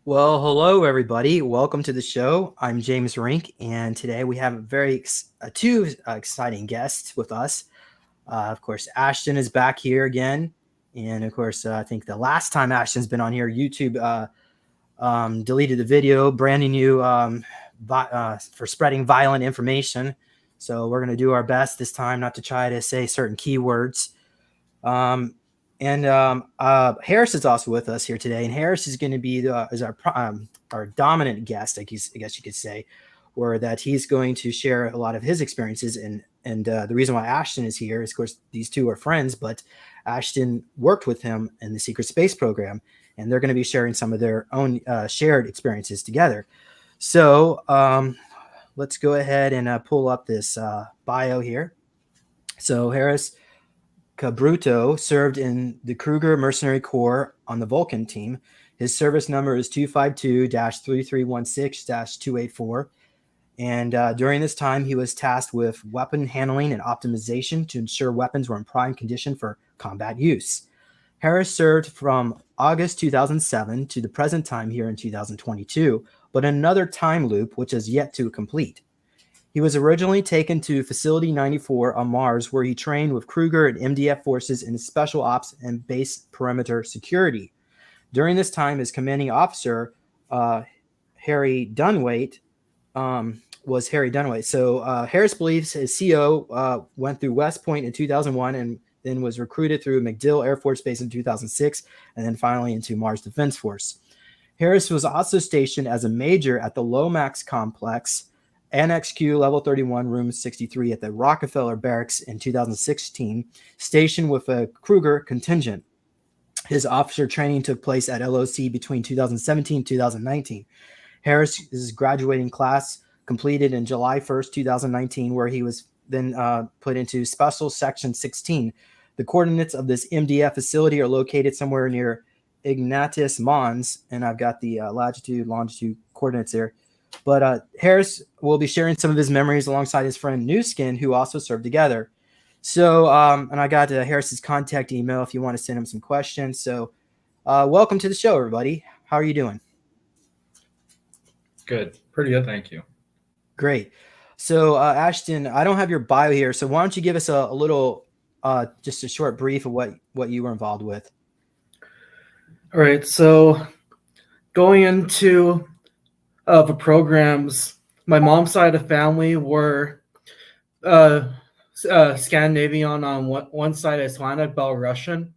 Well, hello everybody. Welcome to the show. I'm James Rink, and today we have two exciting guests with us. Of course, Ashton is back here again, and of course, I think the last time Ashton's been on here, YouTube deleted the video, branding you for spreading violent information. So we're going to do our best this time not to try to say certain keywords. And Harris is also with us here today, and Harris is going to be our dominant guest, I guess you could say, or that he's going to share a lot of his experiences. And the reason why Ashton is here is, of course, these two are friends, but Ashton worked with him in the secret space program, and they're going to be sharing some of their own shared experiences together. So let's go ahead and pull up this bio here. So Harris Cabriuto served in the Kruger Mercenary Corps on the Vulcan Team. His service number is 252-3316-284. And during this time, he was tasked with weapon handling and optimization to ensure weapons were in prime condition for combat use. Harris served from August 2007 to the present time here in 2022, but in another time loop which is yet to complete. He was originally taken to Facility 94 on Mars, where he trained with Kruger and MDF forces in special ops and base perimeter security. During this time, his commanding officer, Harry Dunwaite, was Harry Dunwaite. So Harris believes his CO went through West Point in 2001 and then was recruited through Mcdill Air Force Base in 2006, and then finally into Mars Defense Force. Harris was also stationed as a major at the LOMEX Complex, Annex Q, Level 31, Room 63 at the Rockefeller Barracks in 2016, stationed with a Kruger contingent. His officer training took place at LOC between 2017 and 2019. Harris's graduating class completed in July 1st, 2019, where he was then put into Special Section 16. The coordinates of this MDF facility are located somewhere near Ignatius Mons, and I've got the latitude, longitude coordinates there. But Harris will be sharing some of his memories alongside his friend Nusken, who also served together. So, and I got Harris's contact email if you want to send him some questions. So, welcome to the show, everybody. How are you doing? Good. Pretty good. Thank you. Great. So, Ashton, I don't have your bio here. So why don't you give us a little, just a short brief of what you were involved with? All right. So going into the programs, my mom's side of the family were Scandinavian on one side, Icelandic, Belarusian.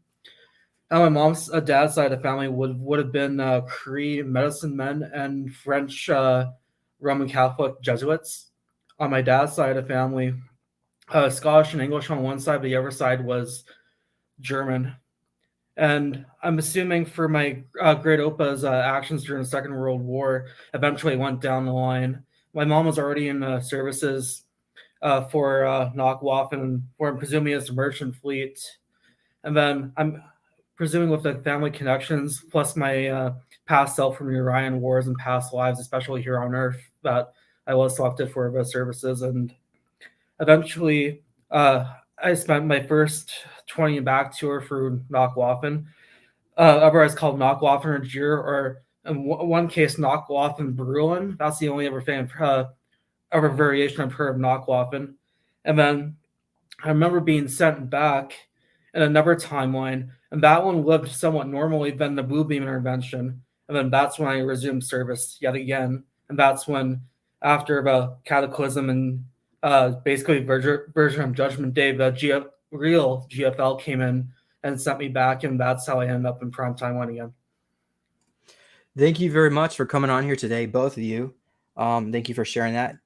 And my mom's dad's side of the family would have been Cree medicine men and French Roman Catholic Jesuits. On my dad's side of the family, Scottish and English on one side, but the other side was German. And I'm assuming for my great Opa's actions during the Second World War eventually went down the line. My mom was already in services for Knockwaffen, where I'm presuming it's the merchant fleet. And then I'm presuming with the family connections, plus my past self from the Orion Wars and past lives, especially here on Earth, that I was selected for the services. And eventually, I spent my first 20 back tour through Knockwaffen, otherwise called Knockwaffen Jir, or in one case, Knockwaffen Brulin. That's the only ever variation I've heard of Knockwaffen. And then I remember being sent back in another timeline, and that one lived somewhat normally than the Blue Beam intervention. And then that's when I resumed service yet again. And that's when, after the cataclysm and basically version of Judgment Day, the real GFL came in and sent me back, and that's how I ended up in prime timeline again. Thank you very much for coming on here today, both of you. Thank you for sharing that.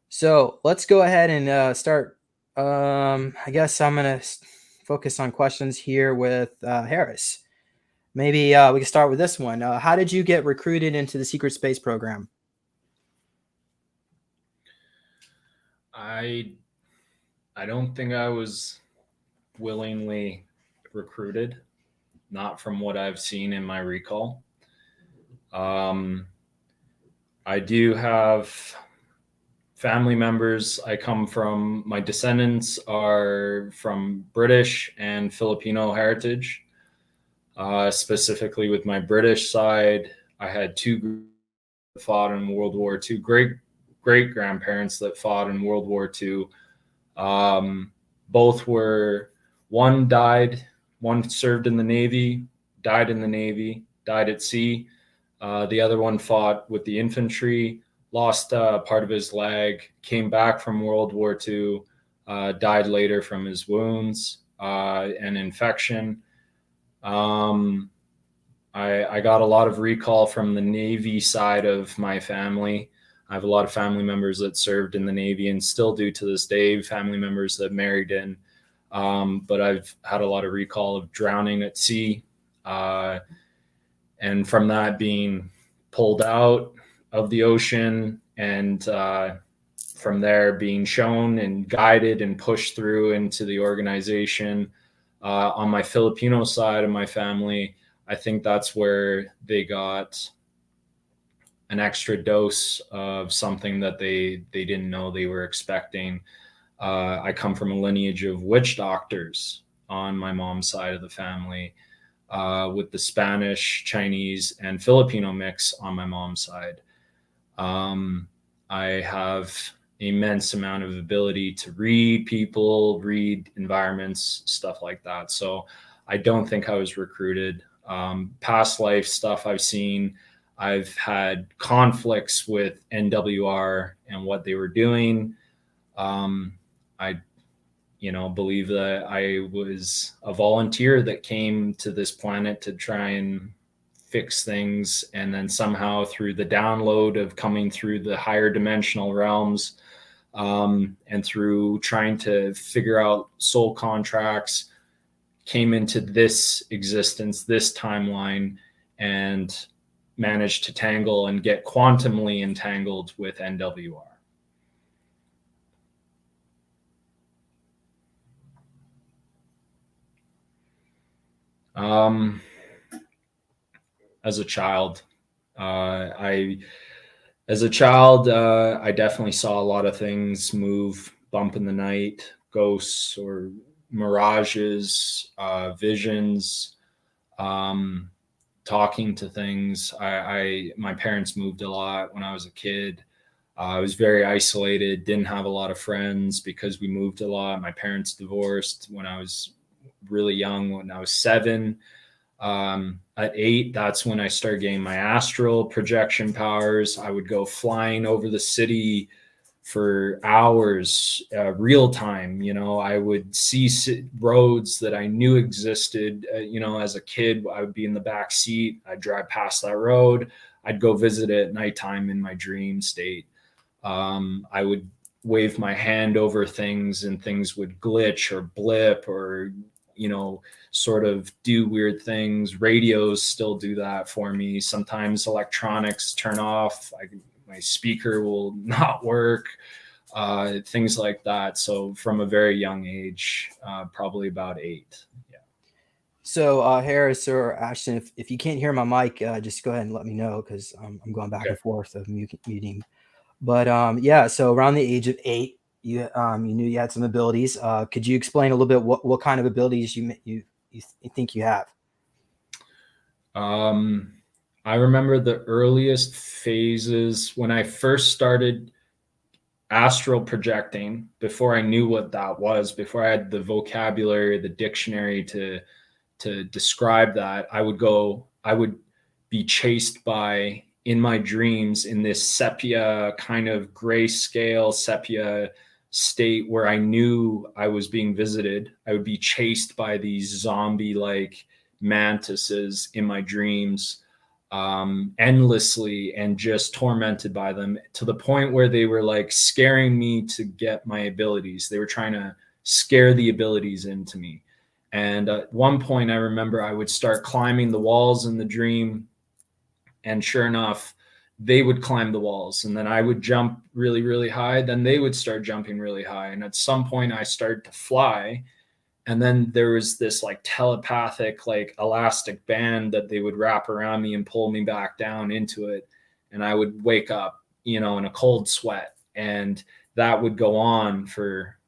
So let's go ahead and start. I guess I'm going to focus on questions here with Harris. Maybe we can start with this one. How did you get recruited into the secret space program? I don't think I was willingly recruited, not from what I've seen in my recall. I do have family members. My descendants are from British and Filipino heritage. Specifically with my British side, I had two that fought in World War II, great grandparents that fought in World War II. Both were, one died, one served in the Navy, died in the Navy, died at sea. The other one fought with the infantry, lost part of his leg, came back from World War II, died later from his wounds and infection. I got a lot of recall from the Navy side of my family. I have a lot of family members that served in the Navy and still do to this day, family members that married in. But I've had a lot of recall of drowning at sea. And from that, being pulled out of the ocean, and from there being shown and guided and pushed through into the organization. On my Filipino side of my family, I think that's where they got an extra dose of something that they didn't know they were expecting. I come from a lineage of witch doctors on my mom's side of the family, with the Spanish, Chinese, and Filipino mix on my mom's side. I have immense amount of ability to read people, read environments, stuff like that. So I don't think I was recruited. Past life stuff I've seen, I've had conflicts with NWR and what they were doing. I believe that I was a volunteer that came to this planet to try and fix things. And then somehow through the download of coming through the higher dimensional realms, and through trying to figure out soul contracts, came into this existence, this timeline, and managed to tangle and get quantumly entangled with NWR. As a child, I definitely saw a lot of things move, bump in the night, ghosts or mirages, visions, talking to things. My parents moved a lot when I was a kid. I was very isolated, didn't have a lot of friends because we moved a lot. My parents divorced when I was really young, when I was 7. At 8, that's when I started getting my astral projection powers. I would go flying over the city for hours, real time. I would see roads that I knew existed. As a kid, I would be in the back seat. I'd drive past that road. I'd go visit it at nighttime in my dream state. I would wave my hand over things and things would glitch or blip or sort of do weird things. Radios still do that for me. Sometimes electronics turn off. My speaker will not work. Things like that. So from a very young age, probably about 8. Yeah. So Harris or Ashton, if you can't hear my mic, just go ahead and let me know, because I'm going back and forth of muting. But yeah, so around the age of 8, you knew you had some abilities. Could you explain a little bit what kind of abilities you think you have? I remember the earliest phases when I first started astral projecting, before I knew what that was, before I had the vocabulary, the dictionary to describe that. I would be chased by, in my dreams, in this sepia kind of grayscale sepia state where I knew I was being visited. I would be chased by these zombie-like mantises in my dreams, endlessly, and just tormented by them, to the point where they were like scaring me to get my abilities. They were trying to scare the abilities into me. And at one point, I remember I would start climbing the walls in the dream, and sure enough, they would climb the walls, and then I would jump really, really high. Then they would start jumping really high. And at some point I started to fly. And then there was this like telepathic, like elastic band that they would wrap around me and pull me back down into it. And I would wake up, in a cold sweat. And that would go on for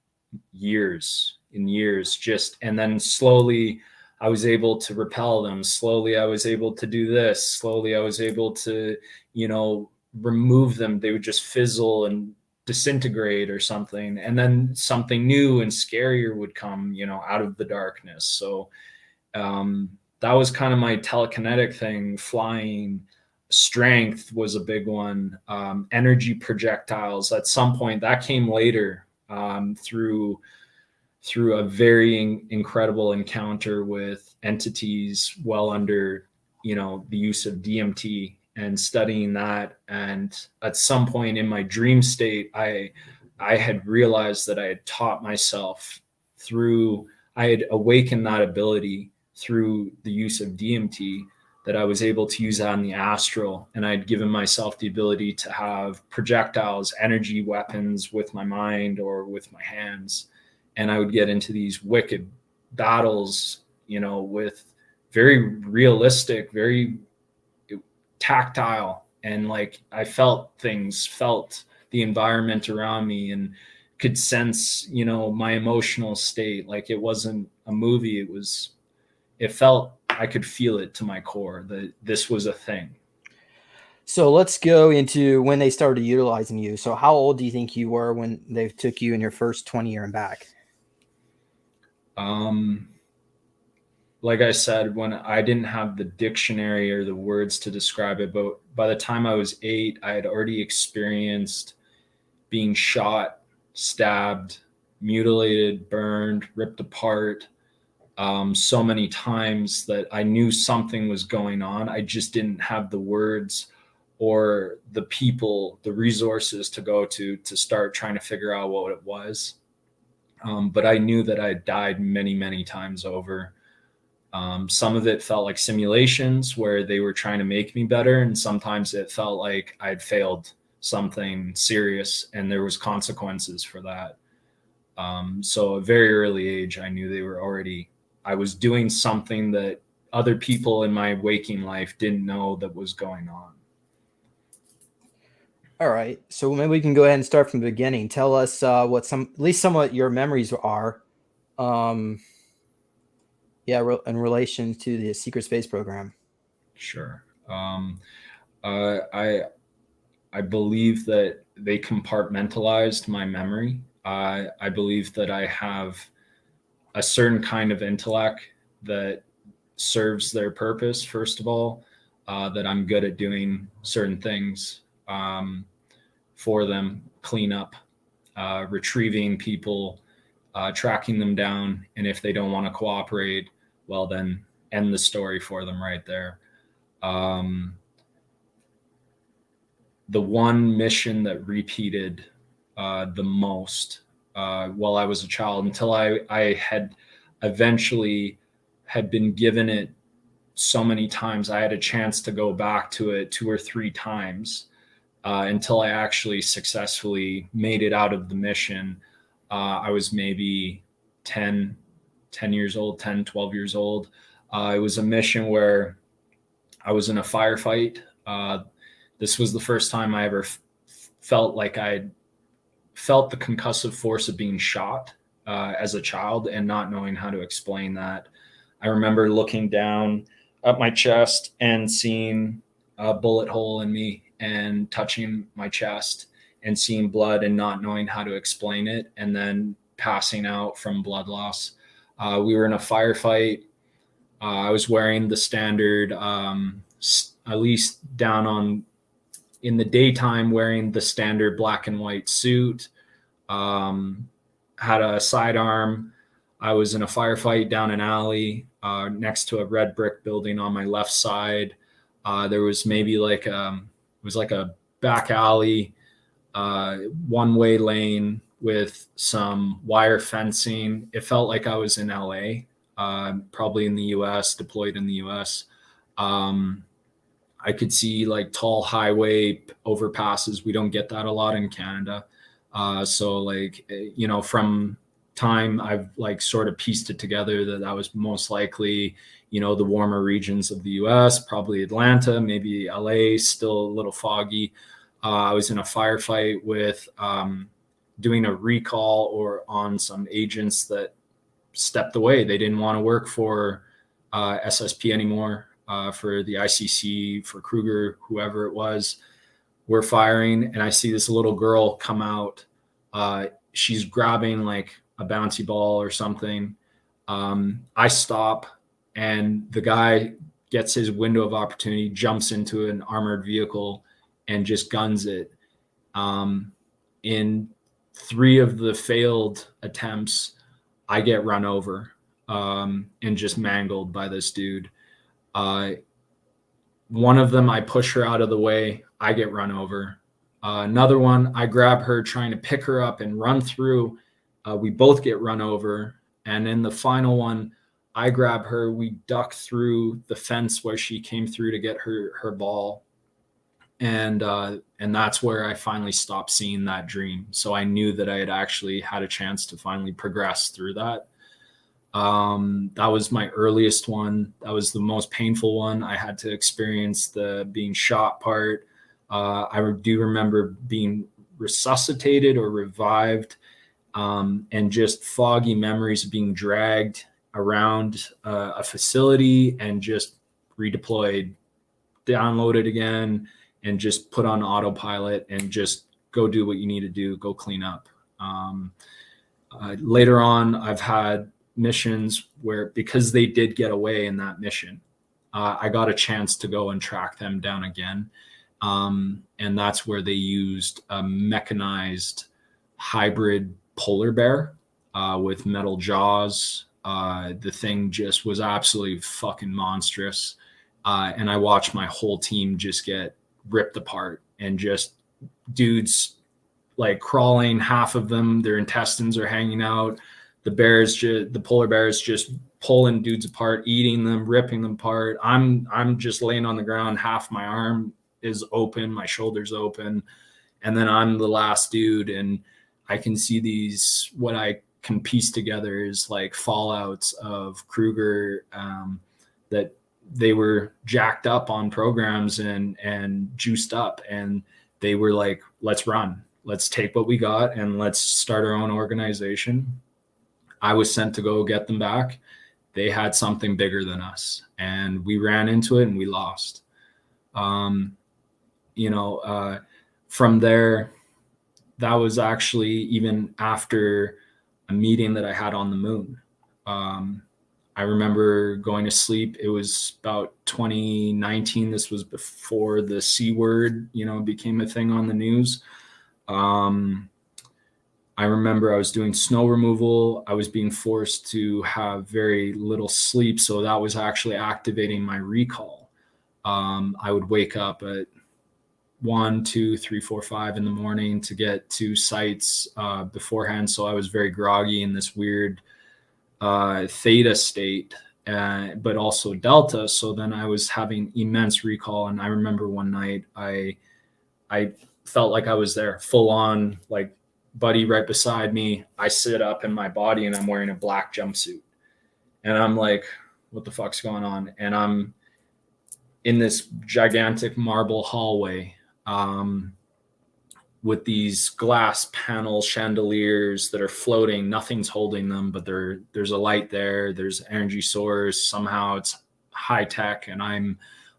years and years, and then slowly I was able to repel them. Slowly, I was able to do this. Slowly, I was able to, remove them. They would just fizzle and disintegrate or something. And then something new and scarier would come, out of the darkness. So that was kind of my telekinetic thing. Flying, strength was a big one. Energy projectiles at some point that came later, through a very incredible encounter with entities well under, the use of DMT and studying that. And at some point in my dream state, I had realized that I had taught myself I had awakened that ability through the use of DMT, that I was able to use that in the astral. And I'd given myself the ability to have projectiles, energy weapons with my mind or with my hands. And I would get into these wicked battles, with very realistic, very tactile. And like, I felt the environment around me and could sense, my emotional state. Like, it wasn't a movie. It felt, I could feel it to my core that this was a thing. So let's go into when they started utilizing you. So how old do you think you were when they took you in your first 20 year and back? Like I said, when I didn't have the dictionary or the words to describe it, but by the time I was 8, I had already experienced being shot, stabbed, mutilated, burned, ripped apart, so many times that I knew something was going on. I just didn't have the words or the people, the resources to go to start trying to figure out what it was. But I knew that I had died many, many times over. Some of it felt like simulations where they were trying to make me better. And sometimes it felt like I'd failed something serious and there was consequences for that. So at a very early age, I knew I was doing something that other people in my waking life didn't know that was going on. All right. So maybe we can go ahead and start from the beginning. Tell us at least some of your memories are. In relation to the secret space program. Sure. I believe that they compartmentalized my memory. I believe that I have a certain kind of intellect that serves their purpose, first of all, that I'm good at doing certain things for them, clean up, retrieving people, tracking them down. And if they don't want to cooperate, well, then end the story for them right there. The one mission that repeated the most while I was a child, until I had eventually had been given it so many times, I had a chance to go back to it 2 or 3 times until I actually successfully made it out of the mission. I was maybe 10 years old, 10, 12 years old. It was a mission where I was in a firefight. This was the first time I ever felt like I felt the concussive force of being shot as a child and not knowing how to explain that. I remember looking down at my chest and seeing a bullet hole in me and touching my chest and seeing blood and not knowing how to explain it, and then passing out from blood loss. We were in a firefight. I was wearing the standard, at least down in the daytime, wearing the standard black and white suit, had a sidearm. I was in a firefight down an alley next to a red brick building on my left side. There was maybe it was like a back alley, one-way lane with some wire fencing. It felt like I was in LA, probably in the US, deployed in the US. I could see like tall highway overpasses. We don't get that a lot in Canada. So from time I've sort of pieced it together that was most likely, the warmer regions of the US, probably Atlanta, maybe LA, still a little foggy. I was in a firefight with doing a recall on some agents that stepped away. They didn't want to work for SSP anymore, for the ICC, for Kruger, whoever it was. We're firing, and I see this little girl come out. She's grabbing like a bouncy ball or something. I stop, and the guy gets his window of opportunity, jumps into an armored vehicle, and just guns it. In 3 of the failed attempts, I get run over and just mangled by this dude. One of them, I push her out of the way. I get run over. Another one, I grab her trying to pick her up and run through. We both get run over. And in the final one, I grab her. We duck through the fence where she came through to get her ball. And that's where I finally stopped seeing that dream. So I knew that I had actually had a chance to finally progress through that. That was my earliest one. That was the most painful one. I had to experience the being shot part. I do remember being resuscitated or revived, and just foggy memories of being dragged around a facility and just redeployed, downloaded again, and just put on autopilot and just go do what you need to do, go clean up. Later on, I've had missions where, because they did get away in that mission, I got a chance to go and track them down again. And that's where they used a mechanized hybrid polar bear with metal jaws. The thing just was absolutely fucking monstrous. And I watched my whole team just get ripped apart, and just dudes like crawling, half of them, their intestines are hanging out. The polar bears just pulling dudes apart, eating them, ripping them apart. I'm just laying on the ground. Half my arm is open, my shoulder's open. And then I'm the last dude. And I can see these, what I can piece together is like fallouts of Kruger, that they were jacked up on programs and juiced up. And they were like, let's run, let's take what we got and let's start our own organization. I was sent to go get them back. They had something bigger than us, and we ran into it and we lost. From there, that was actually even after a meeting that I had on the moon. I remember going to sleep. It was about 2019. This was before the C word, became a thing on the news. I remember I was doing snow removal. I was being forced to have very little sleep. So that was actually activating my recall. I would wake up at 1, 2, 3, 4, 5 in the morning to get to sites beforehand. So I was very groggy in this weird theta state, but also delta. So then I was having immense recall. And I remember one night I felt like I was there full on, like buddy right beside me. I sit up in my body and I'm wearing a black jumpsuit. And I'm like, what the fuck's going on? And I'm in this gigantic marble hallway with these glass panel chandeliers that are floating. Nothing's holding them, but there's a light there. There's energy source. Somehow it's high tech. And I'm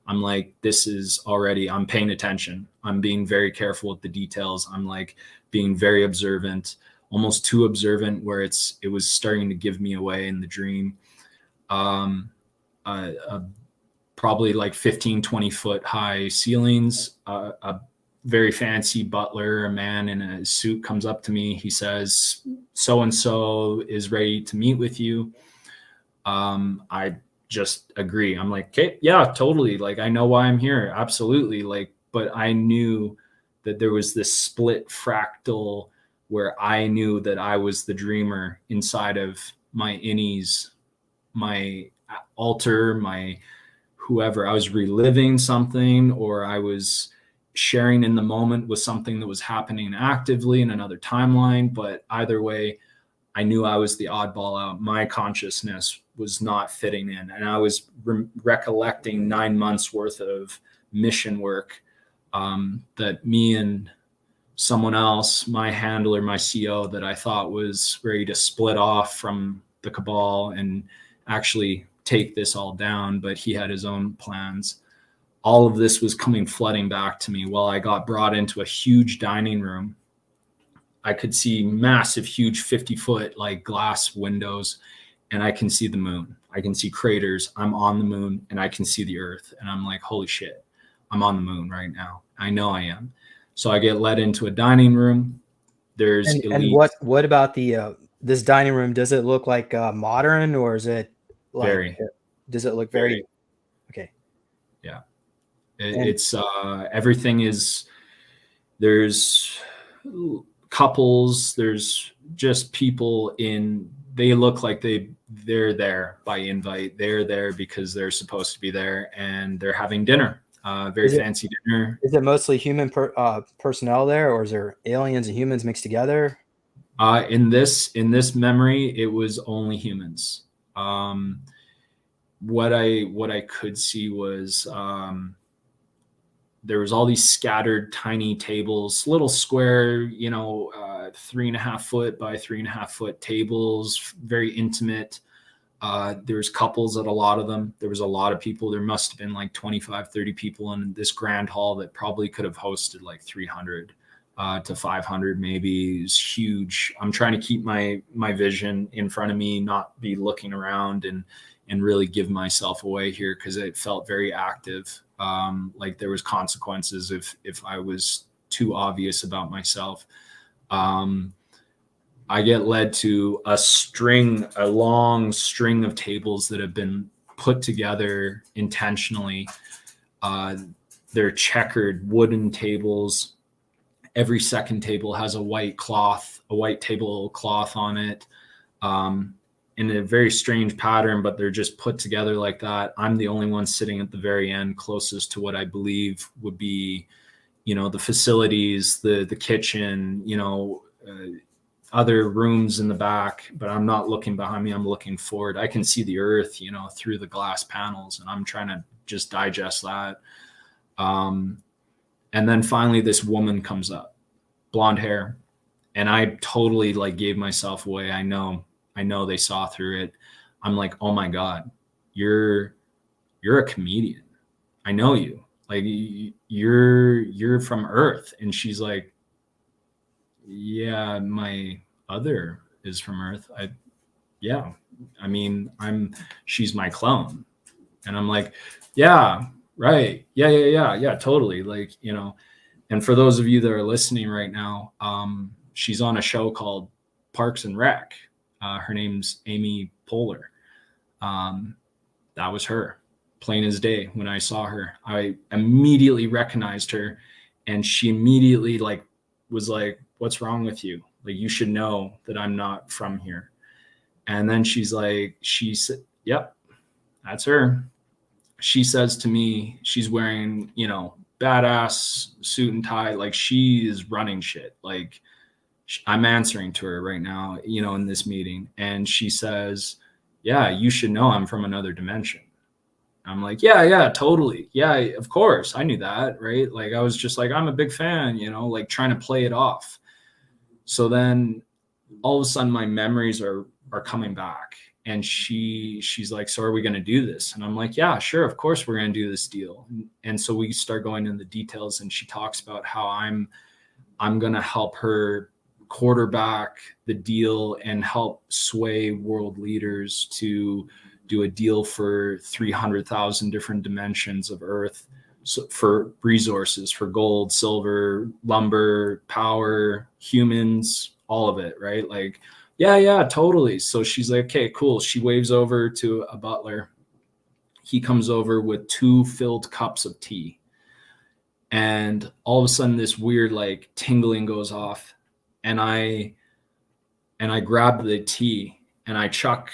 like, this is already, I'm paying attention. I'm being very careful with the details. I'm like being very observant, almost too observant, where it was starting to give me away in the dream. Probably like 15, 20 foot high ceilings, a very fancy butler, a man in a suit comes up to me. He says, so-and-so is ready to meet with you. I just agree. I'm like, okay, yeah, totally. Like, I know why I'm here. Absolutely. Like, but I knew that there was this split fractal where I knew that I was the dreamer inside of my innies, my alter, my whoever. I was reliving something, or I was sharing in the moment with something that was happening actively in another timeline. But either way, I knew I was the oddball out. My consciousness was not fitting in. And I was recollecting 9 months worth of mission work that me and someone else, my handler, my CO, that I thought was ready to split off from the cabal and actually take this all down, but he had his own plans. All of this was coming flooding back to me. Well, I got brought into a huge dining room. I could see massive, huge 50-foot like glass windows, and I can see the moon. I can see craters. I'm on the moon, and I can see the earth. And I'm like, holy shit, I'm on the moon right now. I know I am. So I get led into a dining room. There's and what about the this dining room? Does it look like modern, or is it like very? Does it look very okay? Yeah, it's everything is. There's couples. There's just people in. They look like they're there by invite. They're there because they're supposed to be there, and they're having dinner. Very fancy dinner. Is it mostly human personnel there, or is there aliens and humans mixed together? In this memory, it was only humans. What I could see was there was all these scattered tiny tables, little square, 3.5 foot by 3.5 foot tables, very intimate. There's couples at a lot of them. There was a lot of people. There must have been like 25, 30 people in this grand hall that probably could have hosted like 300 to 500 maybe. It was huge. I'm trying to keep my vision in front of me, not be looking around and really give myself away here, because it felt very active. Like there was consequences if I was too obvious about myself. I get led to a long string of tables that have been put together intentionally. They're checkered wooden tables. Every second table has a white tablecloth on it, in a very strange pattern, but they're just put together like that. I'm the only one sitting at the very end, closest to what I believe would be, the facilities, the kitchen, other rooms in the back, but I'm not looking behind me. I'm looking forward. I can see the earth, through the glass panels, and I'm trying to just digest that. And then finally this woman comes up, blonde hair. And I totally like gave myself away. I know they saw through it. I'm like, oh my God, you're a comedian. I know you. Like you're from Earth. And she's like, yeah, my other is from Earth. She's my clone. And I'm like, yeah, right. Yeah, totally. Like, and for those of you that are listening right now, she's on a show called Parks and Rec. Her name's Amy Poehler. That was her, plain as day. When I saw her, I immediately recognized her, and she immediately was like, what's wrong with you? Like, you should know that I'm not from here. And then she said, yep, that's her. She says to me, she's wearing, badass suit and tie. Like, she is running shit. Like, I'm answering to her right now, in this meeting. And she says, yeah, you should know I'm from another dimension. I'm like, yeah, totally. Yeah, of course. I knew that. Right. Like, I was just like, I'm a big fan, like trying to play it off. So then all of a sudden my memories are coming back, and she's like, so are we going to do this? And I'm like, yeah, sure. Of course we're going to do this deal. And so we start going into the details, and she talks about how I'm going to help her quarterback the deal and help sway world leaders to do a deal for 300,000 different dimensions of Earth, so for resources, for gold, silver, lumber, power, humans, all of it, right? Like, yeah, totally. So she's like, okay, cool. She waves over to a butler. He comes over with 2 filled cups of tea. And all of a sudden this weird like tingling goes off. And I grab the tea and I chuck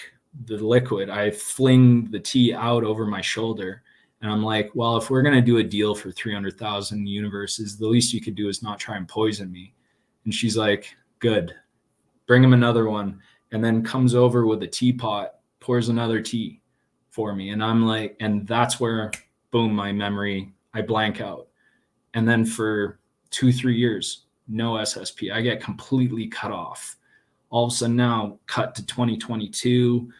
the liquid. I fling the tea out over my shoulder. And I'm like, well, if we're going to do a deal for 300,000 universes, the least you could do is not try and poison me. And she's like, good. Bring him another one. And then comes over with a teapot, pours another tea for me. And I'm like, and that's where, boom, my memory, I blank out. And then for 2-3 years, no SSP. I get completely cut off. All of a sudden now, cut to 2022.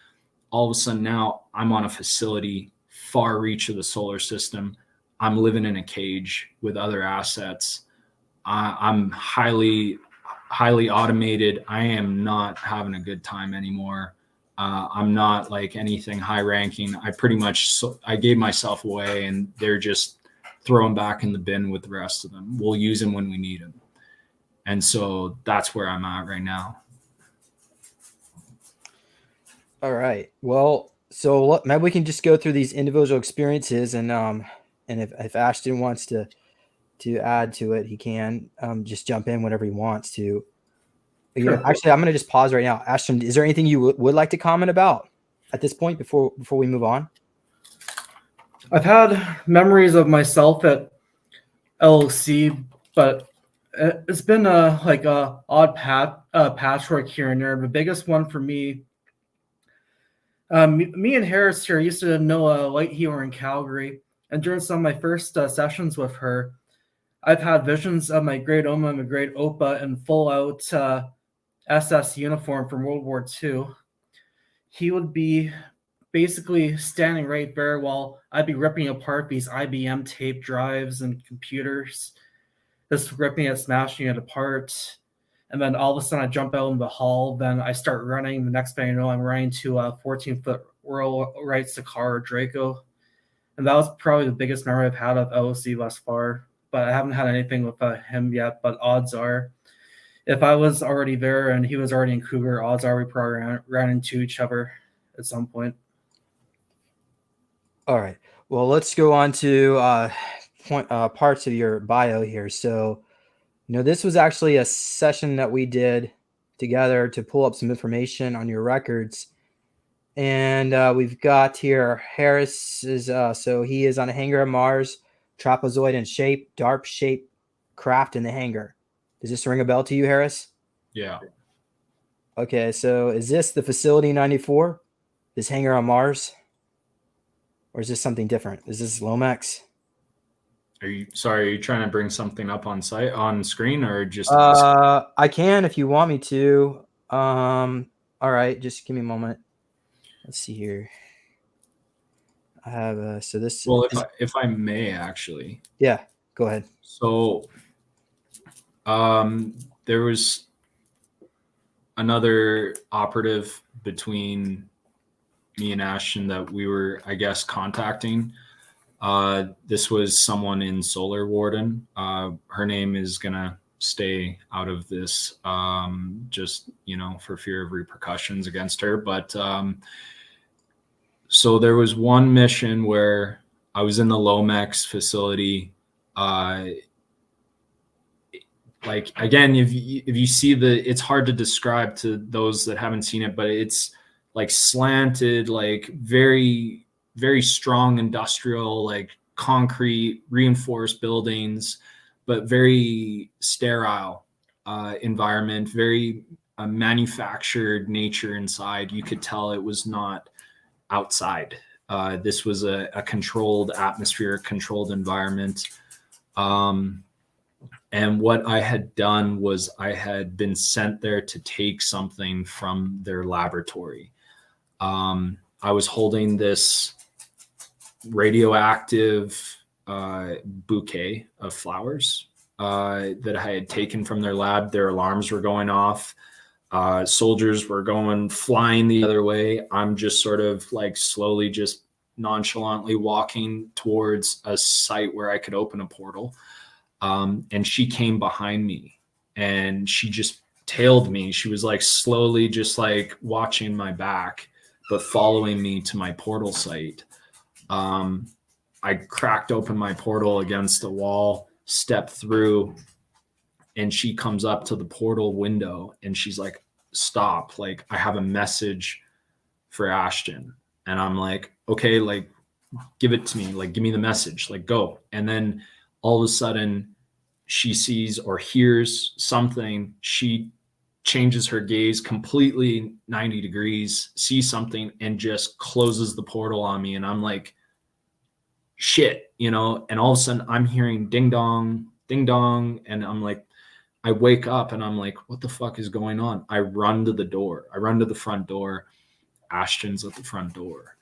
all of a sudden now I'm on a facility far reach of the solar system. I'm living in a cage with other assets. I'm highly automated. I am not having a good time anymore. I'm not like anything high ranking. I gave myself away, and they're just throwing back in the bin with the rest of them. We'll use them when we need them. And so that's where I'm at right now. All right. Well, so maybe we can just go through these individual experiences, and if Ashton wants to add to it, he can just jump in whenever he wants to. Yeah, actually, I'm gonna just pause right now. Ashton, is there anything you would like to comment about at this point before we move on? I've had memories of myself at LOC, but it's been a odd patchwork here and there. The biggest one for me, me and Harris here used to know a light healer in Calgary, and during some of my first sessions with her, I've had visions of my great Oma and my great Opa in full out SS uniform from World War II. He would be basically standing right there while I'd be ripping apart these IBM tape drives and computers, just ripping it, smashing it apart. And then all of a sudden I jump out in the hall, then I start running. The next thing I know, I'm running to a 14-foot Royal Right Sakara Draco. And that was probably the biggest memory I've had of LOC thus far. But I haven't had anything with him yet. But odds are, if I was already there and he was already in Kruger, odds are we probably ran into each other at some point. All right. Well, let's go on to parts of your bio here. So, this was actually a session that we did together to pull up some information on your records. And we've got here Harris is so he is on a hangar on Mars, trapezoid in shape, DARP shape craft in the hangar. Does this ring a bell to you, Harris? Yeah. Okay, so is this the Facility 94? This hangar on Mars? Or is this something different? Is this LOMEX? Are you trying to bring something up on screen, or just I can if you want me to. All right, just give me a moment. Let's see here. I have so this. Well, if I may, actually. Yeah, go ahead. So, there was another operative between me and Ashton that we were, I guess, contacting. This was someone in Solar Warden. Her name is gonna stay out of this, just for fear of repercussions against her. But so there was one mission where I was in the LOMEX facility. Like, again, if you see it's hard to describe to those that haven't seen it, but it's like slanted, like very, very strong industrial, like concrete reinforced buildings, but very sterile environment, very manufactured nature inside. You could tell it was not outside. This was a controlled atmospheric, controlled environment. And what I had done was I had been sent there to take something from their laboratory. I was holding this radioactive bouquet of flowers that I had taken from their lab. Their alarms were going off. Soldiers were flying the other way. I'm just sort of like slowly, just nonchalantly walking towards a site where I could open a portal. And she came behind me and she just tailed me. She was like slowly just like watching my back, but following me to my portal site. I cracked open my portal against the wall, stepped through, and she comes up to the portal window and she's like, "Stop, like I have a message for Ashton." And I'm like, "Okay, like give it to me, like give me the message, like go." And then all of a sudden she sees or hears something. She changes her gaze completely 90 degrees, sees something, and just closes the portal on me. And I'm like, shit, and all of a sudden I'm hearing ding dong, and I'm like, I wake up and I'm like, what the fuck is going on? I run to the door. I run to the front door. Ashton's at the front door.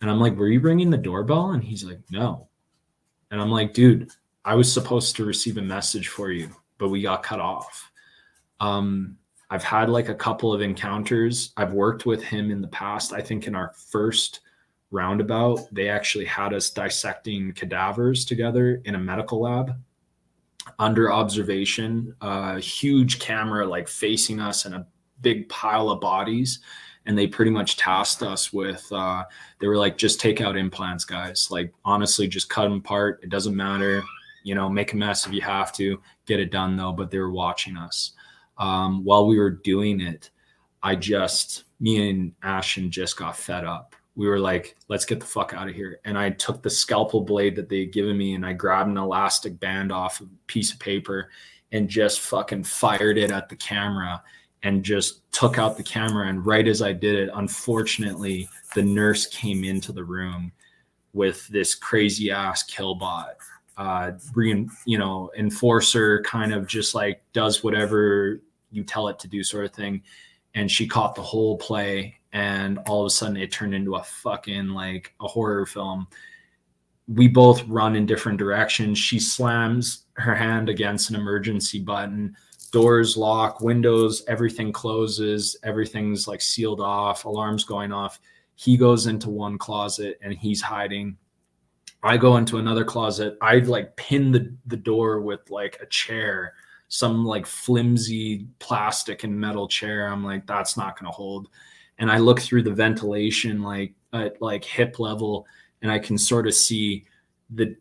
And I'm like, were you ringing the doorbell? And he's like, no. And I'm like, dude, I was supposed to receive a message for you, but we got cut off. I've had like a couple of encounters. I've worked with him in the past. I think in our first roundabout, they actually had us dissecting cadavers together in a medical lab under observation, a huge camera like facing us and a big pile of bodies. And they pretty much tasked us with, they were like, just take out implants, guys. Like, honestly, just cut them apart. It doesn't matter. You know, make a mess if you have to. Get it done, though. But they were watching us. While we were doing it, me and Ashton just got fed up. We were like, let's get the fuck out of here. And I took the scalpel blade that they had given me and I grabbed an elastic band off a piece of paper and just fucking fired it at the camera and just took out the camera. And right as I did it, unfortunately, the nurse came into the room with this crazy ass killbot, enforcer, kind of just like does whatever you tell it to do sort of thing. And she caught the whole play. And all of a sudden it turned into a fucking like a horror film. We both run in different directions. She slams her hand against an emergency button. Doors lock, windows, everything closes, everything's like sealed off, alarms going off. He goes into one closet and he's hiding. I go into another closet. I like pin the door with like a chair, some like flimsy plastic and metal chair. I'm like, that's not going to hold. And I look through the ventilation, like at like hip level, and I can sort of see the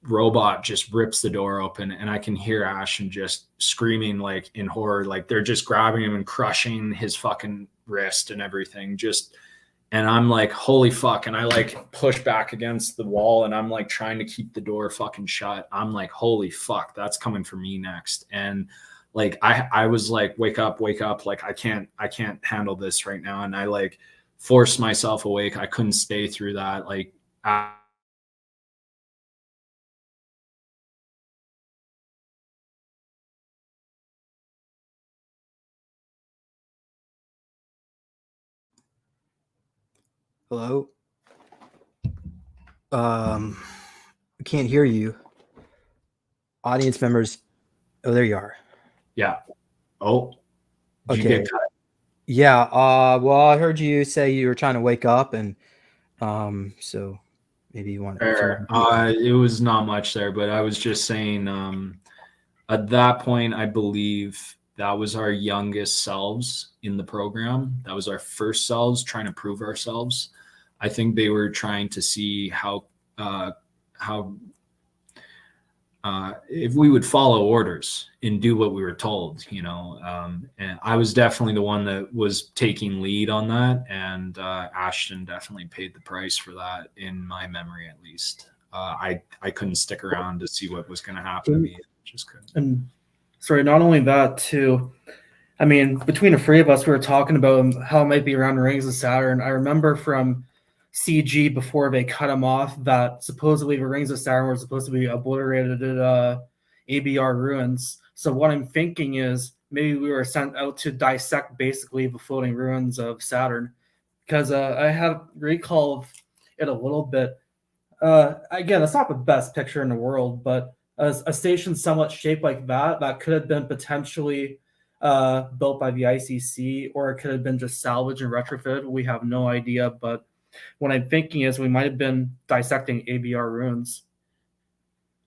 robot just rips the door open, and I can hear Ashton just screaming like in horror, like they're just grabbing him and crushing his fucking wrist and everything. And I'm like, holy fuck. And I like push back against the wall and I'm like trying to keep the door fucking shut. I'm like, holy fuck, that's coming for me next. And like, I was like, wake up. Like, I can't handle this right now. And I like forced myself awake. I couldn't stay through that. Like, Hello? I can't hear you. Audience members. Oh, there you are. yeah. Oh, did you Okay. get cut? Yeah. Well, I heard you say you were trying to wake up, and so maybe you want to. It was not much there, but I was just saying, at that point, I believe that was our youngest selves in the program. That was our first selves trying to prove ourselves. I think they were trying to see how if we would follow orders and do what we were told, you know. And I was definitely the one that was taking lead on that. And Ashton definitely paid the price for that, in my memory, at least. I couldn't stick around to see what was going to happen to me. Just couldn't. And sorry, not only that too, I mean, between the three of us, we were talking about how it might be around Rings of Saturn. I remember from CG before they cut him off that supposedly the Rings of Saturn were supposed to be obliterated at ABR ruins. So what I'm thinking is maybe we were sent out to dissect basically the floating ruins of Saturn, because I have recall of it a little bit. Again, it's not the best picture in the world, but a station somewhat shaped like that could have been potentially built by the ICC, or it could have been just salvaged and retrofitted. We have no idea, but what I'm thinking is we might have been dissecting ABR ruins.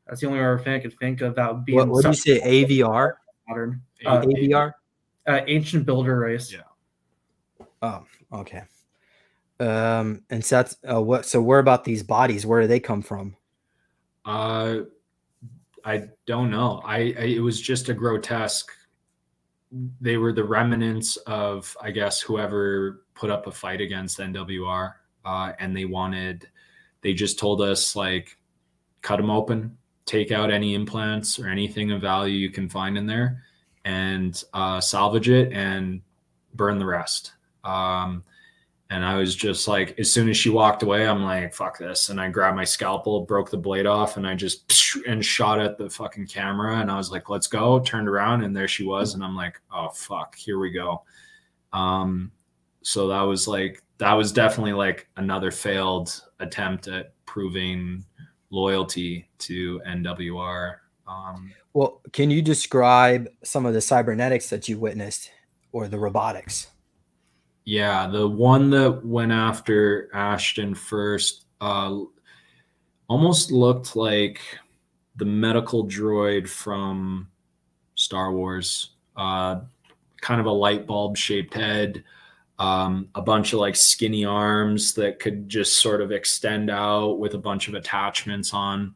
That's the only other thing I could think of that would be. What do you say? AVR? Modern. AVR? Ancient builder race. Yeah. Oh, okay. And so that's what? So where about these bodies? Where do they come from? I don't know. It was just a grotesque. They were the remnants of, I guess, whoever put up a fight against NWR. And they just told us, like, cut them open, take out any implants or anything of value you can find in there, and salvage it and burn the rest. And I was just like, as soon as she walked away, I'm like, fuck this. And I grabbed my scalpel, broke the blade off, and I just shot at the fucking camera. And I was like, let's go. Turned around, and there she was. And I'm like, oh, fuck, here we go. So that was definitely like another failed attempt at proving loyalty to NWR. Well, can you describe some of the cybernetics that you witnessed or the robotics? Yeah, the one that went after Ashton first almost looked like the medical droid from Star Wars. Kind of a light bulb shaped head, a bunch of like skinny arms that could just sort of extend out with a bunch of attachments on,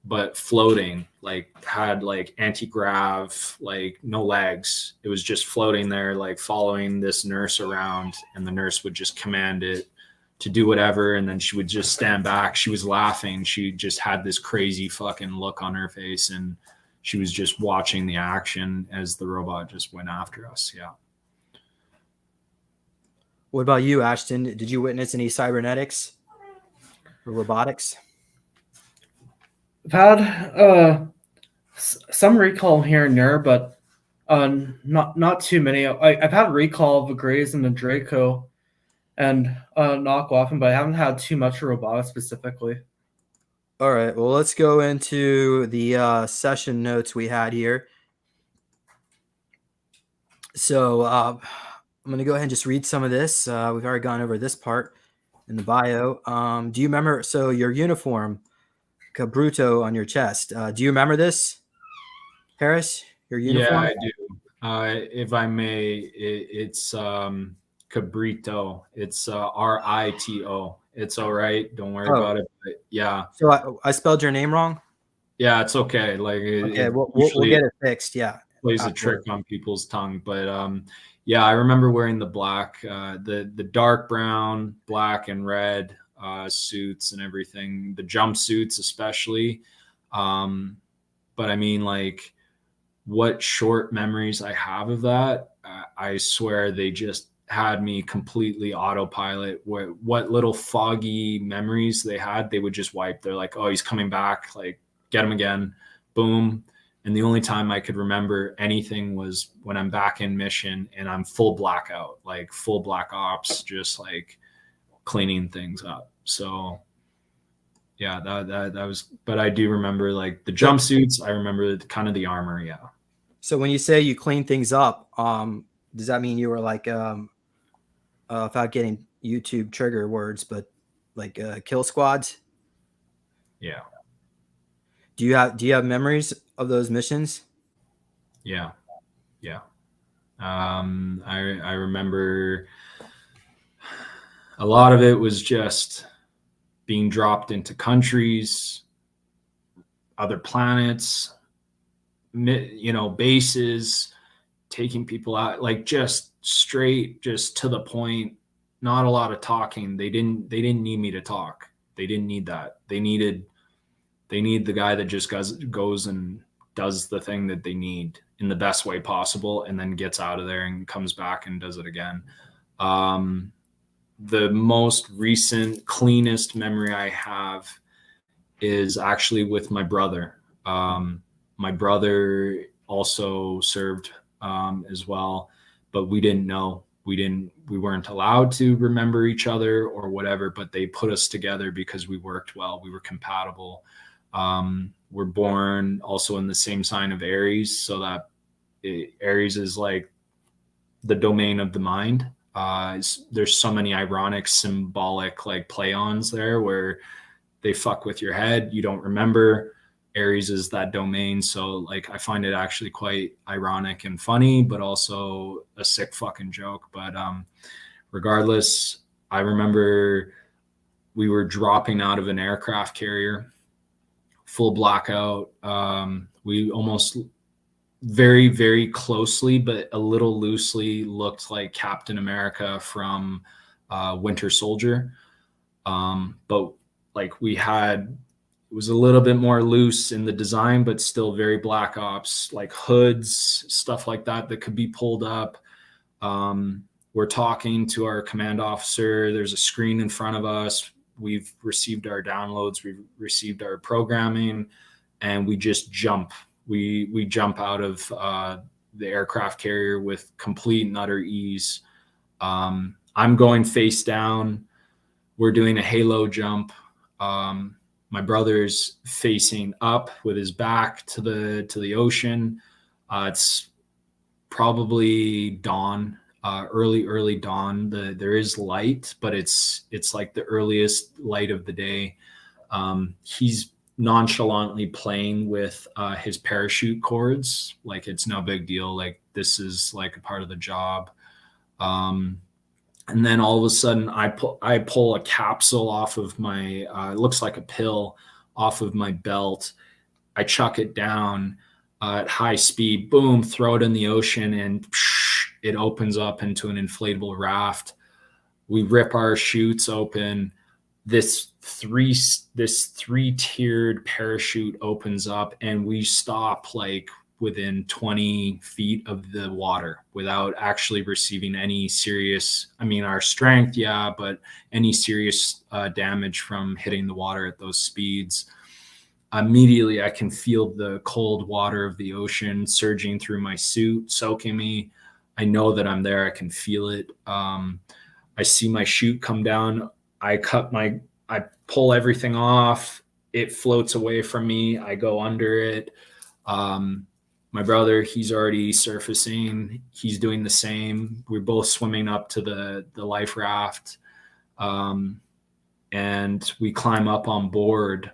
but floating, like had like anti-grav, like no legs. It was just floating there, like following this nurse around, and the nurse would just command it to do whatever, and then she would just stand back. She was laughing. She just had this crazy fucking look on her face, and she was just watching the action as the robot just went after us. Yeah. What about you, Ashton? Did you witness any cybernetics or robotics? I've had some recall here and there, but not too many. I've had recall of the Grays and the Draco and knock off them, but I haven't had too much robotics specifically. All right. Well, let's go into the session notes we had here. So I'm going to go ahead and just read some of this. We've already gone over this part in the bio. Do you remember? So your uniform, Cabriuto on your chest. Do you remember this, Harris? Your uniform? Yeah, I do. If I may, it's Cabrito. It's Rito. It's all right. Don't worry about it. But yeah. So I spelled your name wrong? Yeah, it's okay. Like okay, we'll get it fixed. Yeah. Plays a trick on people's tongue. But yeah, I remember wearing the black, the dark brown, black and red suits and everything, the jumpsuits especially. But I mean, like, what short memories I have of that, I swear they just had me completely autopilot. What little foggy memories they had, they would just wipe. They're like, oh, he's coming back, like, get him again, boom. And the only time I could remember anything was when I'm back in mission and I'm full blackout, like full black ops, just like cleaning things up. So yeah, that was, but I do remember like the jumpsuits. I remember kind of the armor. Yeah. So when you say you clean things up, does that mean you were like, without getting YouTube trigger words, but like kill squads? Yeah. Do you have memories of those missions? Yeah. Yeah. I remember a lot of it was just being dropped into countries, other planets, bases, taking people out, like just straight, just to the point, not a lot of talking. They didn't need me to talk. They didn't need that. They need the guy that just goes and does the thing that they need in the best way possible, and then gets out of there and comes back and does it again. The most recent, cleanest memory I have is actually with my brother. My brother also served as well, but we didn't know. We weren't allowed to remember each other or whatever, but they put us together because we worked well. We were compatible. We're born also in the same sign of Aries, so that Aries is like the domain of the mind. There's so many ironic, symbolic like play-ons there where they fuck with your head. You don't remember. Aries is that domain. So like, I find it actually quite ironic and funny, but also a sick fucking joke. But regardless, I remember we were dropping out of an aircraft carrier, full blackout. We almost very, very closely, but a little loosely looked like Captain America from Winter Soldier. But like it was a little bit more loose in the design, but still very Black Ops, like hoods, stuff like that could be pulled up. We're talking to our command officer. There's a screen in front of us. We've received our downloads. We've received our programming, and we just jump. We jump out of the aircraft carrier with complete and utter ease. I'm going face down. We're doing a halo jump. My brother's facing up with his back to the ocean. It's probably dawn, early dawn. There is light, but it's like the earliest light of the day. He's nonchalantly playing with his parachute cords, like it's no big deal. Like this is like a part of the job. And then all of a sudden, I pull a capsule off of my. It looks like a pill off of my belt. I chuck it down at high speed. Boom! Throw it in the ocean, and it opens up into an inflatable raft. We rip our chutes open. This three-tiered parachute opens up, and we stop like within 20 feet of the water without actually receiving any serious, I mean, our strength, yeah, but any serious damage from hitting the water at those speeds. Immediately, I can feel the cold water of the ocean surging through my suit, soaking me. I know that I'm there. I can feel it. I see my chute come down. I pull everything off. It floats away from me. I go under it. My brother, he's already surfacing. He's doing the same. We're both swimming up to the life raft. And we climb up on board.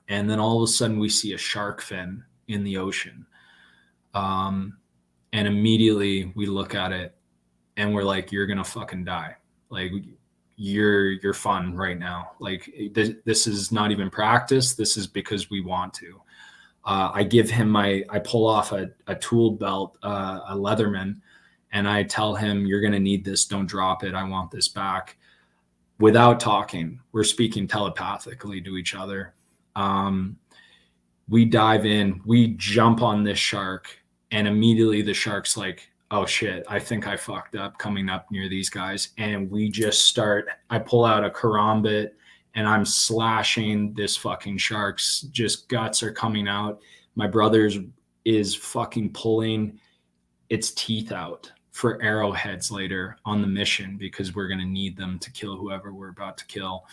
And then all of a sudden we see a shark fin in the ocean. And immediately we look at it and we're like, you're going to fucking die. Like you're fun right now. Like this is not even practice. This is because we want to. I give him I pull off a tool belt, a Leatherman, and I tell him, you're going to need this. Don't drop it. I want this back. Without talking, we're speaking telepathically to each other. We dive in, we jump on this shark, and immediately the shark's like, oh shit, I think I fucked up coming up near these guys. And we just start, I pull out a karambit and I'm slashing this fucking shark's just guts are coming out. My brother's is fucking pulling its teeth out for arrowheads later on the mission because we're going to need them to kill whoever we're about to kill.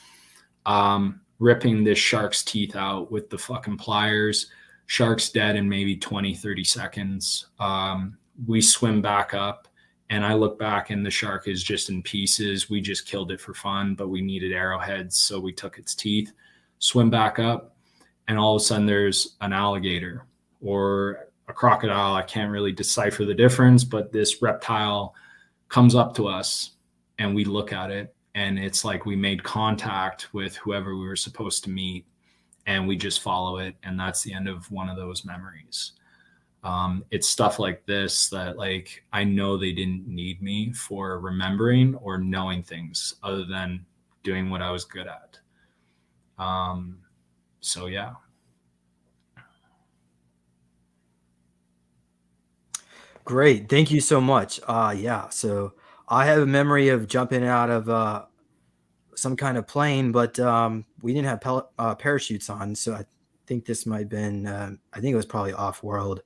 Ripping this shark's teeth out with the fucking pliers. Shark's dead in maybe 20, 30 seconds. We swim back up and I look back and the shark is just in pieces. We just killed it for fun, but we needed arrowheads. So we took its teeth, swim back up, and all of a sudden there's an alligator or a crocodile. I can't really decipher the difference, but this reptile comes up to us and we look at it and it's like we made contact with whoever we were supposed to meet and we just follow it. And that's the end of one of those memories. It's stuff like this that like I know they didn't need me for remembering or knowing things other than doing what I was good at. So yeah. Great. Thank you so much. Yeah. So I have a memory of jumping out of some kind of plane, but we didn't have parachutes on. So I think this might have been, I think it was probably off-world,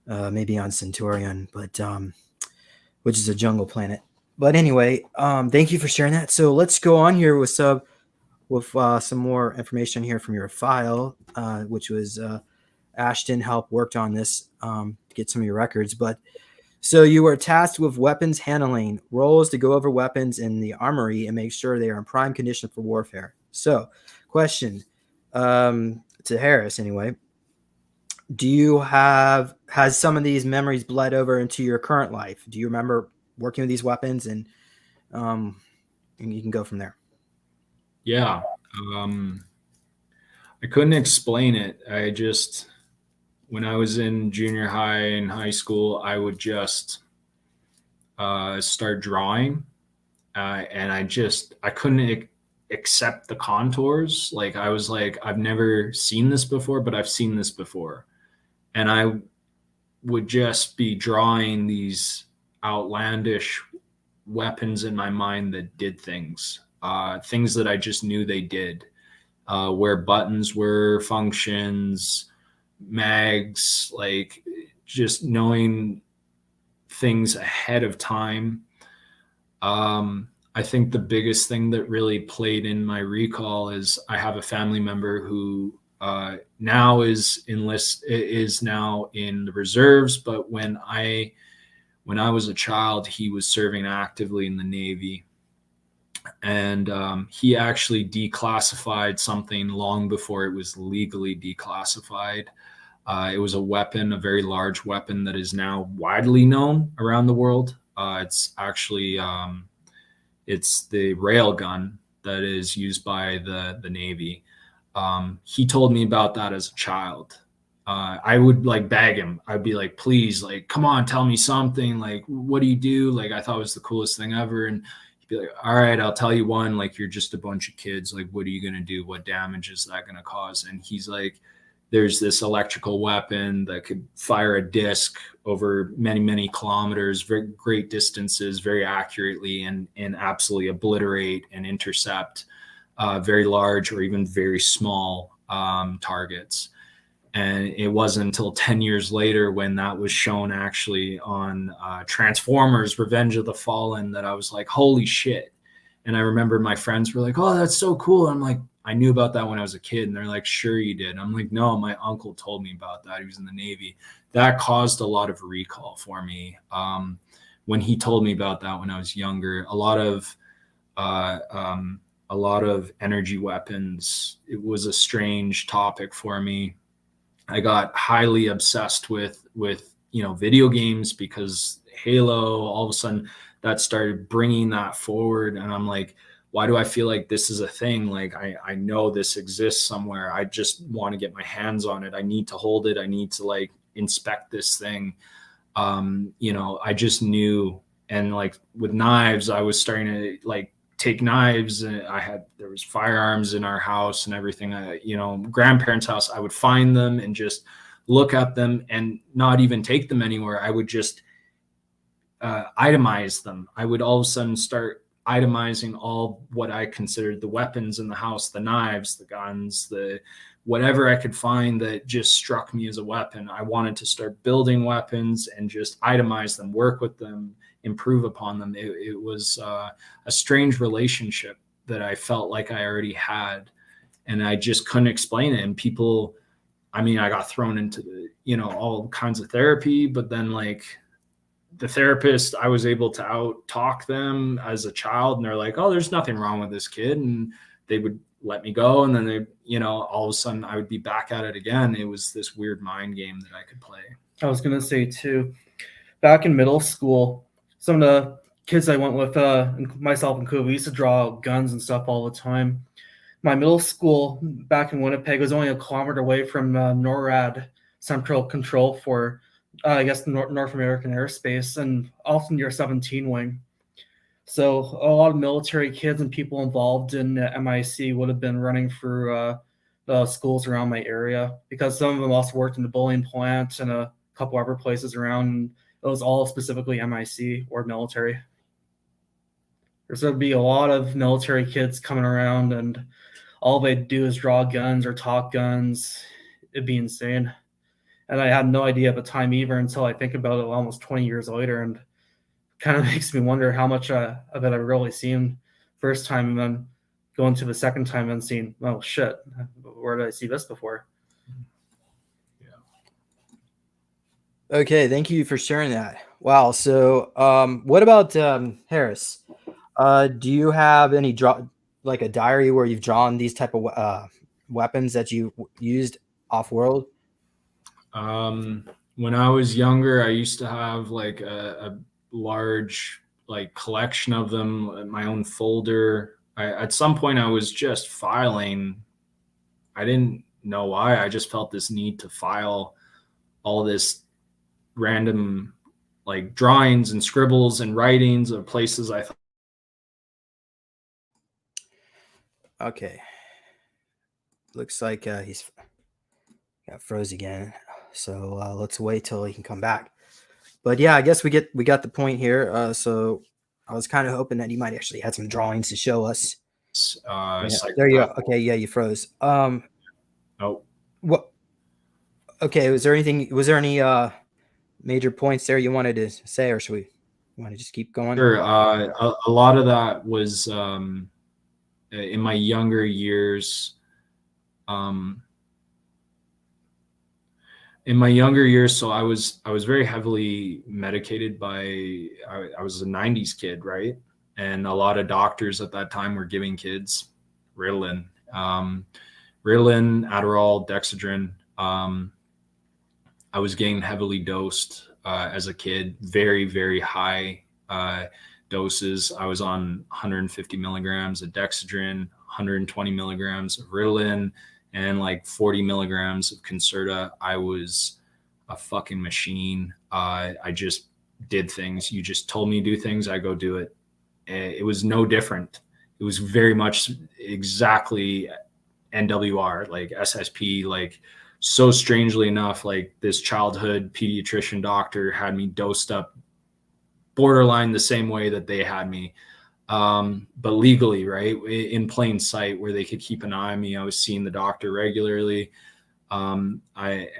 maybe on Centaurian, but which is a jungle planet. But anyway, thank you for sharing that. So let's go on here with some more information here from your file, which was Ashton helped worked on this to get some of your records. But so you were tasked with weapons handling, roles to go over weapons in the armory and make sure they are in prime condition for warfare. So question to Harris anyway. Has some of these memories bled over into your current life? Do you remember working with these weapons and you can go from there. Yeah. I couldn't explain it. When I was in junior high and high school, I would just start drawing. And I couldn't accept the contours. Like I was like, I've never seen this before, but I've seen this before. And I would just be drawing these outlandish weapons in my mind that did things that I just knew they did, where buttons were, functions, mags, like just knowing things ahead of time. I think the biggest thing that really played in my recall is I have a family member who now is now in the reserves, but when I was a child, he was serving actively in the Navy, and he actually declassified something long before it was legally declassified. It was a weapon, a very large weapon that is now widely known around the world. It's actually it's the rail gun that is used by the Navy. He told me about that as a child. I would like beg him. I'd be like, please, like, come on, tell me something. Like, what do you do? Like, I thought it was the coolest thing ever. And he'd be like, all right, I'll tell you one. Like, you're just a bunch of kids. Like, what are you going to do? What damage is that going to cause? And he's like, there's this electrical weapon that could fire a disc over many, many kilometers, very great distances, very accurately, and absolutely obliterate and intercept very large or even very small targets. And it wasn't until 10 years later when that was shown actually on Transformers Revenge of the Fallen that I was like, holy shit. And I remember my friends were like, oh, that's so cool. I'm like, I knew about that when I was a kid. And they're like, sure you did. I'm like, no, my uncle told me about that. He was in the Navy. That caused a lot of recall for me. When he told me about that when I was younger, a lot of energy weapons, it was a strange topic for me. I got highly obsessed with video games because Halo, all of a sudden that started bringing that forward. And I'm like, why do I feel like this is a thing? Like, I know this exists somewhere. I just want to get my hands on it. I need to hold it. I need to like inspect this thing. I just knew. And like with knives, I was starting to like take knives, and there was firearms in our house and everything. Grandparents' house, I would find them and just look at them and not even take them anywhere. I would just itemize them. I would all of a sudden start itemizing all what I considered the weapons in the house, the knives, the guns, the whatever I could find that just struck me as a weapon. I wanted to start building weapons and just itemize them, work with them, improve upon them. It was a strange relationship that I felt like I already had, and I just couldn't explain it. And people, I got thrown into all kinds of therapy, but then like the therapist, I was able to out talk them as a child, and they're like, oh, there's nothing wrong with this kid. And they would let me go. And then they, all of a sudden I would be back at it again. It was this weird mind game that I could play. I was going to say too, back in middle school, some of the kids I went with, myself included, we used to draw guns and stuff all the time. My middle school back in Winnipeg was only a kilometer away from NORAD, Central Control for North American Airspace, and often your 17 wing. So a lot of military kids and people involved in MIC would have been running through the schools around my area, because some of them also worked in the bullion plant and a couple other places around. And it was all specifically MIC or military. There's going to be a lot of military kids coming around, and all they do is draw guns or talk guns. It'd be insane. And I had no idea at the time either until I think about it almost 20 years later, and kind of makes me wonder how much of it I've really seen first time, and then going to the second time and seeing, oh shit, where did I see this before? Yeah. Okay, thank you for sharing that. Wow. So what about Harris? Do you have any like a diary where you've drawn these type of weapons that you used off-world? When I was younger, I used to have like a large like collection of them, my own folder. At some point I was just filing. I didn't know why. I just felt this need to file all this random like drawings and scribbles and writings of places I thought. Okay. Looks like he's got froze again. So let's wait till he can come back. But yeah, I guess we got the point here. So I was kind of hoping that you might actually had some drawings to show us. Yeah, there you go. Okay, yeah, you froze. Oh. What? Okay, was there any major points there you wanted to say, or should we? Want to just keep going? Sure. A lot of that was in my younger years. So I was very heavily medicated by. I was a '90s kid, right? And a lot of doctors at that time were giving kids Ritalin, Adderall, Dexedrine. I was getting heavily dosed as a kid, very, very high doses. I was on 150 milligrams of Dexedrine, 120 milligrams of Ritalin, and like 40 milligrams of Concerta. I was a fucking machine. I just did things. You just told me to do things, I go do it. It was no different. It was very much exactly NWR, like SSP, like so strangely enough, like this childhood pediatrician doctor had me dosed up borderline the same way that they had me. But legally, right, in plain sight, where they could keep an eye on me. I was seeing the doctor regularly. And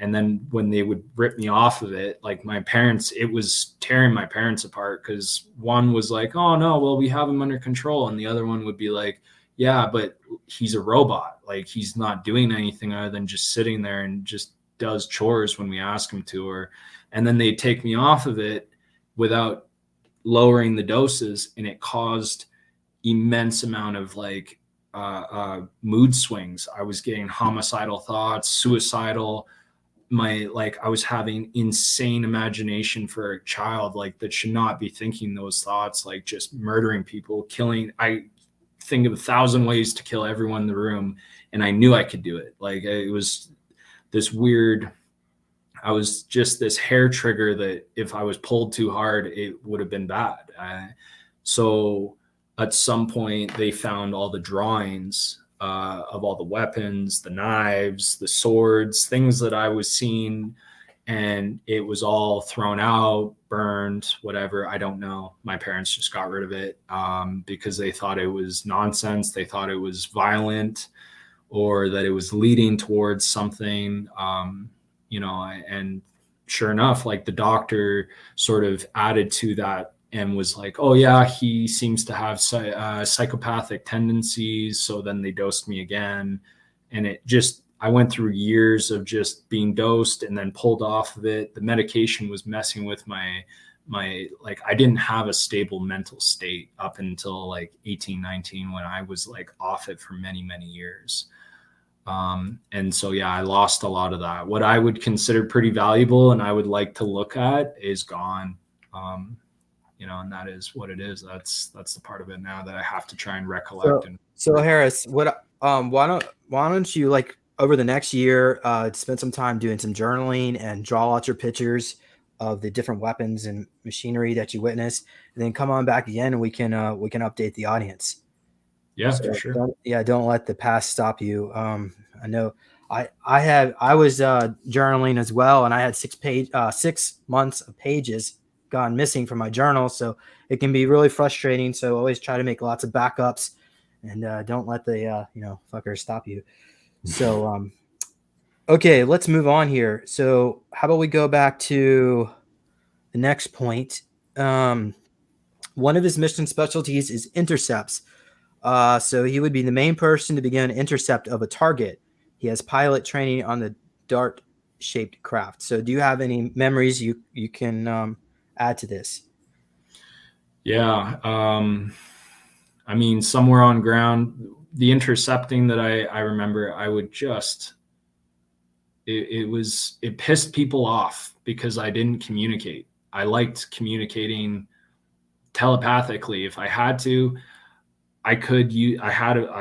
then when they would rip me off of it, like my parents, it was tearing my parents apart, because one was like, oh no, well, we have him under control. And the other one would be like, yeah, but he's a robot. Like, he's not doing anything other than just sitting there and just does chores when we ask him to. And then they'd take me off of it without lowering the doses, and it caused immense amount of like mood swings. I was getting homicidal thoughts, suicidal. I was having insane imagination for a child, like, that should not be thinking those thoughts, like just murdering people, killing. I think of 1,000 ways to kill everyone in the room, and I knew I could do it. Like, it was this weird, I was just this hair trigger that if I was pulled too hard, it would have been bad. So at some point they found all the drawings of all the weapons, the knives, the swords, things that I was seeing, and it was all thrown out, burned, whatever. I don't know. My parents just got rid of it because they thought it was nonsense. They thought it was violent, or that it was leading towards something. And sure enough, like, the doctor sort of added to that and was like, oh yeah, he seems to have psychopathic tendencies. So then they dosed me again. And I went through years of just being dosed and then pulled off of it. The medication was messing with my like, I didn't have a stable mental state up until like 18, 19, when I was like off it for many, many years. And so, yeah, I lost a lot of that. What I would consider pretty valuable and I would like to look at is gone. And that is what it is. That's the part of it now that I have to try and recollect. So Harris, why don't you, like, over the next year, spend some time doing some journaling and draw out your pictures of the different weapons and machinery that you witnessed, and then come on back again and we can update the audience. Yeah, so for sure. Don't let the past stop you. I know I was journaling as well, and I had 6 months of pages gone missing from my journal, so it can be really frustrating. So always try to make lots of backups, and don't let the fuckers stop you. So okay, let's move on here. So how about we go back to the next point? One of his mission specialties is intercepts. So he would be the main person to begin an intercept of a target. He has pilot training on the dart-shaped craft. So do you have any memories you can add to this? Yeah. I mean, somewhere on ground, the intercepting that I remember, I would just, it pissed people off because I didn't communicate. I liked communicating telepathically. If I had to, I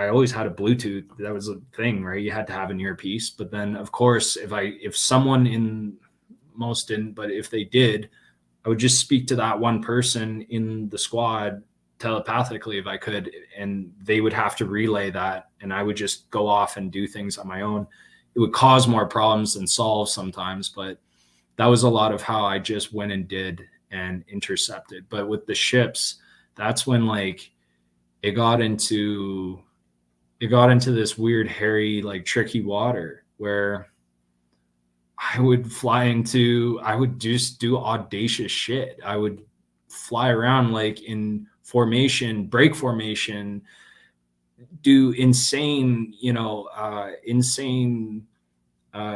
always had a Bluetooth. That was a thing, right? You had to have an earpiece. But then, of course, if someone most didn't, but if they did, I would just speak to that one person in the squad telepathically if I could, and they would have to relay that, and I would just go off and do things on my own. It would cause more problems than solve sometimes, but that was a lot of how I just went and did and intercepted. But with the ships, that's when, like, it got into this weird, hairy, like, tricky water where I would just do audacious shit. I would fly around like in formation, break formation, do insane,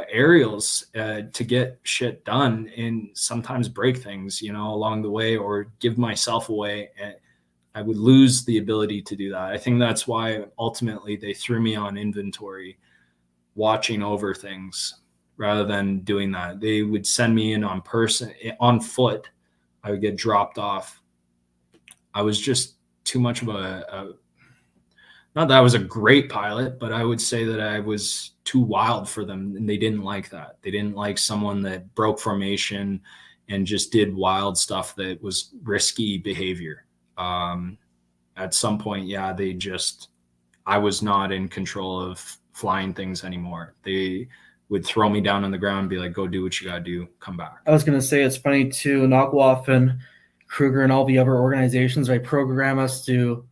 aerials to get shit done, and sometimes break things, along the way, or give myself away. And I would lose the ability to do that. I think that's why ultimately they threw me on inventory, watching over things rather than doing that. They would send me in on foot. I would get dropped off. I was just too much of not that I was a great pilot, but I would say that I was too wild for them, and they didn't like that. They didn't like someone that broke formation and just did wild stuff that was risky behavior. At some point, I was not in control of flying things anymore. They would throw me down on the ground and be like, go do what you got to do, come back. I was going to say, it's funny too, Knockoff and Kruger and all the other organizations, right, program us to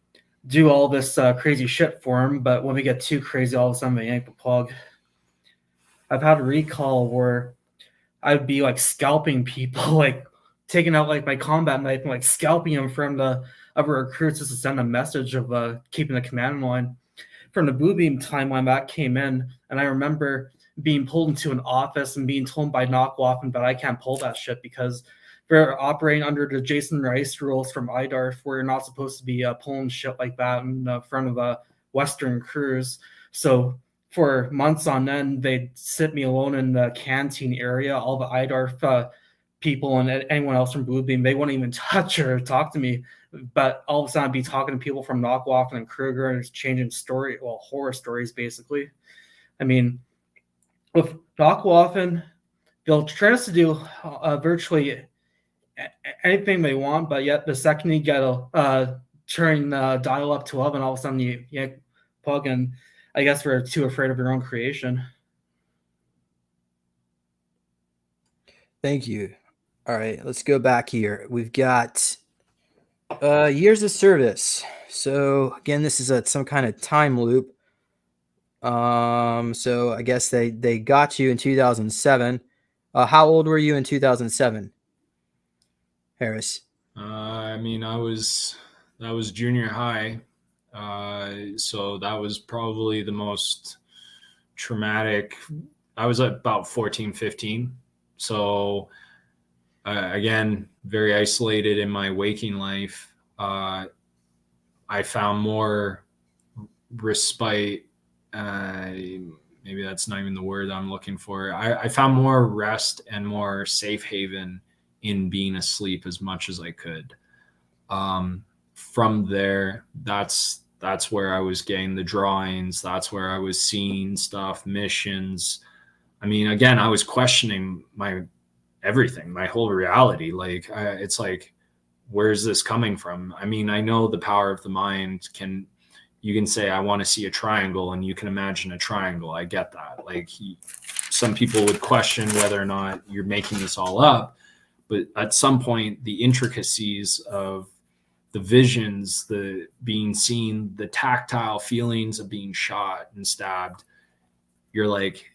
do all this crazy shit for them, but when we get too crazy, all of a sudden they yank the plug. I've had a recall where I'd be like scalping people, like taking out like my combat knife and like scalping them from the other recruits just to send a message of keeping the command line. From the Blue Beam timeline that came in, and I remember being pulled into an office and being told by Knockoff that I can't pull that shit because they're operating under the Jason Rice rules from IDARF, where you're not supposed to be pulling shit like that in front of Western crews. So for months on end, they'd sit me alone in the canteen area. All the IDARF people and anyone else from Blue Beam, they wouldn't even touch or talk to me. But all of a sudden, I'd be talking to people from Knockoff and Kruger, and it's changing horror stories, basically. I mean, with Knockoff, they'll try us to do virtually anything they want, but yet the second you get a turn dial up to 11, all of a sudden you plug in. I guess we're too afraid of your own creation. Thank you. All right, let's go back here. We've got years of service. So again, this is some kind of time loop. So I guess they got you in 2007. How old were you in 2007, Harris? I mean, that was junior high. So that was probably the most traumatic. I was about 14, 15. So again, very isolated in my waking life. I found more respite. Maybe that's not even the word I'm looking for. I found more rest and more safe haven in being asleep as much as I could. From there, that's where I was getting the drawings. That's where I was seeing stuff, missions. I mean, again, I was questioning my everything, my whole reality. Like, it's like, where's this coming from? I mean, I know the power of the mind you can say, I want to see a triangle, and you can imagine a triangle. I get that. Like, some people would question whether or not you're making this all up, but at some point, the intricacies of the visions, the being seen, the tactile feelings of being shot and stabbed, you're like,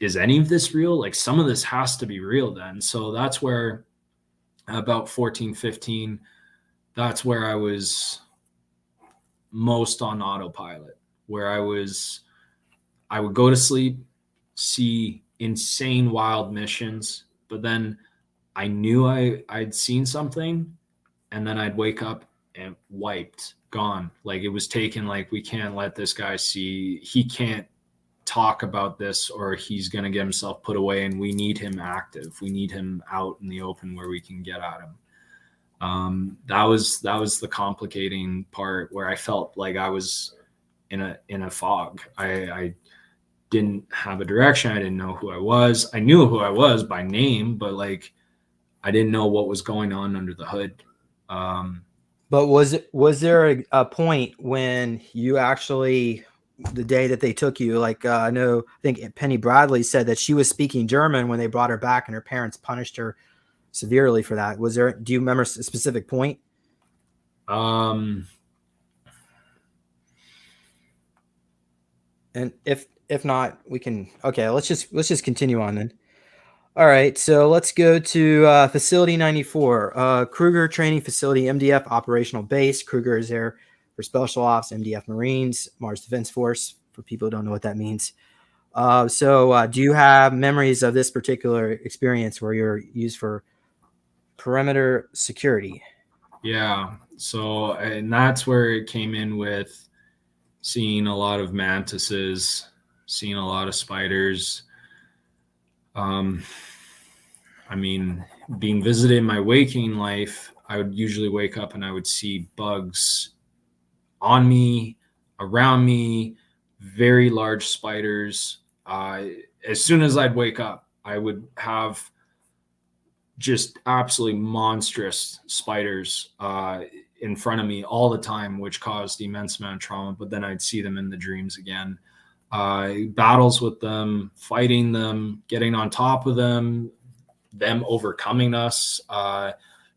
is any of this real? Like, some of this has to be real then. So that's where about 14, 15, that's where I was most on autopilot, where I would go to sleep, see insane wild missions, but then I knew I'd seen something, and then I'd wake up and wiped, gone. Like, it was taken, like, we can't let this guy see, he can't talk about this or he's going to get himself put away, and we need him active. We need him out in the open where we can get at him. That was the complicating part, where I felt like I was in a fog. I didn't have a direction. I didn't know who I was. I knew who I was by name, but like, I didn't know what was going on under the hood. But was there a point when you actually, the day that they took you, like I think Penny Bradley said that she was speaking German when they brought her back, and her parents punished her severely for that. Do you remember a specific point? And if not, we can, okay, let's just continue on then. All right, so let's go to Facility 94, Kruger Training Facility, MDF Operational Base. Kruger is there for Special Ops, MDF Marines, Mars Defense Force, for people who don't know what that means. So do you have memories of this particular experience where you're used for perimeter security? Yeah. So, and that's where it came in with seeing a lot of mantises, seeing a lot of spiders. I mean, being visited in my waking life, I would usually wake up and I would see bugs on me, around me, very large spiders. As soon as I'd wake up, I would have just absolutely monstrous spiders in front of me all the time, which caused immense amount of trauma. But then I'd see them in the dreams again. Battles with them, fighting them, getting on top of them overcoming us,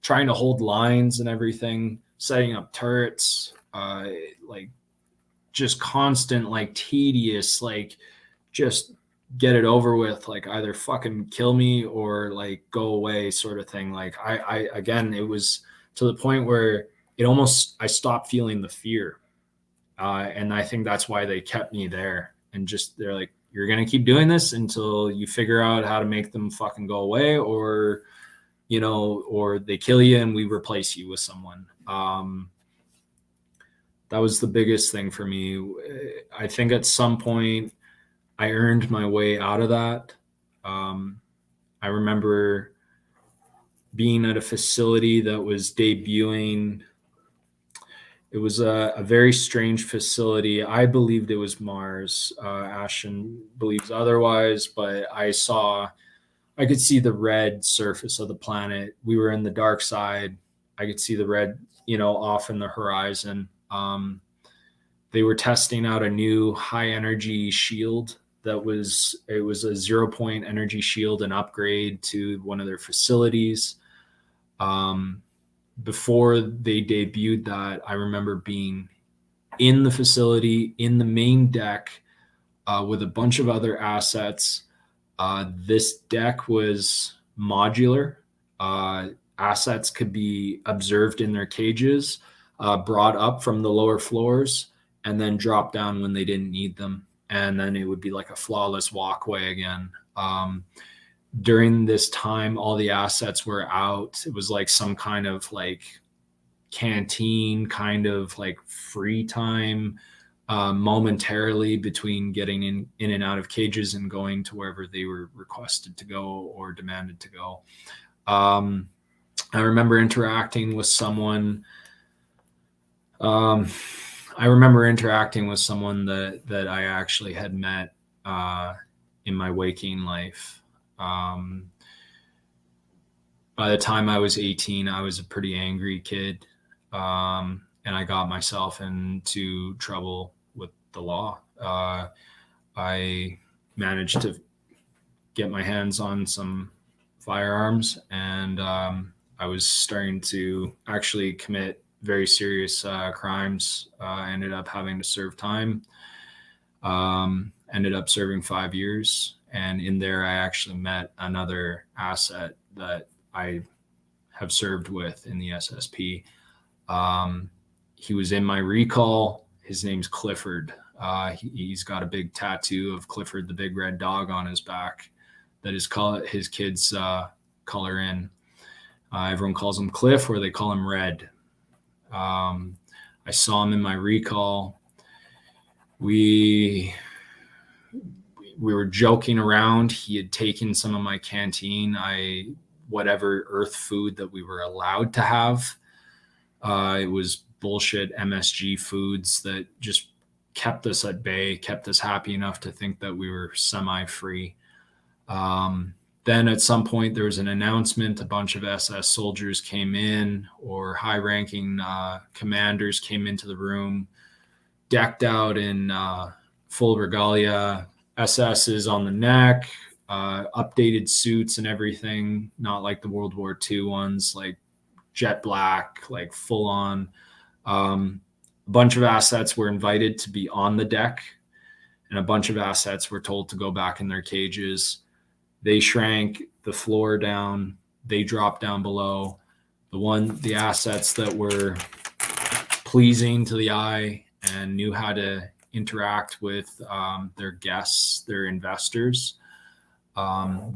trying to hold lines and everything, setting up turrets, like just constant, like tedious, like just get it over with, like either fucking kill me or like go away sort of thing. Like I again, it was to the point where I stopped feeling the fear. And I think that's why they kept me there. And just, they're like, you're going to keep doing this until you figure out how to make them fucking go away, or, you know, or they kill you and we replace you with someone. That was the biggest thing for me. I think at some point I earned my way out of that. I remember being at a facility that was debuting. It was a very strange facility. I believed it was Mars. Ashton believes otherwise, but I could see the red surface of the planet. We were in the dark side. I could see the red, you know, off in the horizon. They were testing out a new high energy shield it was a 0-point energy shield, an upgrade to one of their facilities. Before they debuted that, I remember being in the facility, in the main deck, with a bunch of other assets. This deck was modular. Assets could be observed in their cages, brought up from the lower floors, and then dropped down when they didn't need them. And then it would be like a flawless walkway again. During this time, all the assets were out. It was like some kind of like canteen, kind of like free time momentarily between getting in and out of cages and going to wherever they were requested to go or demanded to go. I remember interacting with someone. That I actually had met in my waking life. By the time I was 18, I was a pretty angry kid, and I got myself into trouble with the law. I managed to get my hands on some firearms, and I was starting to actually commit very serious crimes. I ended up having to serve time. Ended up serving 5 years. And in there, I actually met another asset that I have served with in the SSP. He was in my recall. His name's Clifford. He's got a big tattoo of Clifford, the big red dog, on his back that his kids color in. Everyone calls him Cliff, or they call him Red. I saw him in my recall. We were joking around. He had taken some of my canteen, whatever earth food that we were allowed to have. It was bullshit MSG foods that just kept us at bay, kept us happy enough to think that we were semi-free. Then at some point there was an announcement. A bunch of SS soldiers came in, or high-ranking commanders came into the room, decked out in full regalia, SS's on the neck, updated suits and everything, not like the World War II ones, like jet black, like full on. A bunch of assets were invited to be on the deck, and a bunch of assets were told to go back in their cages. They shrank the floor down. They dropped down below. The assets that were pleasing to the eye and knew how to interact with their guests, their investors,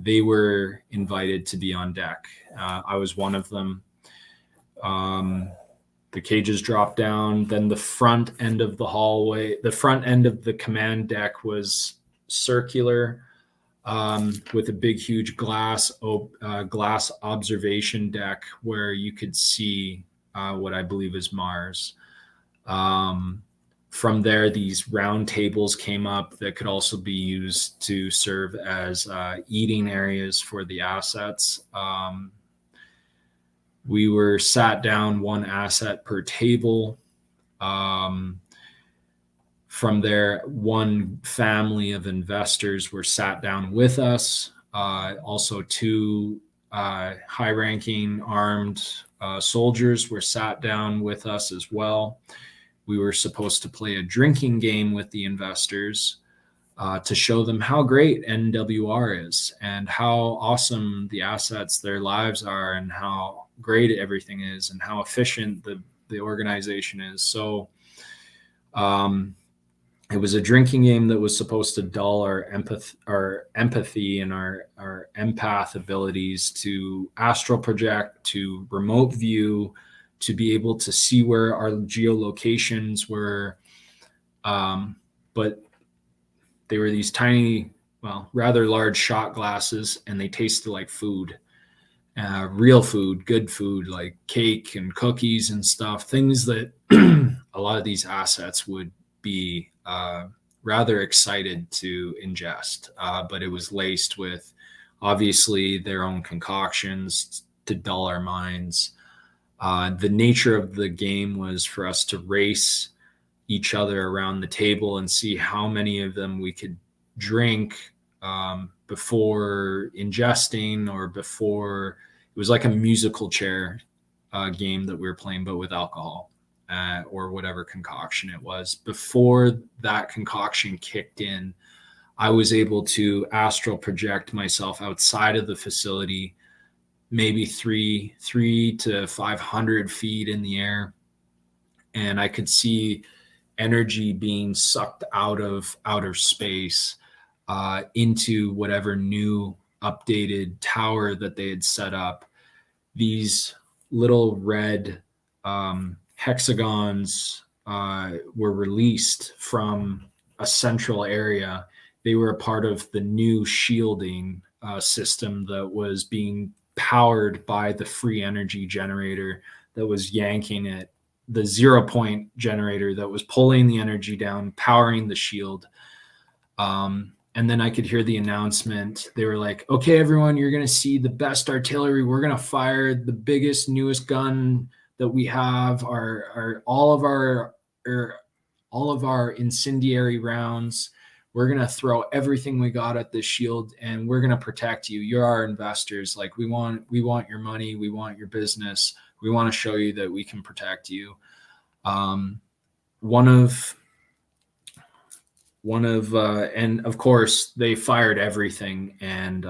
they were invited to be on deck. I was one of them. The cages dropped down. Then the front end of the hallway, the front end of the command deck was circular, with a big, huge glass observation deck where you could see what I believe is Mars. From there, these round tables came up that could also be used to serve as eating areas for the assets. We were sat down one asset per table. From there, one family of investors were sat down with us. Also, two high-ranking armed soldiers were sat down with us as well. We were supposed to play a drinking game with the investors to show them how great NWR is and how awesome the assets, their lives are, and how great everything is and how efficient the organization is. So it was a drinking game that was supposed to dull our empathy and our empath abilities to astral project, to remote view, to be able to see where our geolocations were. But they were these tiny, well, rather large shot glasses, and they tasted like food, real food, good food, like cake and cookies and stuff, things that a lot of these assets would be rather excited to ingest. But it was laced with, obviously, their own concoctions to dull our minds. The nature of the game was for us to race each other around the table and see how many of them we could drink before ingesting, or before. It was like a musical chair game that we were playing, but with alcohol or whatever concoction it was. Before that concoction kicked in, I was able to astral project myself outside of the facility, maybe 3 to 500 feet in the air, and I could see energy being sucked out of outer space into whatever new updated tower that they had set up. These little red hexagons were released from a central area. They were a part of the new shielding system that was being powered by the free energy generator that was yanking it, the 0 point generator that was pulling the energy down, powering the shield. And then I could hear the announcement. They were like, okay, everyone, you're going to see the best artillery. We're going to fire the biggest, newest gun that we have, all of our incendiary rounds. We're going to throw everything we got at this shield, and we're going to protect you. You're our investors. Like, we want your money. We want your business. We want to show you that we can protect you. And of course they fired everything, and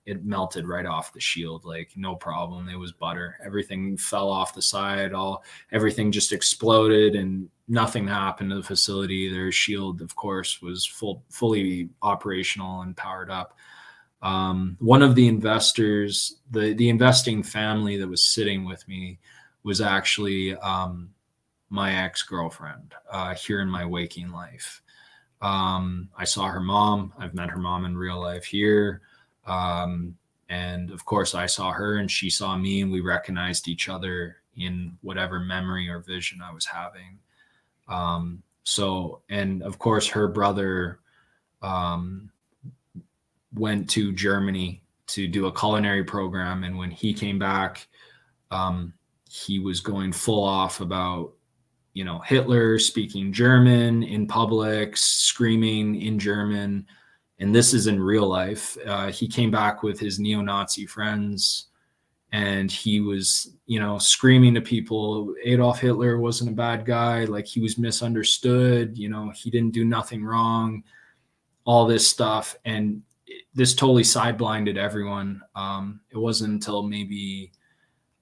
it melted right off the shield, like no problem. It was butter. Everything fell off the side. Everything just exploded, and nothing happened to the facility. Their shield, of course, was fully operational and powered up. One of the investors, the investing family that was sitting with me, was actually my ex-girlfriend here in my waking life. I saw her mom. I've met her mom in real life here. And of course I saw her and she saw me, and we recognized each other in whatever memory or vision I was having. And of course her brother, went to Germany to do a culinary program. And when he came back, he was going full off about, Hitler, speaking German in public, screaming in German. And this is in real life. He came back with his neo-Nazi friends, and he was, screaming to people, Adolf Hitler wasn't a bad guy. Like, he was misunderstood. He didn't do nothing wrong, all this stuff. And this totally sideblinded everyone. It wasn't until maybe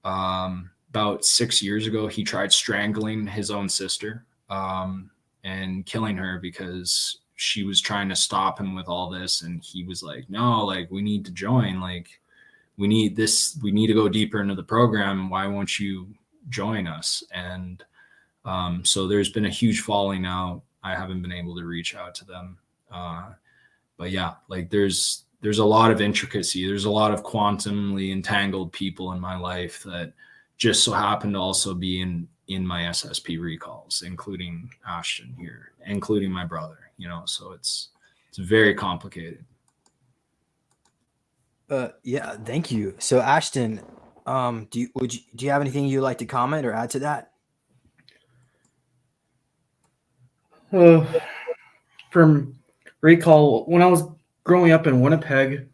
about 6 years ago he tried strangling his own sister and killing her because she was trying to stop him with all this, and he was like, no, like, we need to join, like, we need to go deeper into the program. Why won't you join us? And so there's been a huge falling out. I haven't been able to reach out to them, but yeah, like, there's a lot of intricacy. There's a lot of quantumly entangled people in my life that just so happen to also be in my SSP recalls, including Ashton here, including my brother, so it's very complicated. Yeah, thank you. So Ashton, do you have anything you'd like to comment or add to that? From recall, when I was growing up in Winnipeg,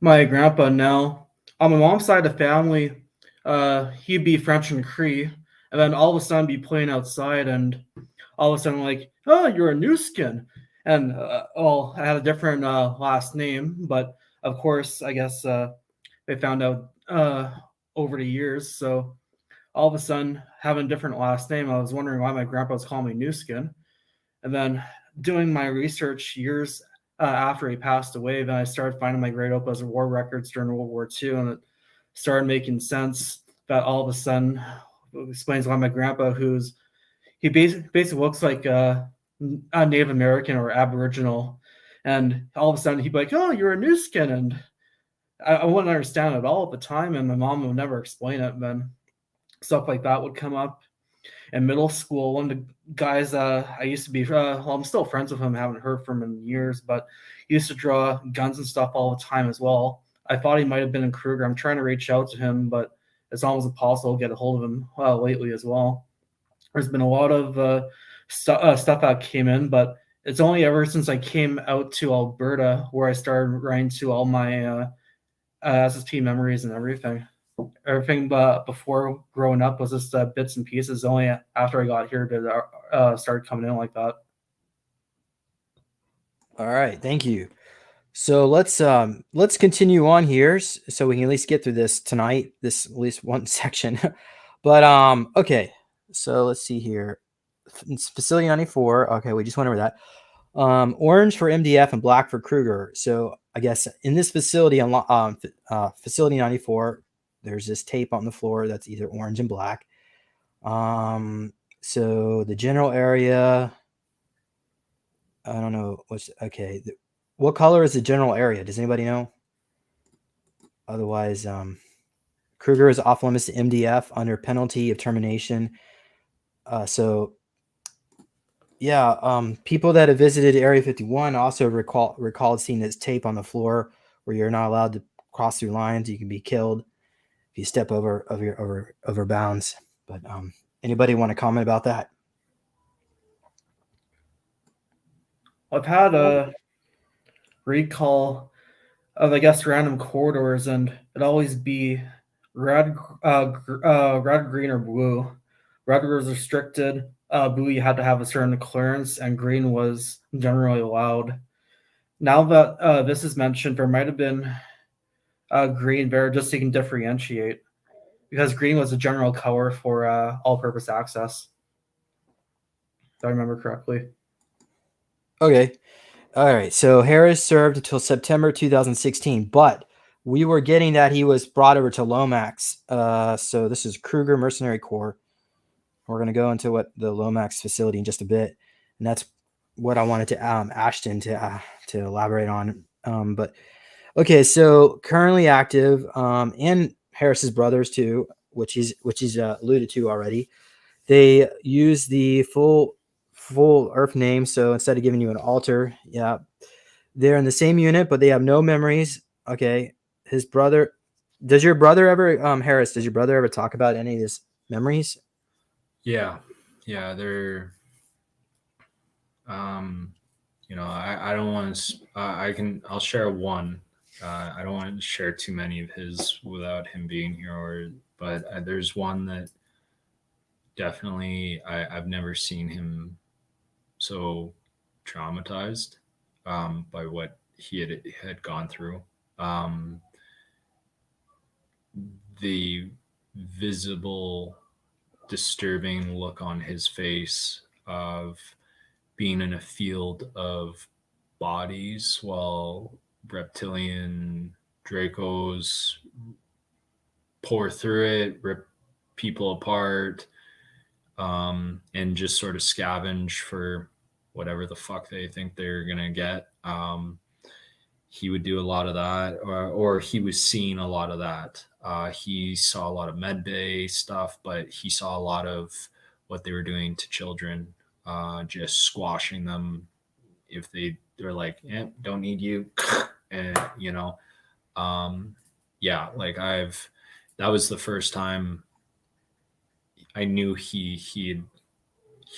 my grandpa now, on my mom's side of the family, he'd be French and Cree, and then all of a sudden be playing outside, and all of a sudden like, oh, you're a Nusken. And I had a different last name, but of course, I guess they found out over the years. So all of a sudden, having a different last name, I was wondering why my grandpa was calling me Nusken. And then doing my research years after he passed away, then I started finding my Great Opus war records during World War II, and it started making sense that all of a sudden explains why my grandpa, he basically looks like a Native American or Aboriginal, and all of a sudden he'd be like, oh, you're a Nusken, and I wouldn't understand it at all at the time, and my mom would never explain it. And then stuff like that would come up. In middle school, one of the guys I used to be, I'm still friends with him, haven't heard from him in years, but he used to draw guns and stuff all the time as well. I thought he might have been in Kruger. I'm trying to reach out to him, but it's almost impossible to get a hold of him lately as well. There's been a lot of stuff that came in, but it's only ever since I came out to Alberta where I started writing to all my SSP memories and everything. Everything before growing up was just bits and pieces. Only after I got here did start coming in like that. All right, thank you. So let's continue on here so we can at least get through this tonight, this at least one section. But okay, so let's see here. It's Facility 94. Okay, we just went over that. Orange for MDF and black for Kruger. So I guess in this facility on Facility 94, there's this tape on the floor that's either orange and black. So the general area, I don't know what's okay. What color is the general area? Does anybody know? Otherwise, Kruger is off limits to MDF under penalty of termination. So yeah, people that have visited Area 51 also recalled seeing this tape on the floor where you're not allowed to cross through lines. You can be killed if you step over bounds. But anybody want to comment about that? I've had a recall of, I guess, random corridors, and it'd always be red, green, or blue. Red was restricted. Blue, you had to have a certain clearance, and green was generally allowed. Now that this is mentioned, there might have been green there just so you can differentiate, because green was a general color for all-purpose access. If I remember correctly. Okay. All right. So Harris served until September 2016, but we were getting that he was brought over to LOMEX. So this is Kruger Mercenary Corps. We're going to go into what the LOMEX facility in just a bit, and that's what I wanted to Ashton to elaborate on. But okay, so currently active, and Harris's brothers too, which he's alluded to already. They use the full Earth name, so instead of giving you an alter, yeah, they're in the same unit, but they have no memories. Okay, his brother. Does your brother ever, Harris? Does your brother ever talk about any of his memories? Yeah, they're, I don't want to, I'll share one. I don't want to share too many of his without him being here, but there's one that definitely I've never seen him so traumatized by what had gone through. The visible, disturbing look on his face of being in a field of bodies while reptilian Dracos pour through it, rip people apart, and just sort of scavenge for whatever the fuck they think they're gonna get. He would do a lot of that, or he was seeing a lot of that. He saw a lot of med bay stuff, but he saw a lot of what they were doing to children, just squashing them if they're like, don't need you, and that was the first time I knew he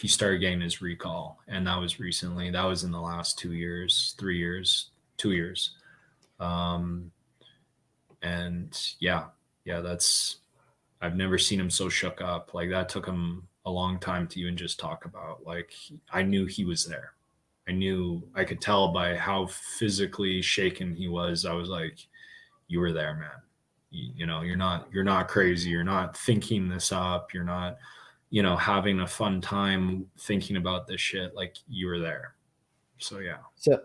started getting his recall, and that was recently. That was in the last 2 years, 3 years, 2 years. And that's, I've never seen him so shook up. Like, that took him a long time to even just talk about. Like, I knew he was there. I could tell by how physically shaken he was. I was like, you were there, man. You're not crazy. You're not thinking this up. You're not, having a fun time thinking about this shit. Like, you were there. So, yeah. So,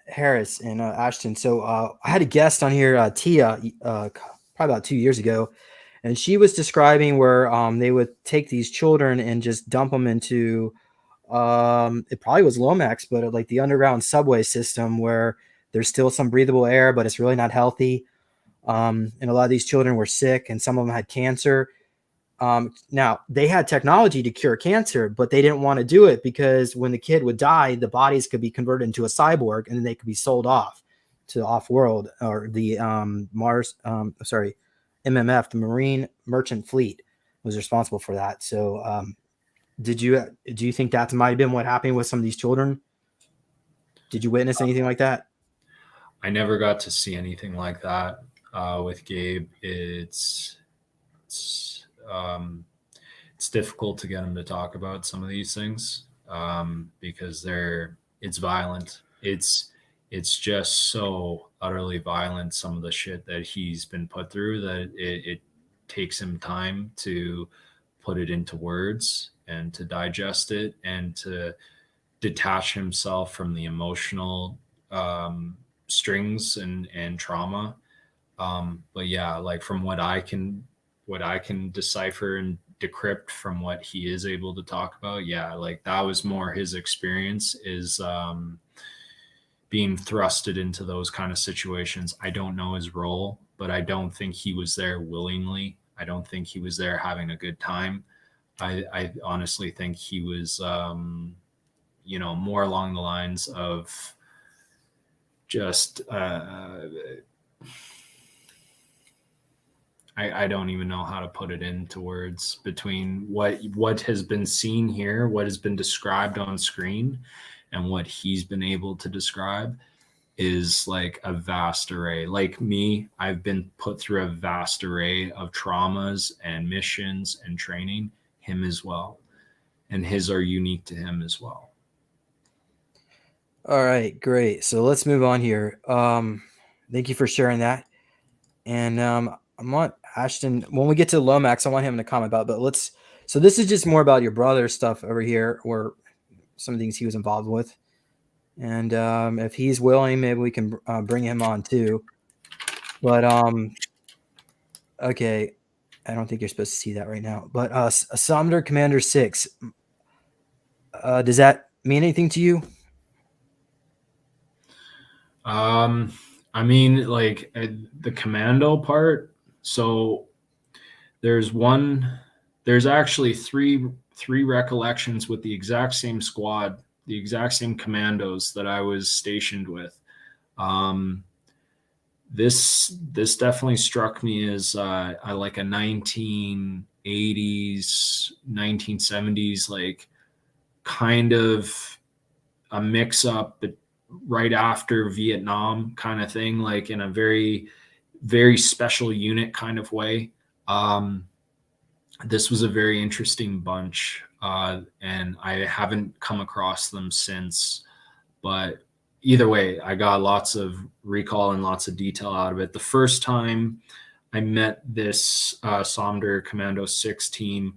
Harris and Ashton. So I had a guest on here, Tia, probably about 2 years ago, and she was describing where they would take these children and just dump them into it probably was LOMEX, but like the underground subway system where there's still some breathable air, but it's really not healthy. And a lot of these children were sick, and some of them had cancer. Now they had technology to cure cancer, but they didn't want to do it because when the kid would die, the bodies could be converted into a cyborg and then they could be sold off to off-world, or the MMF, the Marine Merchant Fleet, was responsible for that. So do you think that might have been what happened with some of these children? Did you witness anything like that? I never got to see anything like that with Gabe. It's difficult to get him to talk about some of these things because it's violent. It's just so utterly violent, some of the shit that he's been put through, that it takes him time to put it into words and to digest it and to detach himself from the emotional strings and trauma. But yeah, like from what I can decipher and decrypt from what he is able to talk about, yeah, like that was more his experience, is being thrusted into those kind of situations. I don't know his role, but I don't think he was there willingly. I don't think he was there having a good time. I honestly think he was, more along the lines of just, I don't even know how to put it into words, between what has been seen here, what has been described on screen, and what he's been able to describe is like a vast array. Like me, I've been put through a vast array of traumas and missions and training, him as well. And his are unique to him as well. All right, great. So let's move on here. Thank you for sharing that. And I want Ashton, when we get to LOMEX, I want him to comment about it, but so this is just more about your brother's stuff over here, or some things he was involved with. And if he's willing, maybe we can bring him on too. But okay, I don't think you're supposed to see that right now. But Somder Commander 6, does that mean anything to you? I mean, like the commando part. So there's actually three recollections with the exact same squad, the exact same commandos that I was stationed with. This definitely struck me as like a 1980s, 1970s, like kind of a mix up, but right after Vietnam kind of thing, like in a very, very special unit kind of way. This was a very interesting bunch, and I haven't come across them since, but either way, I got lots of recall and lots of detail out of it. The first time I met this Somder Commando 6 team,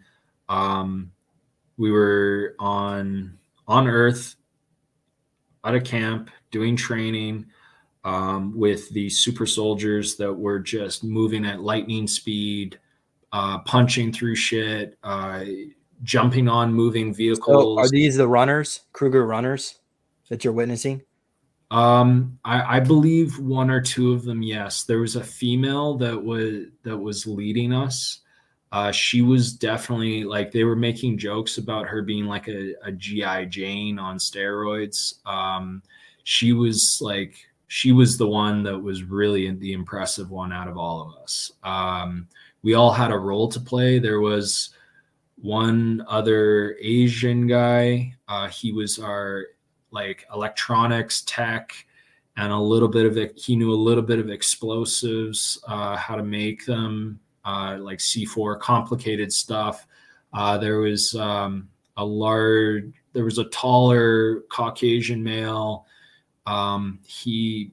we were on Earth at a camp doing training with these super soldiers that were just moving at lightning speed, punching through shit, jumping on moving vehicles. So are these the runners, Kruger runners, that you're witnessing? I believe one or two of them, yes. There was a female that was leading us. She was definitely like, they were making jokes about her being like a GI Jane on steroids. She was the one that was really the impressive one out of all of us. We all had a role to play. There was one other Asian guy. He was our like electronics tech, and he knew a little bit of explosives, how to make them, like C4, complicated stuff. There was a taller Caucasian male. He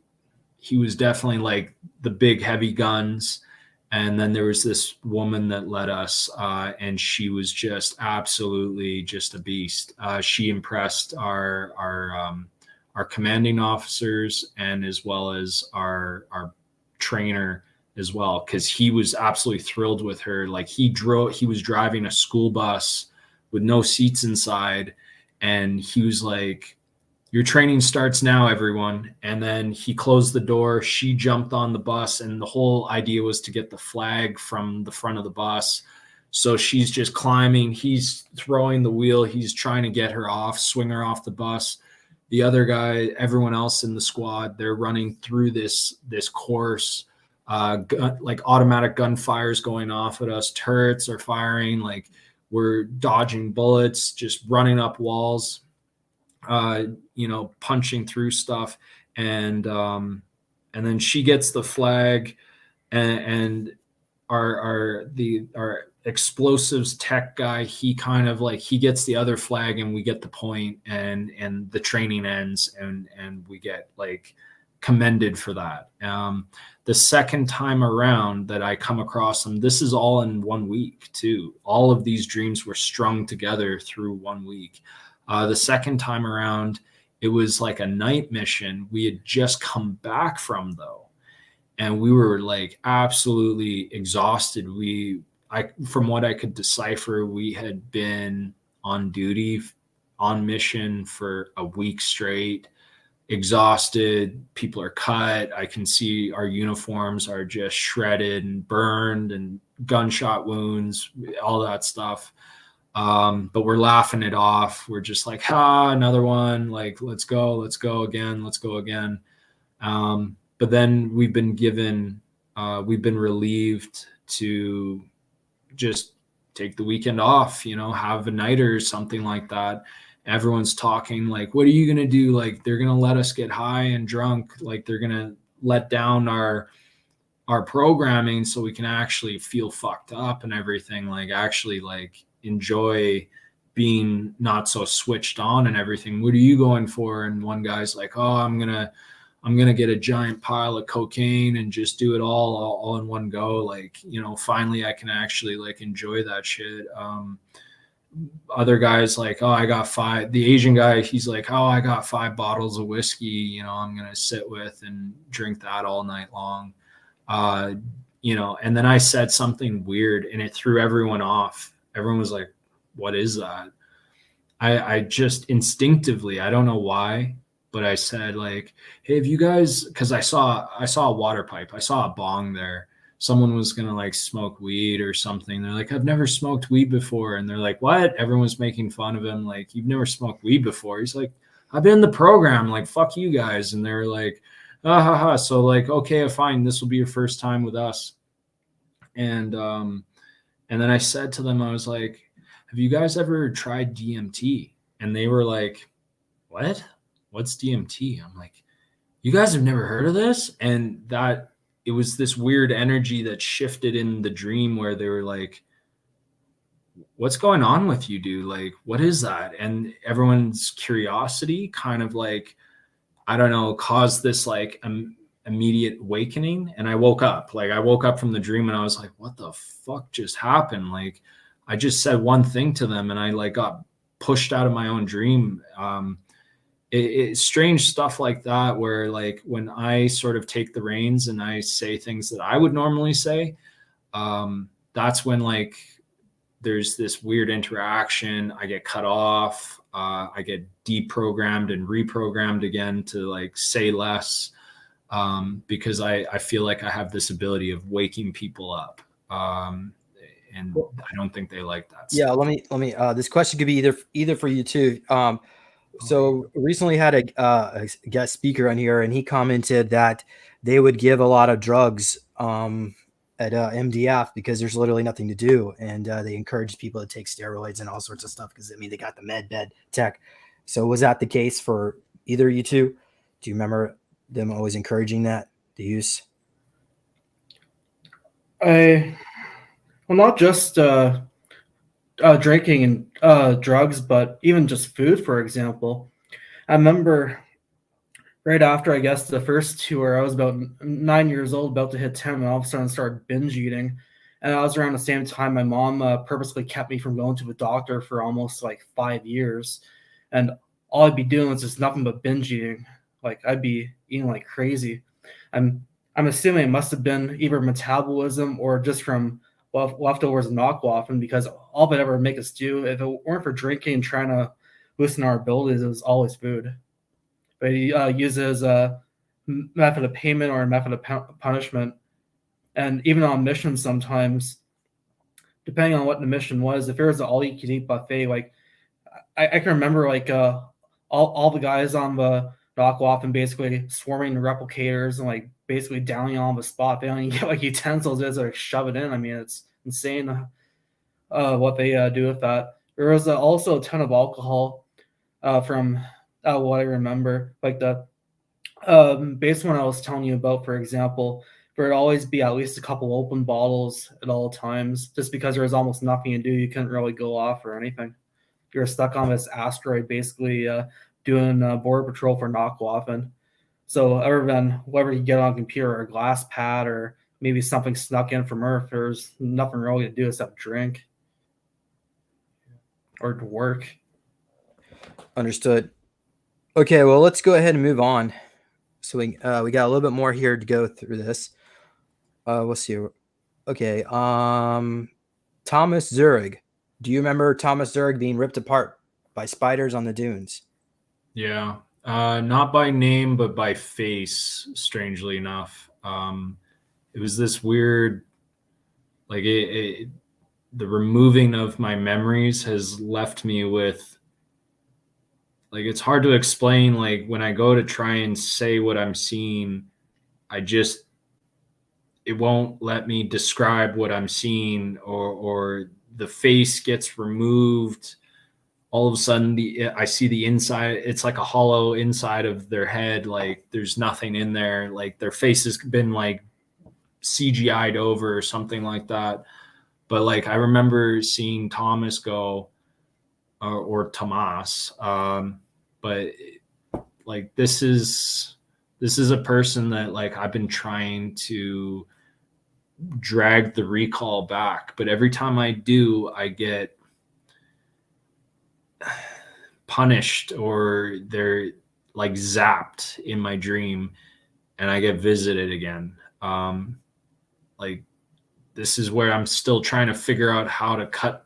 was definitely like the big heavy guns. And then there was this woman that led us, and she was just absolutely just a beast. She impressed our commanding officers, and as well as our trainer as well, because he was absolutely thrilled with her. Like he was driving a school bus with no seats inside, and he was like, "Your training starts now, everyone." And then he closed the door. She jumped on the bus, and the whole idea was to get the flag from the front of the bus. So she's just climbing. He's throwing the wheel. He's trying to get her off, swing her off the bus. The other guy, everyone else in the squad, they're running through this course. Like automatic gunfires going off at us. Turrets are firing. Like we're dodging bullets, just running up walls. Punching through stuff, and then she gets the flag, and our explosives tech guy, he kind of like, he gets the other flag, and we get the point, and the training ends, and we get like commended for that. The second time around that I come across them, this is all in 1 week too. All of these dreams were strung together through 1 week. The second time around, it was like a night mission we had just come back from, though. And we were like absolutely exhausted. From what I could decipher, we had been on duty, on mission for a week straight, exhausted. People are cut. I can see our uniforms are just shredded and burned, and gunshot wounds, all that stuff. But we're laughing it off. We're just like, another one. Like, let's go again. But then we've been relieved to just take the weekend off, have a night or something like that. Everyone's talking like, what are you going to do? Like, they're going to let us get high and drunk. Like, they're going to let down our programming so we can actually feel fucked up and everything. Like, actually, like, enjoy being not so switched on and everything. What are you going for? And one guy's like, oh, I'm gonna get a giant pile of cocaine and just do it all in one go. Like, finally I can actually like enjoy that shit. Other guys like, oh, I got 5. The Asian guy, he's like, oh, I got 5 bottles of whiskey, I'm gonna sit with and drink that all night long. And then I said something weird, and it threw everyone off. Everyone was like, what is that? I just instinctively, I don't know why, but I said like, hey, if you guys, because I saw a water pipe, I saw a bong there. Someone was gonna like smoke weed or something. They're like, I've never smoked weed before. And they're like, what? Everyone's making fun of him. Like, you've never smoked weed before. He's like, I've been in the program. Like, fuck you guys. And they're like, ah, ha, ha. So like, okay, fine. This will be your first time with us. And then I said to them, I was like, have you guys ever tried DMT? And they were like, what? What's DMT? I'm like, you guys have never heard of this? And that it was this weird energy that shifted in the dream where they were like, what's going on with you, dude? Like, what is that? And everyone's curiosity kind of like, I don't know, caused this like immediate awakening. And I woke up from the dream and I was like, what the fuck just happened? Like, I just said one thing to them and I like got pushed out of my own dream. It's strange stuff like that, where like when I sort of take the reins and I say things that I would normally say, that's when like there's this weird interaction. I get cut off. I get deprogrammed and reprogrammed again to like say less, because I feel like I have this ability of waking people up. And I don't think they like that Yeah, stuff. let me. This question could be either for you too. So recently had a guest speaker on here, and he commented that they would give a lot of drugs at MDF because there's literally nothing to do, and they encourage people to take steroids and all sorts of stuff because I mean they got the med bed tech. So was that the case for either of you two? Do you remember them always encouraging that the use? Well, not just drinking and drugs, but even just food, for example. I remember right after, I guess, the first tour, I was about 9 years old, about to hit 10, and all of a sudden started binge eating. And I was around the same time my mom purposely kept me from going to the doctor for almost like 5 years. And all I'd be doing was just nothing but binge eating. Like I'd be eating like crazy. I'm assuming it must have been either metabolism or just from leftovers and knockoff, because all that ever make us do, if it weren't for drinking and trying to loosen our abilities, it was always food. But he uses a method of payment or a method of punishment. And even on missions sometimes, depending on what the mission was, if there was an all-you-can-eat buffet, like I can remember like all the guys on the knockoff and basically swarming the replicators and like basically downing on the spot. They don't even get like utensils, they just like shove it in. I mean, it's insane what they do with that. There was also a ton of alcohol from what I remember, like the base one I was telling you about, for example. There'd always be at least a couple open bottles at all times, just because there was almost nothing to do. You couldn't really go off or anything. You're stuck on this asteroid, basically doing border patrol for Knockwaffen. So other than whatever you get on a computer or a glass pad or maybe something snuck in from Earth, there's nothing really to do except drink or to work. Understood. Okay, well, let's go ahead and move on. So we got a little bit more here to go through this. We'll see. Okay, Thomas Zurich. Do you remember Thomas Zurich being ripped apart by spiders on the dunes? Yeah, not by name, but by face, strangely enough. It was this weird, like the removing of my memories has left me with, like, it's hard to explain. Like when I go to try and say what I'm seeing, it won't let me describe what I'm seeing, or the face gets removed. All of a sudden I see the inside. It's like a hollow inside of their head. Like there's nothing in there. Like their face has been like CGI'd over or something like that. But like, I remember seeing Thomas go, or Tomas. But like, this is a person that like I've been trying to drag the recall back, but every time I do, I get punished, or they're like zapped in my dream and I get visited again. Like this is where I'm still trying to figure out how to cut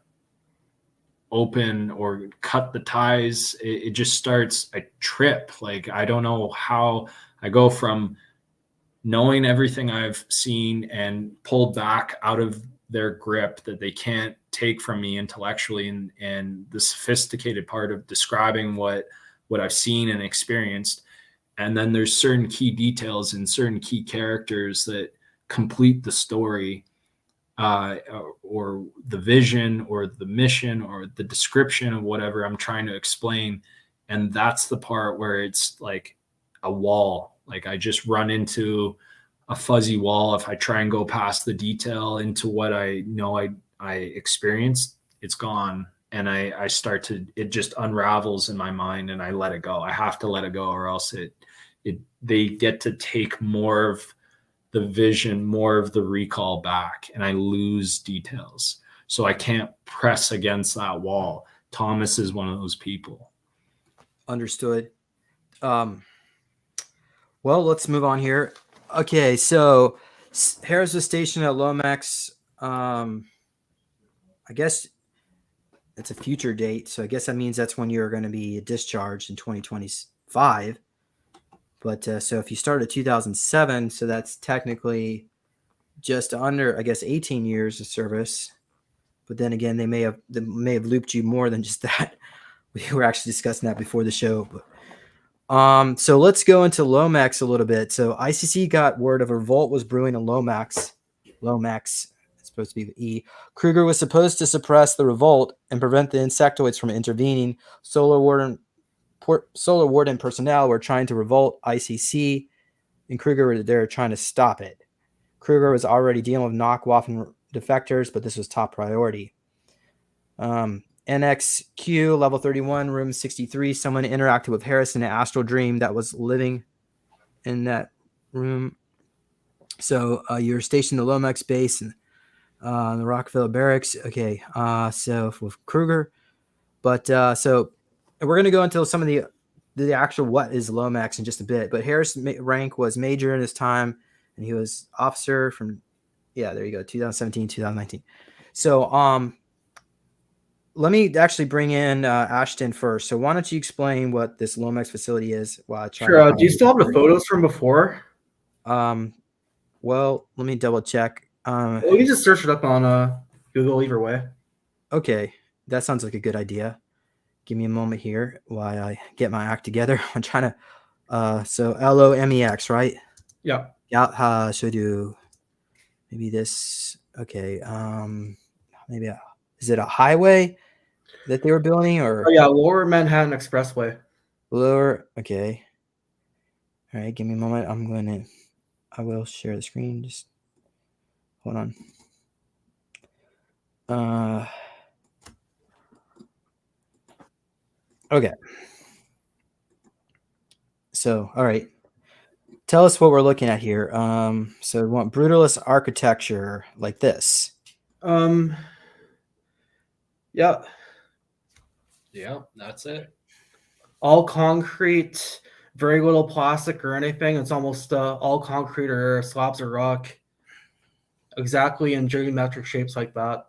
open or cut the ties. It just starts a trip. Like I don't know how I go from knowing everything I've seen and pulled back out of their grip that they can't take from me intellectually, and the sophisticated part of describing what I've seen and experienced. And then there's certain key details and certain key characters that complete the story, or the vision or the mission or the description of whatever I'm trying to explain. And that's the part where it's like a wall. Like I just run into a fuzzy wall. If I try and go past the detail into what I know I experienced, it's gone. And it just unravels in my mind and I let it go. I have to let it go, or else they get to take more of the vision, more of the recall back, and I lose details. So I can't press against that wall. Thomas is one of those people. Understood. Well, let's move on here. Okay, so Harris was stationed at LOMEX. I guess it's a future date, so I guess that means that's when you're going to be discharged in 2025. But so if you started 2007, so that's technically just under, I guess, 18 years of service. But then again, they may have looped you more than just that. We were actually discussing that before the show. But, so let's go into LOMEX a little bit. So ICC got word of a revolt was brewing in LOMEX. LOMEX, it's supposed to be the E. Kruger was supposed to suppress the revolt and prevent the insectoids from intervening. Solar Warden personnel were trying to revolt ICC, and Kruger were there trying to stop it. Kruger was already dealing with Knockwaffen defectors, but this was top priority. Annex Q, level 31, room 63. Someone interacted with Harris in an astral dream that was living in that room. So you're stationed at the LOMEX base in the Rockefeller Barracks. Okay, so with Kruger. But so we're going to go into some of the actual what is LOMEX in just a bit. But Harris' rank was major in his time, and he was officer from, there you go, 2017, 2019. So let me actually bring in Ashton first. So why don't you explain what this LOMEX facility is while I try. Sure. Do you still have the photos from before? Well, let me double check. Well, you can just search it up on Google either way. Okay, that sounds like a good idea. Give me a moment here while I get my act together. I'm trying to, so LOMEX, right? Yeah. Yeah. Should I do maybe this? Okay. Maybe is it a highway that they were building, or? Oh yeah, Lower Manhattan Expressway. Lower. Okay. All right. Give me a moment. I will share the screen. Just hold on. Okay. So, all right. Tell us what we're looking at here. So we want brutalist architecture like this. Yeah. Yeah, that's it. All concrete, very little plastic or anything. It's almost all concrete or slabs of rock. Exactly in geometric shapes like that.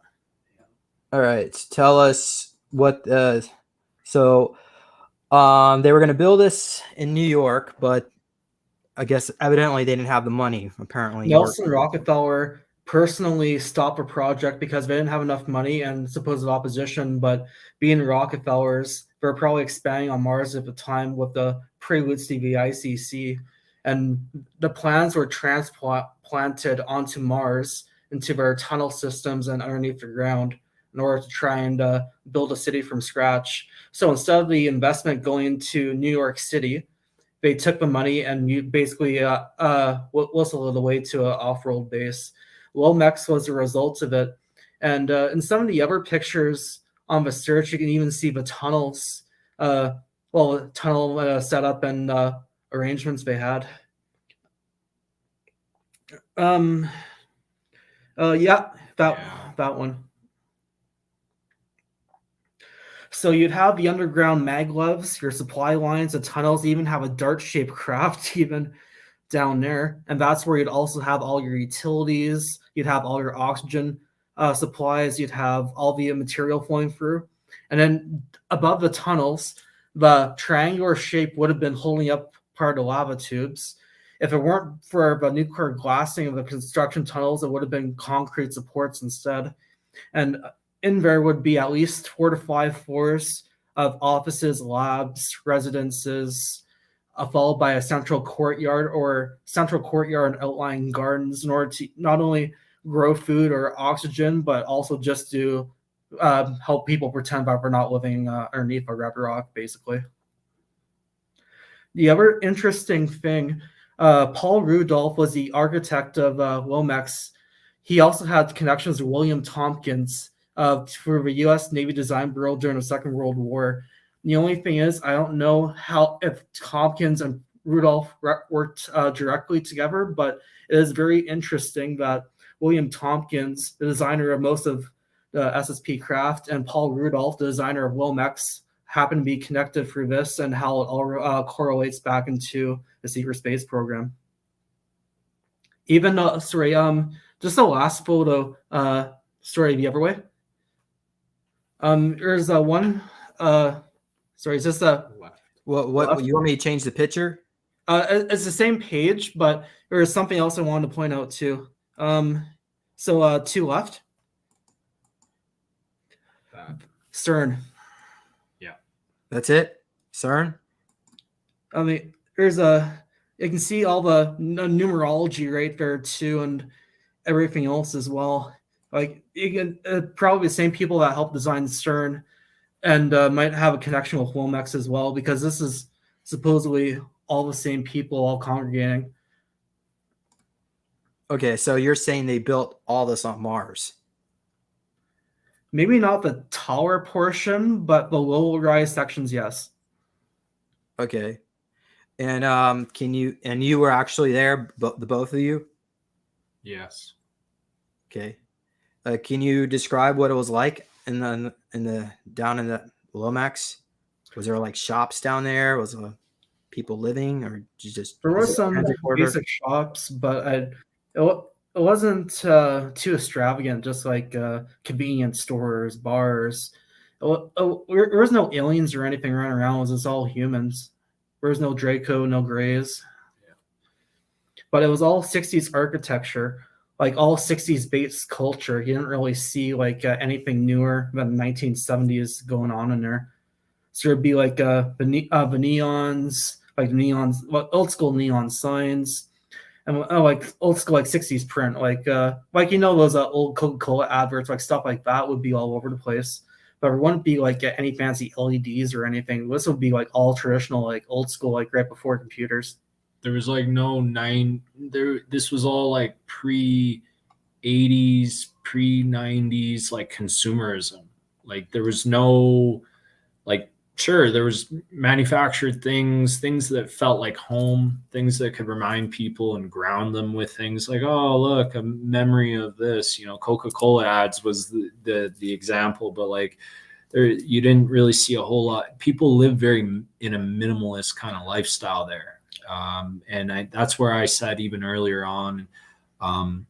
All right. Tell us what so they were going to build this in New York, but I guess evidently they didn't have the money, apparently. Nelson Rockefeller personally stopped a project because they didn't have enough money and supposed opposition, but being Rockefellers, they were probably expanding on Mars at the time with the preludes to the ICC, and the plans were transplanted onto Mars into their tunnel systems and underneath the ground in order to try and build a city from scratch. So instead of the investment going to New York City, they took the money and you basically whistled it away to an off-road base. LOMEX was a result of it. And in some of the other pictures on the search, you can even see the tunnels, tunnel setup and arrangements they had. That one. So you'd have the underground maglevs, your supply lines, the tunnels, even have a dart-shaped craft even down there. And that's where you'd also have all your utilities. You'd have all your oxygen supplies. You'd have all the material flowing through. And then above the tunnels, the triangular shape would have been holding up part of the lava tubes. If it weren't for the nuclear glassing of the construction tunnels, it would have been concrete supports instead. And in there would be at least 4 to 5 floors of offices, labs, residences, followed by a central courtyard and outlying gardens in order to not only grow food or oxygen, but also just to help people pretend that we're not living underneath a red rock, basically. The other interesting thing, Paul Rudolph was the architect of LOMEX. He also had connections with William Tompkins for the U.S. Navy Design Bureau during the Second World War. The only thing is, I don't know if Tompkins and Rudolph worked directly together, but it is very interesting that William Tompkins, the designer of most of the SSP craft, and Paul Rudolph, the designer of LOMEX, happen to be connected through this and how it all correlates back into the secret space program. Even just the last photo, the other way. There's one. It's just a. What you want me to change the picture? It's the same page, but there's something else I wanted to point out too. Two left. Stern. Yeah, that's it. Stern. I mean, you can see all the numerology right there too, and everything else as well. Like you can probably the same people that helped design Stern, and might have a connection with LOMEX as well, because this is supposedly all the same people all congregating. Okay, so you're saying they built all this on Mars? Maybe not the tower portion, but the low-rise sections, yes. Okay, and you were actually there, the both of you? yes. Okay, can you describe what it was like down in the LOMEX? Was there like shops down there? Was people living, or just there were some basic shops, but it wasn't too extravagant. Just like convenience stores, bars. There was no aliens or anything running around. It was just all humans. There was no Draco, no Greys. Yeah. But it was all 60s architecture, like all 60s based culture. You didn't really see like anything newer than the 1970s going on in there. So it'd be like the neons, old school neon signs, and like old school like 60s print, like those old Coca-Cola adverts, like stuff like that would be all over the place. But it wouldn't be like any fancy LEDs or anything. This would be like all traditional, like old school, like right before computers. There was like this was all like pre-80s, pre-90s, like consumerism. Like there was no, like, sure, there was manufactured things that felt like home, things that could remind people and ground them with things like, oh, look, a memory of this, Coca-Cola ads was the example, but like you didn't really see a whole lot. People live very in a minimalist kind of lifestyle there. And that's where I said even earlier on,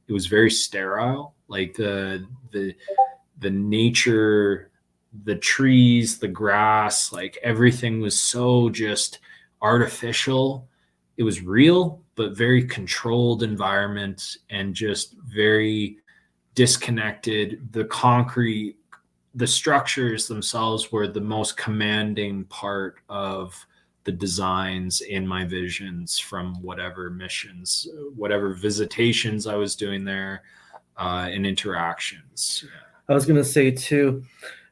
it was very sterile, like the nature, the trees, the grass, like everything was so just artificial. It was real, but very controlled environment and just very disconnected. The concrete, the structures themselves were the most commanding part of the designs in my visions from whatever missions, whatever visitations I was doing there, and interactions. I was going to say too,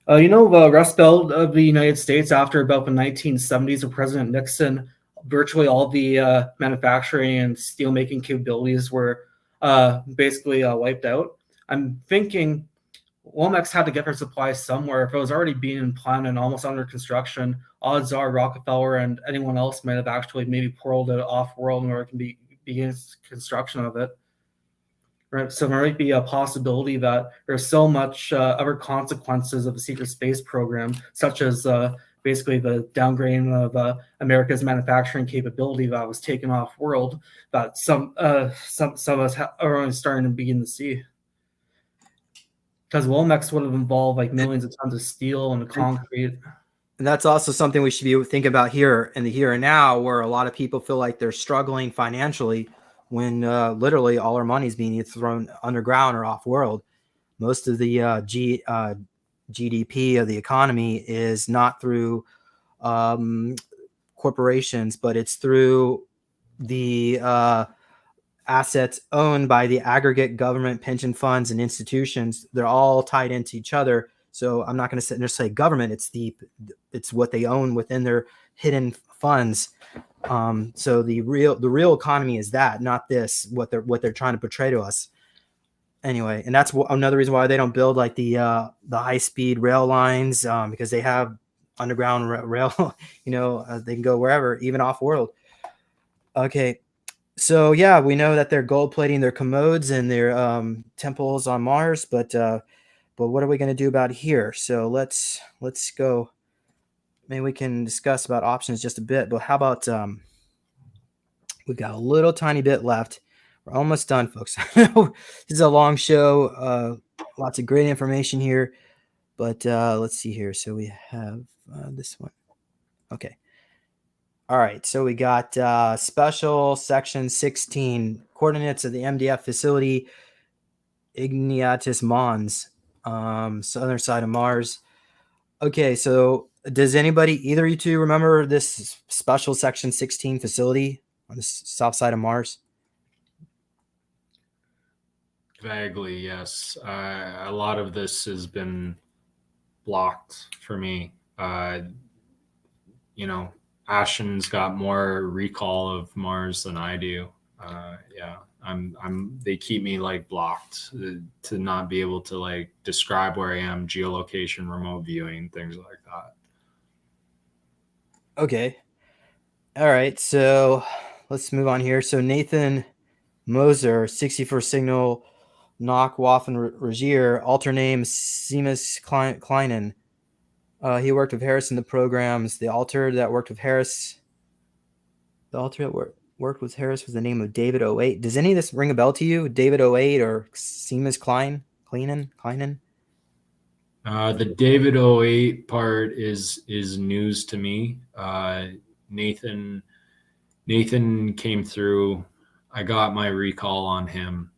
the Rust Belt of the United States after about the 1970s with President Nixon, virtually all the manufacturing and steelmaking capabilities were basically wiped out. I'm thinking LOMEX had to get their supplies somewhere. If it was already being planned and almost under construction, odds are Rockefeller and anyone else might have actually maybe portaled it off-world in order to begin construction of it. Right, so there might be a possibility that there's so much other consequences of the secret space program, such as basically the downgrading of America's manufacturing capability that was taken off world, that some of us are only starting to begin to see. Because LOMEX would have involved like millions of tons of steel and concrete. And that's also something we should be thinking about here in the here and now, where a lot of people feel like they're struggling financially when literally all our money is being either thrown underground or off world. Most of the GDP of the economy is not through corporations, but it's through the assets owned by the aggregate government pension funds and institutions. They're all tied into each other. So I'm not going to sit there and say government. It's what they own within their hidden funds. So the real economy is that, not this, what they're trying to portray to us. Anyway, and that's another reason why they don't build like the high speed rail lines, because they have underground rail. They can go wherever, even off world. Okay. So yeah, we know that they're gold plating their commodes and their temples on Mars, but what are we going to do about here? So let's go. Maybe we can discuss about options just a bit, but how about we've got a little tiny bit left. We're almost done, folks. This is a long show. Lots of great information here, but let's see here. So we have this one. Okay. All right. So we got special section 16 coordinates of the MDF facility, Ignatius Mons, southern side of Mars. Okay. So does anybody, either of you two, remember this special section 16 facility on the south side of Mars? Vaguely, yes. A lot of this has been blocked for me. You know, Ashton's got more recall of Mars than I do. Yeah, they keep me like blocked to not be able to like describe where I am, geolocation, remote viewing, things like that. Okay. All right. So let's move on here. So Nathan Moser, 64 signal, Knock, Waffen, Regier, alter name Seamus Kleinen. He worked with Harris in the programs. The alter that worked with Harris. The alter that worked with Harris was the name of David 08. Does any of this ring a bell to you? David 08 or Seamus Kleinen? The David 08 part is news to me. Nathan came through. I got my recall on him.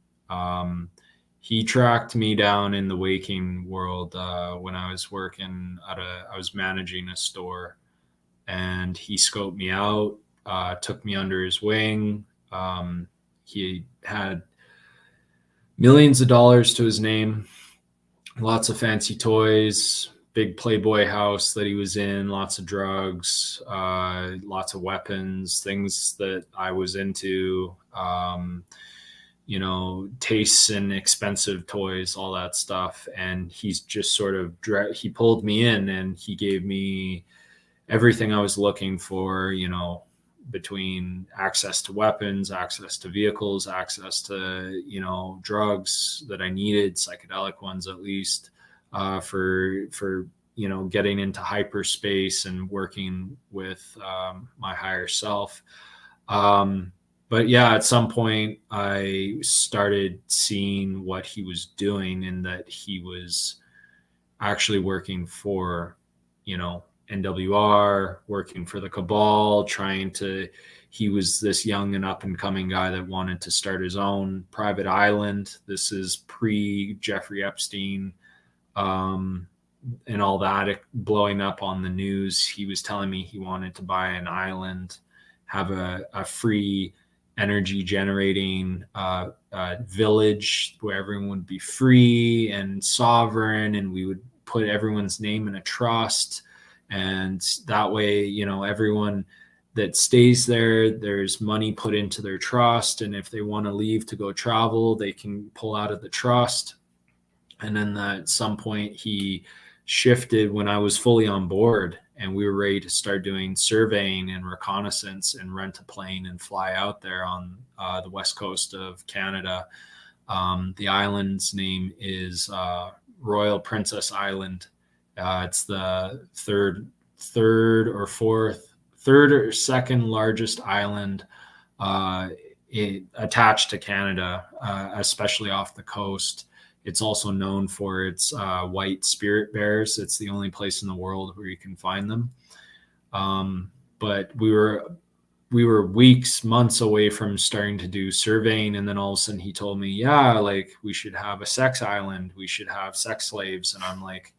He tracked me down in the waking world when I was working I was managing a store, and he scoped me out, took me under his wing. He had millions of dollars to his name, lots of fancy toys, big Playboy house that he was in, lots of drugs, lots of weapons, things that I was into, you know, tastes in expensive toys, all that stuff. And he's just sort of, he pulled me in and he gave me everything I was looking for, you know, between access to weapons, access to vehicles, access to, you know, drugs that I needed, psychedelic ones at least, for you know, getting into hyperspace and working with my higher self. But yeah, at some point I started seeing what he was doing, and that he was actually working for, you know, NWR, working for the cabal, he was this young and up and coming guy that wanted to start his own private island. This is pre Jeffrey Epstein, and all that blowing up on the news. He was telling me he wanted to buy an island, have a free energy generating village where everyone would be free and sovereign, and we would put everyone's name in a trust, and that way, you know, everyone that stays there, there's money put into their trust, and if they want to leave to go travel, they can pull out of the trust. And then at some point he shifted when I was fully on board and we were ready to start doing surveying and reconnaissance and rent a plane and fly out there on the west coast of Canada. The island's name is Royal Princess Island. It's the third or second largest island attached to Canada, especially off the coast. It's also known for its white spirit bears. It's the only place in the world where you can find them. But we were weeks, months away from starting to do surveying, and then all of a sudden he told me, yeah, like we should have a sex island. We should have sex slaves. And I'm like,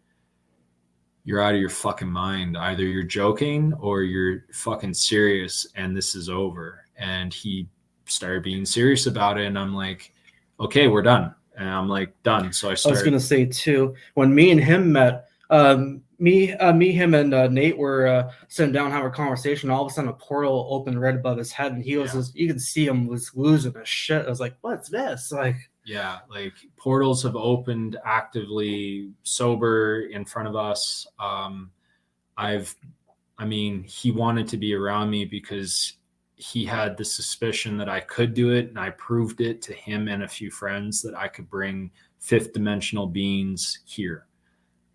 you're out of your fucking mind. Either you're joking or you're fucking serious and this is over. And he started being serious about it. And I'm like, okay, we're done. And I'm like, done. So I was going to say too, when me and him met, him and Nate were sitting down having a conversation. All of a sudden, a portal opened right above his head, and he was just, you could see him was losing his shit. I was like, what's this? Like, yeah, like portals have opened actively, sober in front of us. He wanted to be around me because he had the suspicion that I could do it, and I proved it to him and a few friends that I could bring fifth dimensional beings here.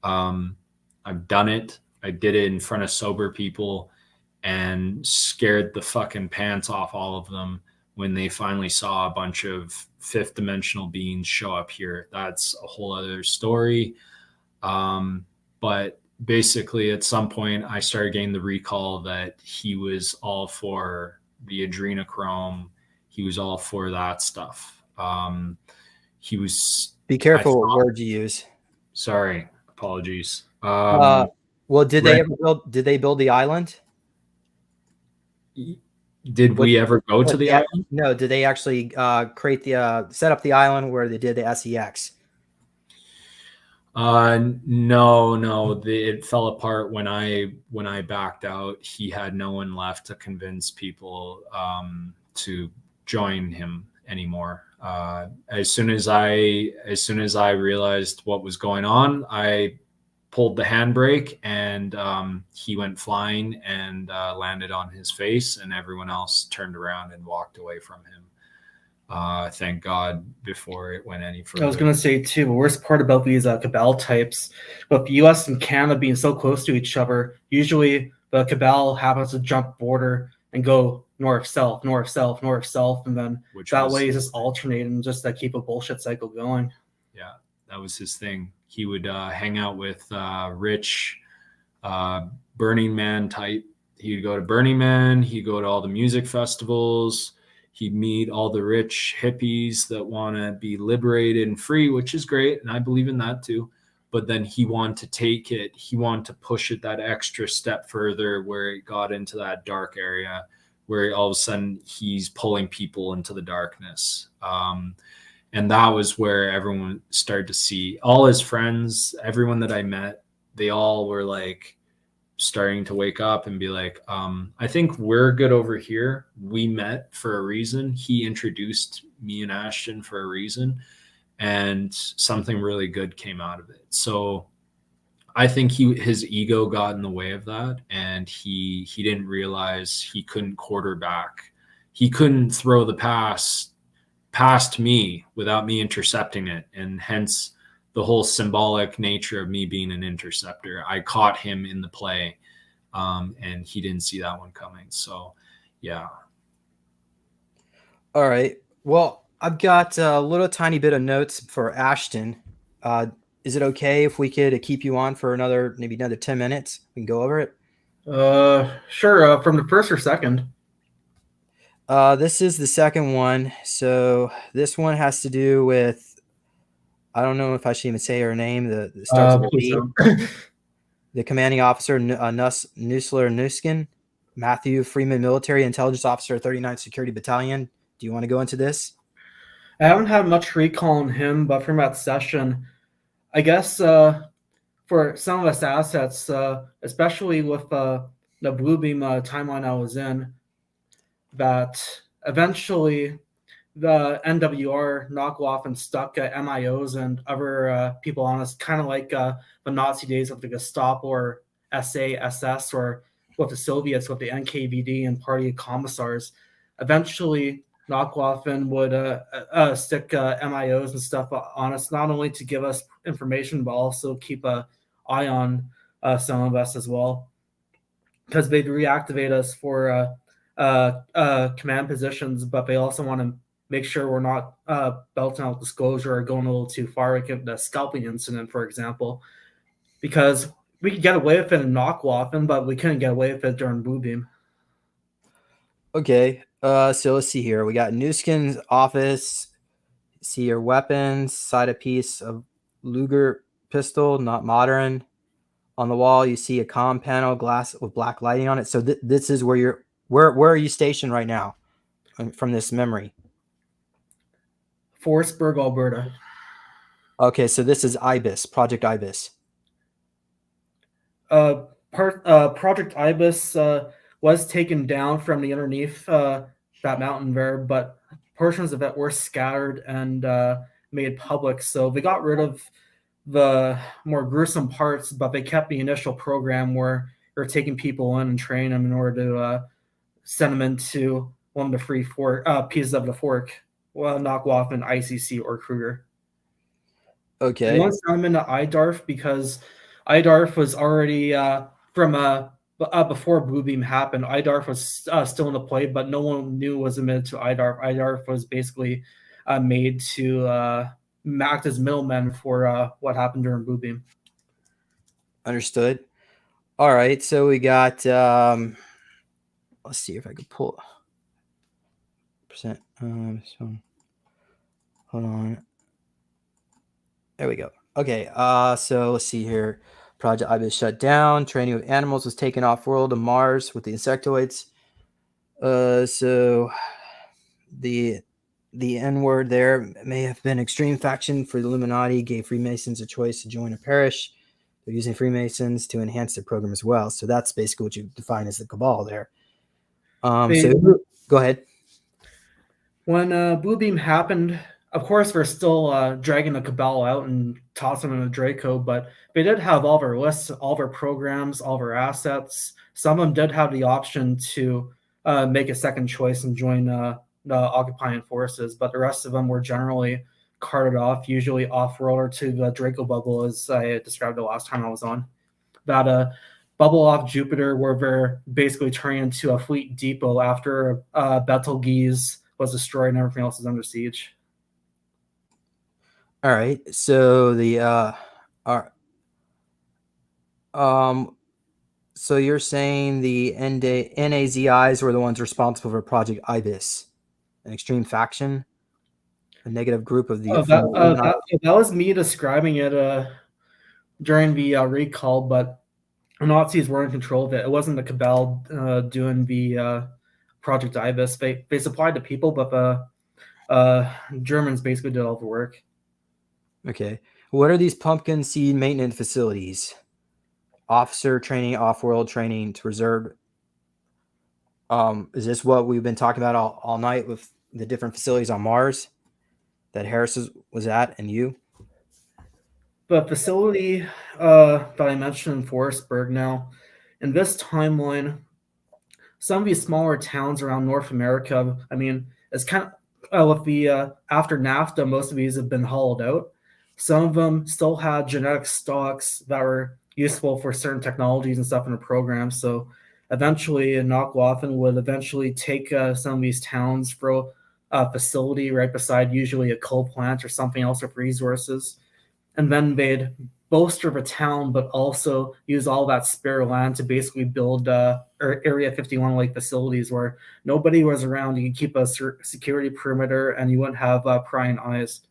I've done it. I did it in front of sober people and scared the fucking pants off all of them when they finally saw a bunch of fifth dimensional beings show up here. That's a whole other story. But basically at some point I started getting the recall that he was all for the adrenochrome. He was all for that stuff. He was. Be careful what words you use. Sorry, apologies. Well, did they build the island? Did we ever go to the island? No. Did they actually set up the island where they did the SEX? No. It fell apart when I backed out. He had no one left to convince people to join him anymore. As soon as I realized what was going on, I pulled the handbrake, and he went flying and landed on his face, and everyone else turned around and walked away from him. Thank God, before it went any further. I was going to say, too, the worst part about these cabal types, with the U.S. and Canada being so close to each other, usually the cabal happens to jump border and go north-south, north-south, north-south, and then way is just alternating just to keep a bullshit cycle going. Yeah, that was his thing. He would hang out with rich Burning Man type. He'd go to Burning Man. He'd go to all the music festivals. He'd meet all the rich hippies that want to be liberated and free, which is great. And I believe in that too. But then he wanted to take it. He wanted to push it that extra step further, where it got into that dark area, where all of a sudden he's pulling people into the darkness. And that was where everyone started to see, all his friends, everyone that I met, they all were like starting to wake up and be like, I think we're good over here. We met for a reason. He introduced me and Ashton for a reason, and something really good came out of it. So I think his ego got in the way of that, and he didn't realize he couldn't quarterback. He couldn't throw the pass past me without me intercepting it, and hence the whole symbolic nature of me being an interceptor. I caught him in the play, and he didn't see that one coming. So yeah. All right, well, I've got a little tiny bit of notes for Ashton. Is it okay if we could keep you on for maybe another 10 minutes? We can go over it. Sure. From the first or second? This is the second one. So this one has to do with, I don't know if I should even say her name. The starts with B. The commanding officer, Nusken, Matthew Freeman, military intelligence officer, 39th Security Battalion. Do you want to go into this? I haven't had much recall on him, but from that session, I guess for some of us assets, especially with the Blue Beam timeline I was in, that eventually the NWR knock off and stuck MIOs and other people on us, kind of like the Nazi days of the Gestapo or SA, SS, or with the Soviets with the NKVD and Party of Commissars. Eventually, Knockwaffen would stick MIOs and stuff on us, not only to give us information, but also keep an eye on some of us as well, because they'd reactivate us for command positions, but they also want to make sure we're not belting out disclosure or going a little too far, like the scalping incident, for example, because we could get away with it in Knockwaffen, but we couldn't get away with it during Blue Beam. Okay, so let's see here. We got Nusken's office. See your weapons, side a piece of Luger pistol, not modern. On the wall, you see a comm panel, glass with black lighting on it. So this is where where are you stationed right now from this memory? Forestburg, Alberta. Okay, so this is IBIS, Project IBIS. Project IBIS was taken down from the underneath that mountain there, but portions of it were scattered and made public. So they got rid of the more gruesome parts, but they kept the initial program where they're taking people in and training them in order to send him into one of the free pieces of the fork, knock off an ICC or Kruger. Okay. And once I'm into IDARF because IDARF was already from before Blue Beam happened. IDARF was still in the play, but no one knew was admitted to IDARF. IDARF was basically made to act as middlemen for what happened during Blue Beam. Understood. All right. So we got. Let's see if I could pull percent. So hold on. There we go. Okay. So let's see here. Project Ibis shut down. Training of animals was taken off world to Mars with the insectoids. So the N word there may have been extreme faction for the Illuminati, gave Freemasons a choice to join a parish. They're using Freemasons to enhance their program as well. So that's basically what you define as the cabal there. So go ahead. When Blue Beam happened, of course, we're still dragging the cabal out and tossing them in the Draco, but they did have all of our lists, all of our programs, all of our assets. Some of them did have the option to make a second choice and join the occupying forces, but the rest of them were generally carted off, usually off-world or to the Draco bubble, as I described the last time I was on. That bubble off Jupiter where they're basically turning into a fleet depot after Betelgeuse was destroyed and everything else is under siege. All right. So so you're saying the NAZIs were the ones responsible for Project Ibis, an extreme faction, a negative group of the. That was me describing it during the recall, but the Nazis were in control of it. It wasn't the cabal doing the Project Ibis. They supplied the people, but the Germans basically did all the work. Okay. What are these pumpkin seed maintenance facilities? Officer training, off-world training to reserve. Is this what we've been talking about all night with the different facilities on Mars that Harris was at and you? The facility that I mentioned in Forestburg now, in this timeline, some of these smaller towns around North America, I mean, it's kind of with the after NAFTA, most of these have been hollowed out. Some of them still had genetic stocks that were useful for certain technologies and stuff in the program. So eventually, Knockwaffen would eventually take some of these towns for a facility right beside usually a coal plant or something else with resources. And then they'd bolster the town, but also use all that spare land to basically build Area 51 like facilities where nobody was around. You could keep a security perimeter and you wouldn't have prying eyes.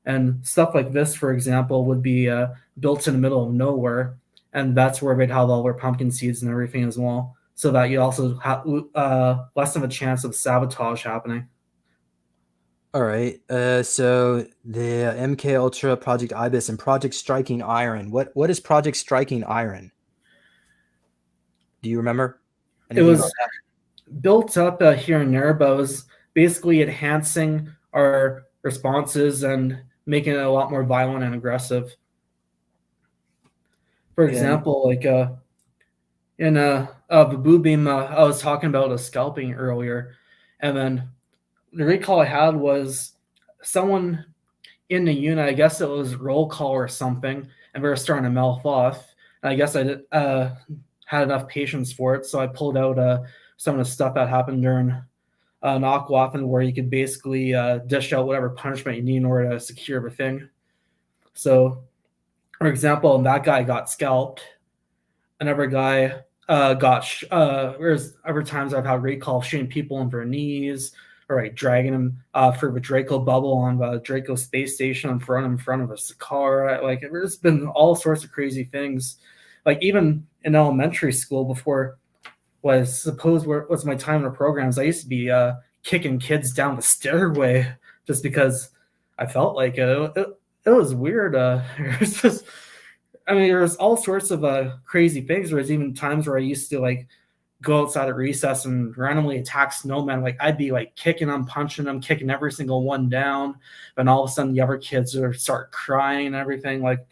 And stuff like this, for example, would be built in the middle of nowhere. And that's where they'd have all their pumpkin seeds and everything as well. So that you also have less of a chance of sabotage happening. All right. So the MK Ultra, Project Ibis, and Project Striking Iron. What is Project Striking Iron? Do you remember? It was built up here and there, but it was basically enhancing our responses and making it a lot more violent and aggressive. For example, like in the Blue Beam, I was talking about a scalping earlier, and then the recall I had was someone in the unit, I guess it was roll call or something, and we were starting to mouth off. And I guess I had enough patience for it, so I pulled out some of the stuff that happened during Knockwaffen, where you could basically dish out whatever punishment you need in order to secure the thing. So, for example, that guy got scalped. Another guy there's other times I've had recall shooting people on their knees, or like dragging them through the Draco bubble on the Draco space station in front of a Sakara. Like, there's been all sorts of crazy things. Like, even in elementary school, before what I suppose was my time in the programs, I used to be kicking kids down the stairway just because I felt like it was weird. It was just, I mean, there's all sorts of crazy things. There was even times where I used to like go outside at recess and randomly attack snowmen. Like, I'd be like kicking them, punching them, kicking every single one down. And all of a sudden the other kids would start crying and everything. Like,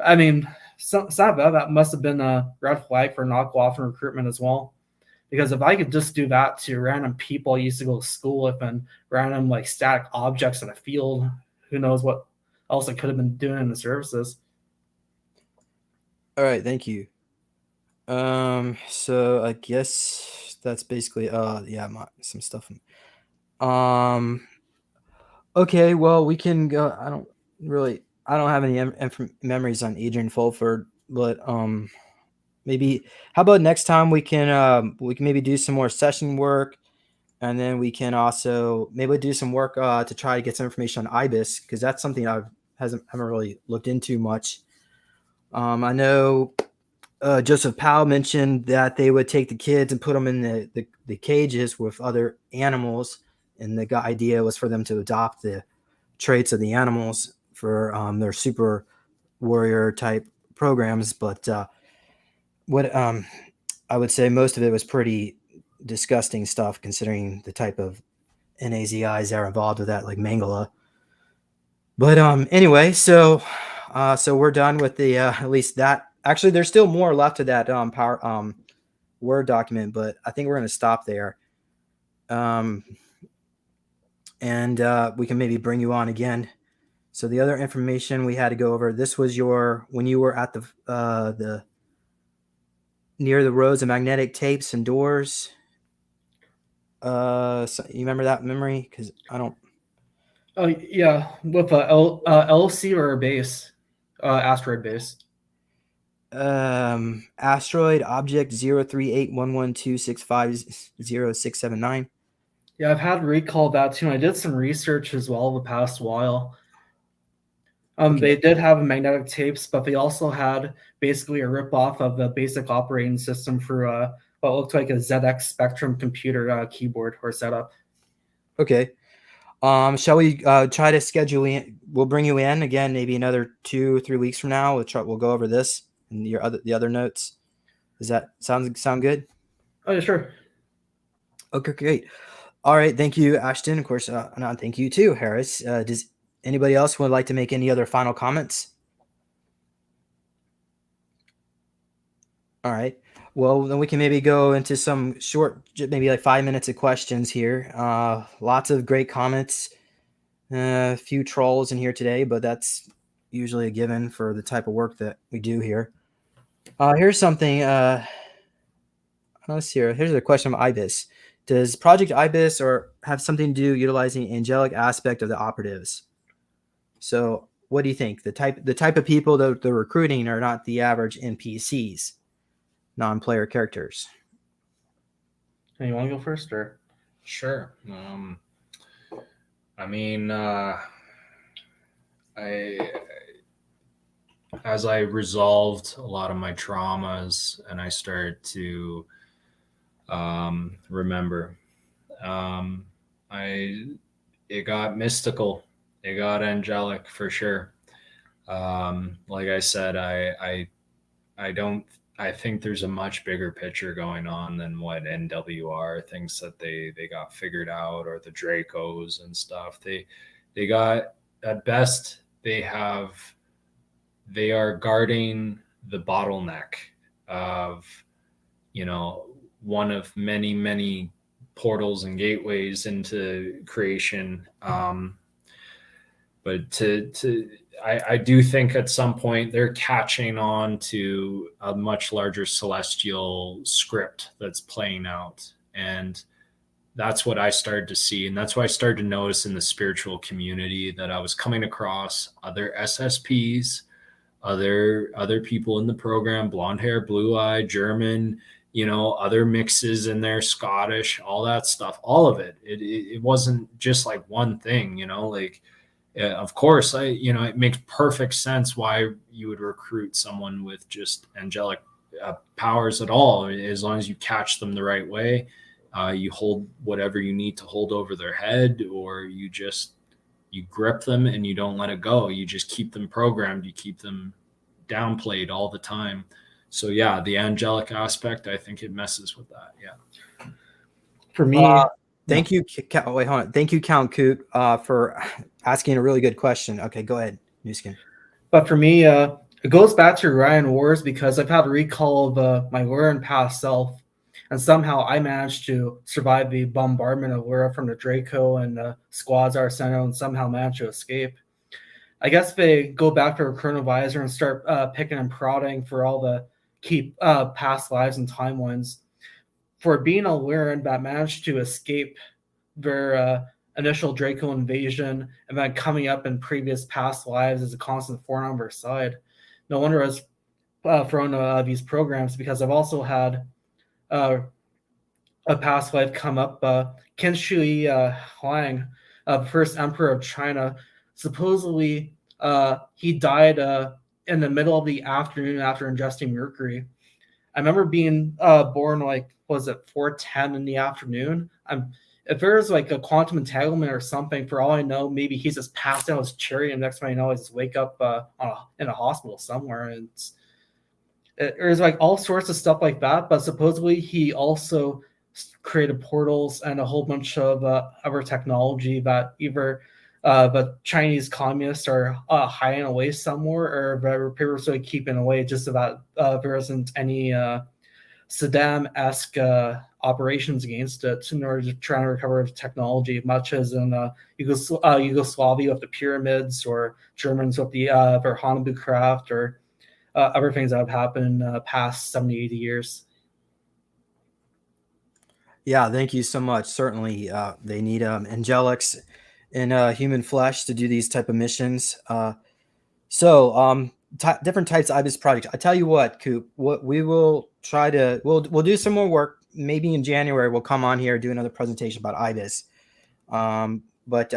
I mean, some of that must have been a red flag for Knockwaffen recruitment as well. Because if I could just do that to random people I used to go to school with and random like static objects in a field, who knows what else I could have been doing in the services. All right, thank you. So I guess that's basically some stuff. Okay, well, we can go. I don't have any memories on Adrian Fulford, but maybe how about next time we can maybe do some more session work, and then we can also maybe do some work to try to get some information on IBIS, because that's something I haven't really looked into much. I know Joseph Powell mentioned that they would take the kids and put them in the cages with other animals, and the idea was for them to adopt the traits of the animals for their super warrior type programs. But what I would say most of it was pretty disgusting stuff, considering the type of NAZIs that are involved with that, like Mangala. But anyway, so we're done with the at least that. Actually, there's still more left of that power Word document, but I think we're going to stop there. And we can maybe bring you on again. So the other information we had to go over, this was when you were at the near the rows of magnetic tapes and doors. So you remember that memory? Because I don't. Oh yeah, with a LC or a base, asteroid base. Asteroid object 0381126500679. Yeah, I've had recall that too. I did some research as well the past while. Okay. They did have magnetic tapes, but they also had basically a ripoff of the basic operating system for what looked like a ZX Spectrum computer keyboard or setup. Okay. Shall we try to schedule in? We'll bring you in again, maybe another 2 or 3 weeks from now. We'll go over this and the other notes. Does that sound good? Oh yeah, sure. Okay, great. All right, thank you, Ashton. Of course, and thank you too, Harris. Does anybody else would like to make any other final comments? All right. Well, then we can maybe go into some short, maybe like 5 minutes of questions here. Lots of great comments. A few trolls in here today, but that's usually a given for the type of work that we do here. Here's something. Let's see here. Here's a question from IBIS. Does Project IBIS have something to do utilizing angelic aspect of the operatives? So, what do you think? The type of people that they're recruiting are not the average NPCs, non-player characters. Hey, you want to go first, or? Sure. I mean, as I resolved a lot of my traumas and I started to remember, it got mystical, it got angelic for sure. Like I said, I think there's a much bigger picture going on than what NWR thinks that they got figured out, or the Dracos and stuff. They got, at best, they are guarding the bottleneck of, one of many portals and gateways into creation. But I do think at some point they're catching on to a much larger celestial script that's playing out. And that's what I started to see. And that's what I started to notice in the spiritual community, that I was coming across other SSPs, other people in the program, blonde hair, blue eye, German, other mixes in there, Scottish, all that stuff, all of it. It wasn't just like one thing, of course, it makes perfect sense why you would recruit someone with just angelic powers at all, as long as you catch them the right way. You hold whatever you need to hold over their head, or you grip them and you don't let it go. You just keep them programmed. You keep them downplayed all the time. So yeah, the angelic aspect, I think it messes with that. Yeah. For me, thank you. Wait, hold on. Thank you, Count Coot, for asking a really good question. Okay, go ahead, Nusken. But for me, it goes back to Ryan Wars, because I've had a recall of my Warren past self, and somehow I managed to survive the bombardment of where from the Draco and the squads are sent out, and somehow managed to escape. I guess they go back to our chronovisor and start picking and prodding for all the key past lives and timelines. For being aware that managed to escape their initial Draco invasion and then coming up in previous past lives as a constant thorn on their side. No wonder I was thrown these programs, because I've also had a past life come up. Qin Shi Huang, the first emperor of China, supposedly he died in the middle of the afternoon after ingesting mercury. I remember being born, like, was it 4:10 in the afternoon? If there's like a quantum entanglement or something, for all I know, maybe he's just passed out his cherry, and next thing I know, I just wake up in a hospital somewhere. And there's like all sorts of stuff like that. But supposedly he also created portals and a whole bunch of other technology that either the Chinese communists are hiding away somewhere, or they're purposely keeping away, just so that there isn't any Saddam-esque operations against it in order to try and recover the technology, much as in Yugoslavia with the pyramids, or Germans with the their Hanabu craft, or other things that have happened in the past 70, 80 years. Yeah, thank you so much. Certainly, they need angelics in human flesh to do these type of missions. Different types of IBIS projects. I tell you what, Coop, what we will try to, we'll do some more work. Maybe in January we'll come on here, do another presentation about IBIS. But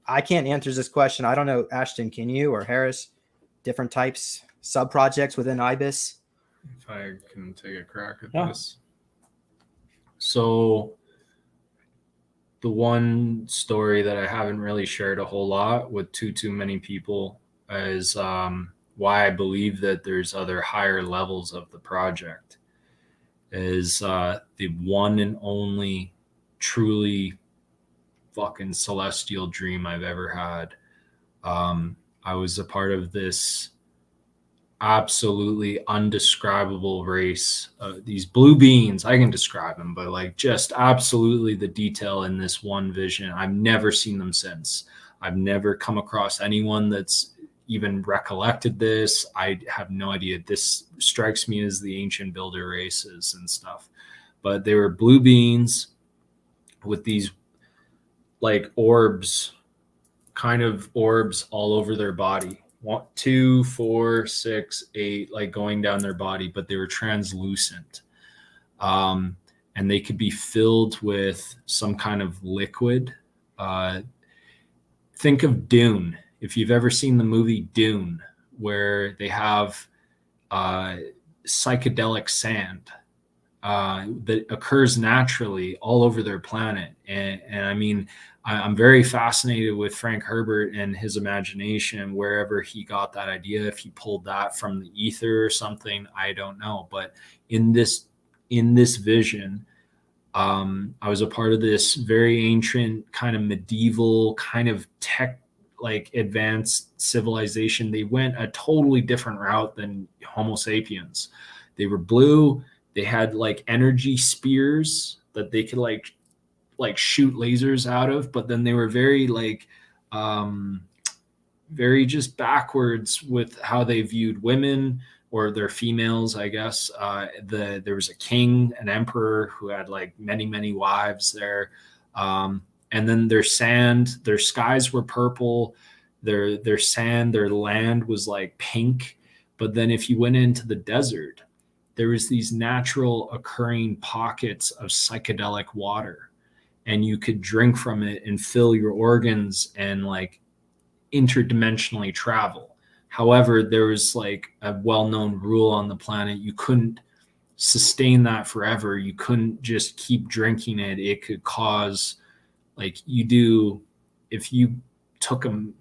I can't answer this question. I don't know, Ashton, can you, or Harris? Different types, sub projects within IBIS. If I can take a crack at this. So the one story that I haven't really shared a whole lot with too many people is why I believe that there's other higher levels of the project, is the one and only truly fucking celestial dream I've ever had. I was a part of this absolutely undescribable race. These blue beings, I can describe them, but like just absolutely the detail in this one vision. I've never seen them since. I've never come across anyone that's even recollected this. I have no idea. This strikes me as the ancient builder races and stuff. But they were blue beings with these like orbs, kind of orbs all over their body. 1, 2, 4, 6, 8, like going down their body, but they were translucent. And they could be filled with some kind of liquid. Think of Dune. If you've ever seen the movie Dune, where they have psychedelic sand that occurs naturally all over their planet. And I mean, I'm very fascinated with Frank Herbert and his imagination, wherever he got that idea. If he pulled that from the ether or something, I don't know. But in this vision, I was a part of this very ancient kind of medieval kind of tech, like advanced civilization. They went a totally different route than Homo sapiens. They were blue. They had like energy spears that they could like shoot lasers out of, but then they were very like very just backwards with how they viewed women, or their females, I guess. There was a king, an emperor, who had like many wives there. And then their sand, their skies were purple, their sand, their land was like pink. But then if you went into the desert, there was these natural occurring pockets of psychedelic water, and you could drink from it and fill your organs and like interdimensionally travel. However, there was like a well-known rule on the planet. You couldn't sustain that forever. You couldn't just keep drinking it. It could cause, like you do, if you took them,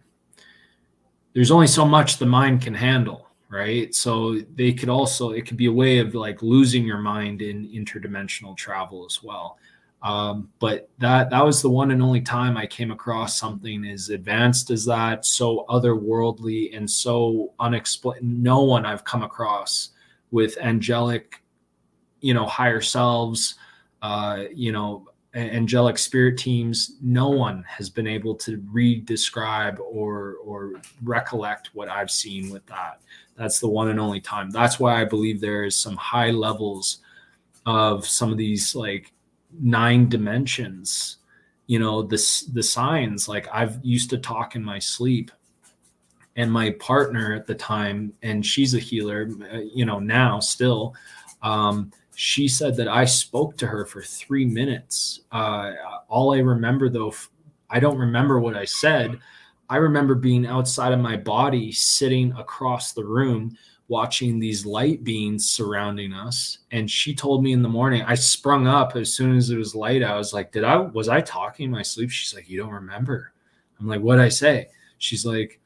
there's only so much the mind can handle, right? So they could also, it could be a way of like losing your mind in interdimensional travel as well. But that was the one and only time I came across something as advanced as that, so otherworldly and so unexplained. No one I've come across with angelic, higher selves, angelic spirit teams, no one has been able to re-describe or recollect what I've seen with that. That's the one and only time. That's why I believe there is some high levels of some of these like 9 dimensions, the signs. Like I've used to talk in my sleep, and my partner at the time, and she's a healer, now still, she said that I spoke to her for 3 minutes. All I remember, though, I don't remember what I said. I remember being outside of my body, sitting across the room, watching these light beings surrounding us. And she told me in the morning, I sprung up as soon as it was light. I was like, was I talking in my sleep? She's like, you don't remember? I'm like, what'd I say? She's like,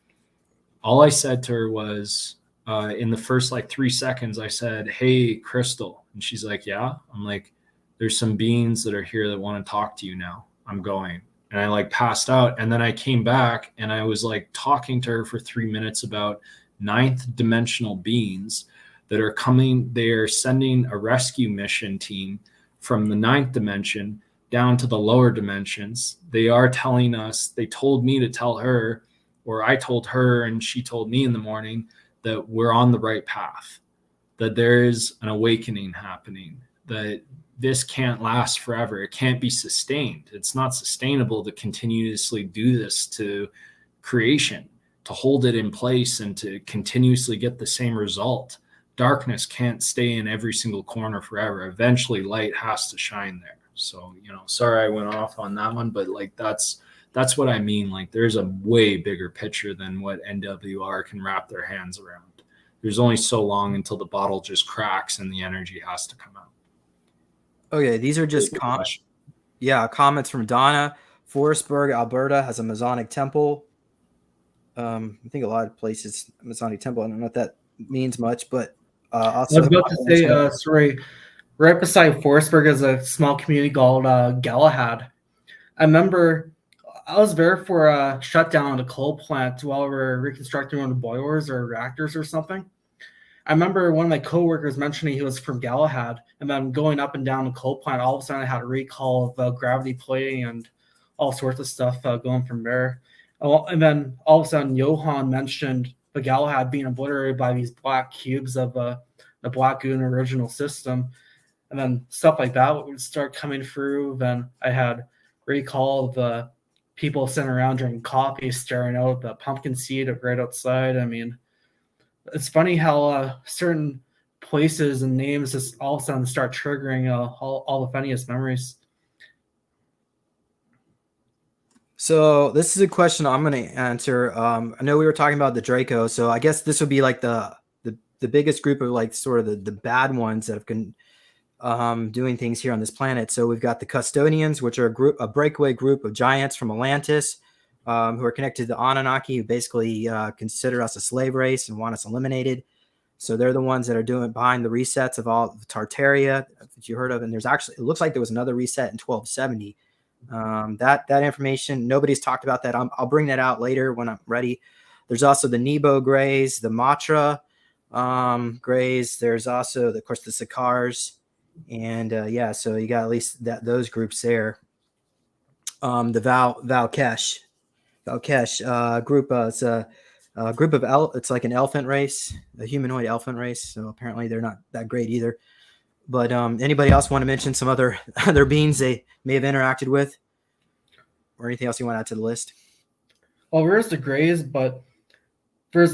all I said to her was, in the first like 3 seconds, I said, hey, Crystal. And she's like, yeah. I'm like, there's some beings that are here that want to talk to you now. I'm going. And I like passed out. And then I came back and I was like talking to her for 3 minutes about 9th dimensional beings that are coming. They're sending a rescue mission team from the 9th dimension down to the lower dimensions. They are telling us, they told me to tell her, or I told her and she told me in the morning, that we're on the right path, that there is an awakening happening, that this can't last forever. It can't be sustained. It's not sustainable to continuously do this to creation, to hold it in place and to continuously get the same result. Darkness can't stay in every single corner forever. Eventually light has to shine there. So, sorry I went off on that one, but like that's what I mean. Like there's a way bigger picture than what NWR can wrap their hands around. There's only so long until the bottle just cracks and the energy has to come out. Okay, these are just comments from Donna. Forestburg, Alberta has a Masonic temple. I think a lot of places Masonic temple. I don't know if that means much, but also I was about to say, sorry, right beside Forestburg is a small community called Galahad. I remember I was there for a shutdown of a coal plant while we were reconstructing one of the boilers or reactors or something. I remember one of my coworkers mentioning he was from Galahad, and then going up and down the coal plant, all of a sudden I had a recall of gravity plating and all sorts of stuff going from there. And then all of a sudden Johan mentioned the Galahad being obliterated by these black cubes of the Black Goon original system. And then stuff like that would start coming through. Then I had recall of the people sitting around drinking coffee, staring out the pumpkin seed right outside. I mean, it's funny how certain places and names just all of a sudden start triggering all the funniest memories. So this is a question I'm going to answer. I know we were talking about the Draco, so I guess this would be like the biggest group of like sort of the bad ones that have been doing things here on this planet. So we've got the Custodians, which are a breakaway group of giants from Atlantis, who are connected to the Anunnaki, who basically consider us a slave race and want us eliminated. So they're the ones that are doing behind the resets of all of Tartaria that you heard of. And there's actually, it looks like there was another reset in 1270. That information, nobody's talked about that. I'll bring that out later when I'm ready. There's also the Nebo Greys, the Matra Greys. There's also, of course, the Sakars. And so you got at least those groups there. The Valkesh group. It's a group of it's like an elephant race, a humanoid elephant race. So apparently they're not that great either. But anybody else want to mention some other beings they may have interacted with, or anything else you want to add to the list? Well, there's the Greys, but there's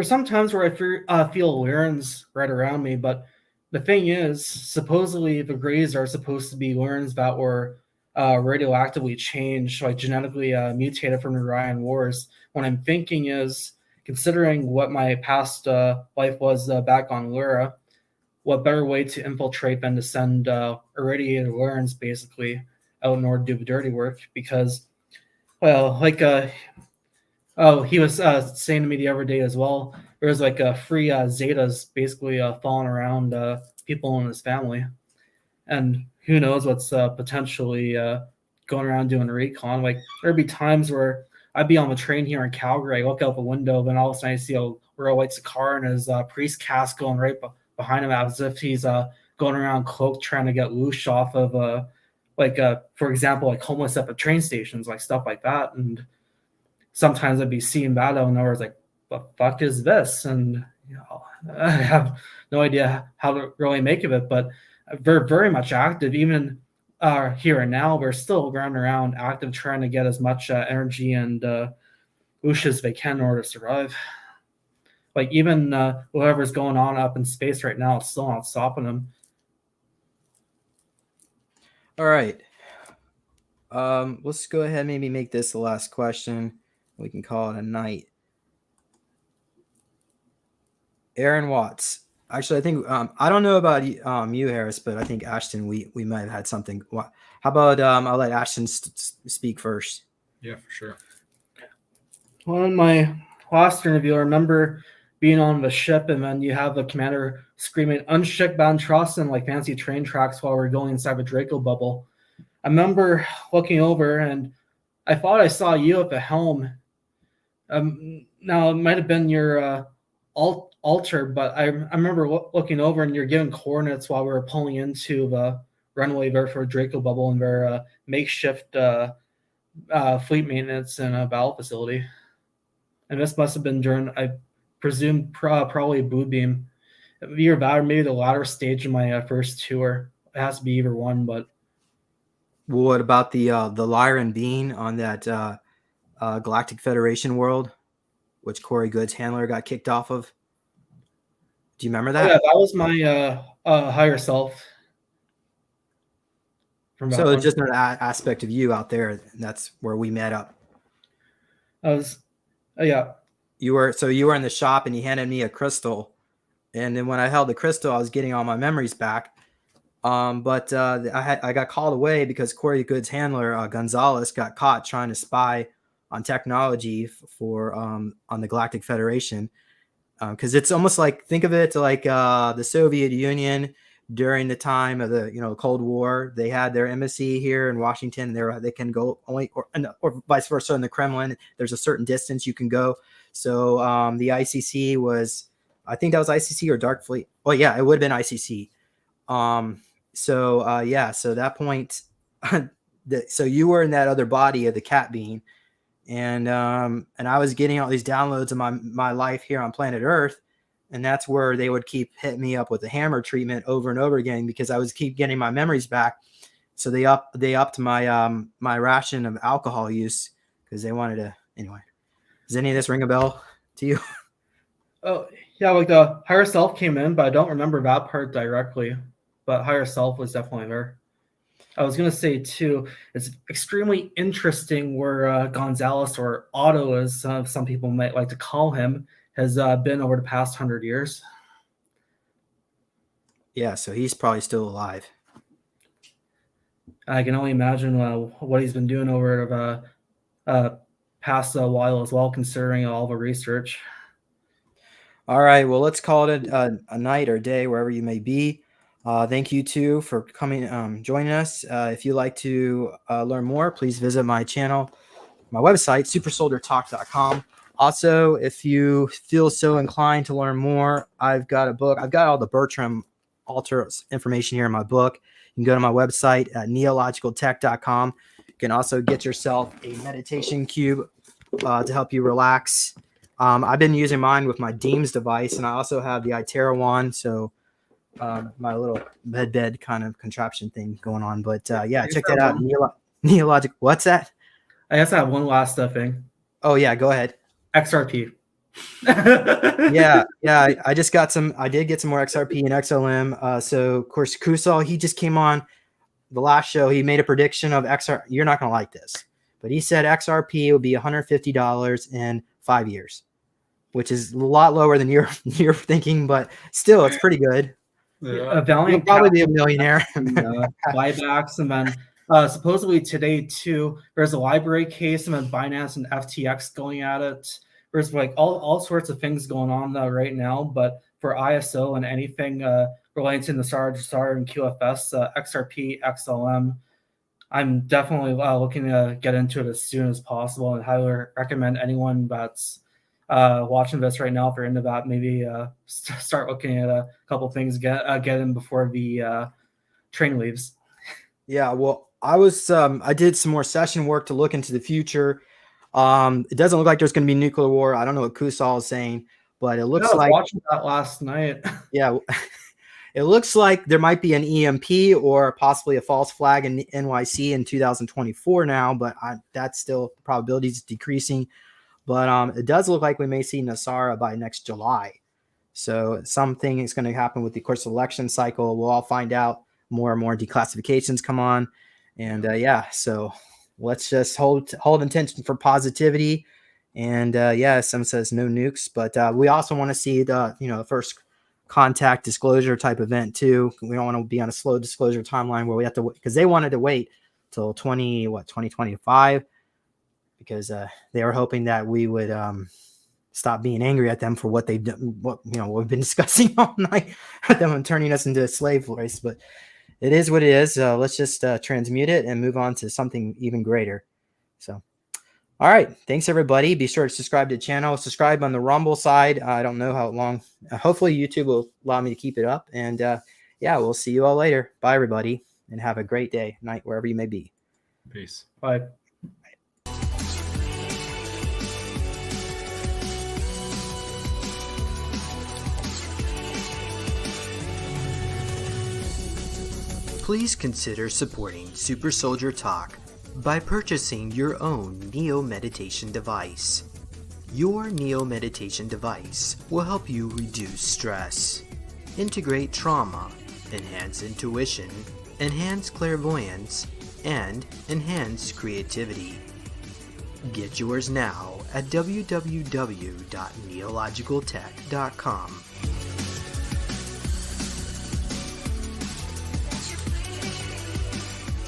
sometimes where I feel Lyrans right around me. But the thing is, supposedly the Greys are supposed to be Lyrans that were radioactively changed, like genetically mutated from the Ryan Wars. What I'm thinking is, considering what my past life was back on Lyra, what better way to infiltrate than to send irradiated Lyrans basically out in order to do the dirty work? Because, well, like he was saying to me the other day as well, there was like free Zetas basically falling around people in his family. And who knows what's potentially going around doing recon. Like there'd be times where I'd be on the train here in Calgary, I look out the window, then all of a sudden I see a real white Sakar and his priest cast going right behind him as if he's going around cloaked trying to get loose off of for example, like homeless at the train stations, like stuff like that. And sometimes I'd be seeing that out and I was like, what the fuck is this? And I have no idea how to really make of it, but we're very much active. Even here and now, we're still running around active, trying to get as much energy and oosh as they can in order to survive. Like even whatever's going on up in space right now, it's still not stopping them. All right. Let's go ahead and maybe make this the last question. We can call it a night. Aaron Watts. Actually, I think I don't know about you, Harris, but I think Ashton, we might have had something. How about I'll let Ashton speak first. Yeah, for sure. Well, in my last interview, I remember being on the ship, and then you have the commander screaming "Unship Van Trossen" like fancy train tracks while we're going inside the Draco bubble. I remember looking over, and I thought I saw you at the helm. Now it might have been your altar, but I remember looking over, and you're giving coordinates while we were pulling into the runway there for Draco bubble and their makeshift fleet maintenance and a valve facility. And this must have been during, I presume, probably a boot beam. Either that or maybe the latter stage of my first tour. It has to be either one, but. What about the Lyran Bean on that Galactic Federation world, which Corey Good's handler got kicked off of? Do you remember that? Oh, yeah, that was my higher self. So it's just an aspect of you out there. And that's where we met up. Yeah. You were in the shop and he handed me a crystal. And then when I held the crystal, I was getting all my memories back. But I got called away because Corey Good's handler, Gonzalez, got caught trying to spy on technology for on the Galactic Federation. Because it's almost like, think of it like the Soviet Union during the time of the Cold War. They had their embassy here in Washington. They can go only or vice versa in the Kremlin. There's a certain distance you can go. So the ICC was, I think that was ICC or Dark Fleet. Oh yeah, it would have been ICC. So that point, so you were in that other body of the Cat Bean, and I was getting all these downloads of my life here on planet Earth, and that's where they would keep hitting me up with the hammer treatment over and over again because I was keep getting my memories back. So they upped my my ration of alcohol use because they wanted to. Anyway, does any of this ring a bell to you? Oh yeah, like the higher self came in, but I don't remember that part directly. But higher self was definitely there. I was going to say, too, it's extremely interesting where Gonzalez, or Otto, as some people might like to call him, has been over the past 100 years. Yeah, so he's probably still alive. I can only imagine what he's been doing over the past while as well, considering all the research. All right, well, let's call it a night or day, wherever you may be. Thank you, too, for coming, joining us. If you'd like to learn more, please visit my channel, my website, supersoldiertalk.com. Also, if you feel so inclined to learn more, I've got a book. I've got all the Bertram altar information here in my book. You can go to my website at neologicaltech.com. You can also get yourself a meditation cube to help you relax. I've been using mine with my Deems device, and I also have the Itera wand, so my little bed kind of contraption thing going on. But yeah, check that out. Neologic. What's that? I guess I have one last thing. Oh yeah, go ahead. XRP. yeah. I just got some. I did get some more XRP and XLM. So of course, Kusal, he just came on the last show. He made a prediction of XR. You're not gonna like this, but he said XRP would be $150 in 5 years, which is a lot lower than you're thinking, but still, it's pretty good. A Valiant You'll probably be a millionaire. Buybacks, and then supposedly today too, there's a library case, and then Binance and FTX going at it. There's like all sorts of things going on right now, but for ISO and anything relating to the SAR and QFS, XRP, XLM, I'm definitely looking to get into it as soon as possible, and highly recommend anyone that's watching this right now, if you're into that, maybe start looking at a couple things, get in before the train leaves. Yeah, well, I did some more session work to look into the future. It doesn't look like there's going to be nuclear war. I don't know what Kusal is saying, but it looks I was like watching that last night. yeah, it looks like there might be an EMP or possibly a false flag in NYC in 2024 now, but that's still the probability is decreasing. But it does look like we may see Nasara by next July. So something is going to happen with the course election cycle. We'll all find out. More and more declassifications come on, and so let's just hold intention for positivity. And some says no nukes, but we also want to see the first contact disclosure type event too. We don't want to be on a slow disclosure timeline where we have to, because they wanted to wait till 2025, because they were hoping that we would stop being angry at them for what they've done, what we've been discussing all night, them and turning us into a slave race. But it is what it is. Let's just transmute it and move on to something even greater. So, all right. Thanks, everybody. Be sure to subscribe to the channel. Subscribe on the Rumble side. I don't know how long. Hopefully, YouTube will allow me to keep it up. And we'll see you all later. Bye, everybody. And have a great day, night, wherever you may be. Peace. Bye. Please consider supporting Super Soldier Talk by purchasing your own Neo Meditation device. Your Neo Meditation device will help you reduce stress, integrate trauma, enhance intuition, enhance clairvoyance, and enhance creativity. Get yours now at www.neologicaltech.com.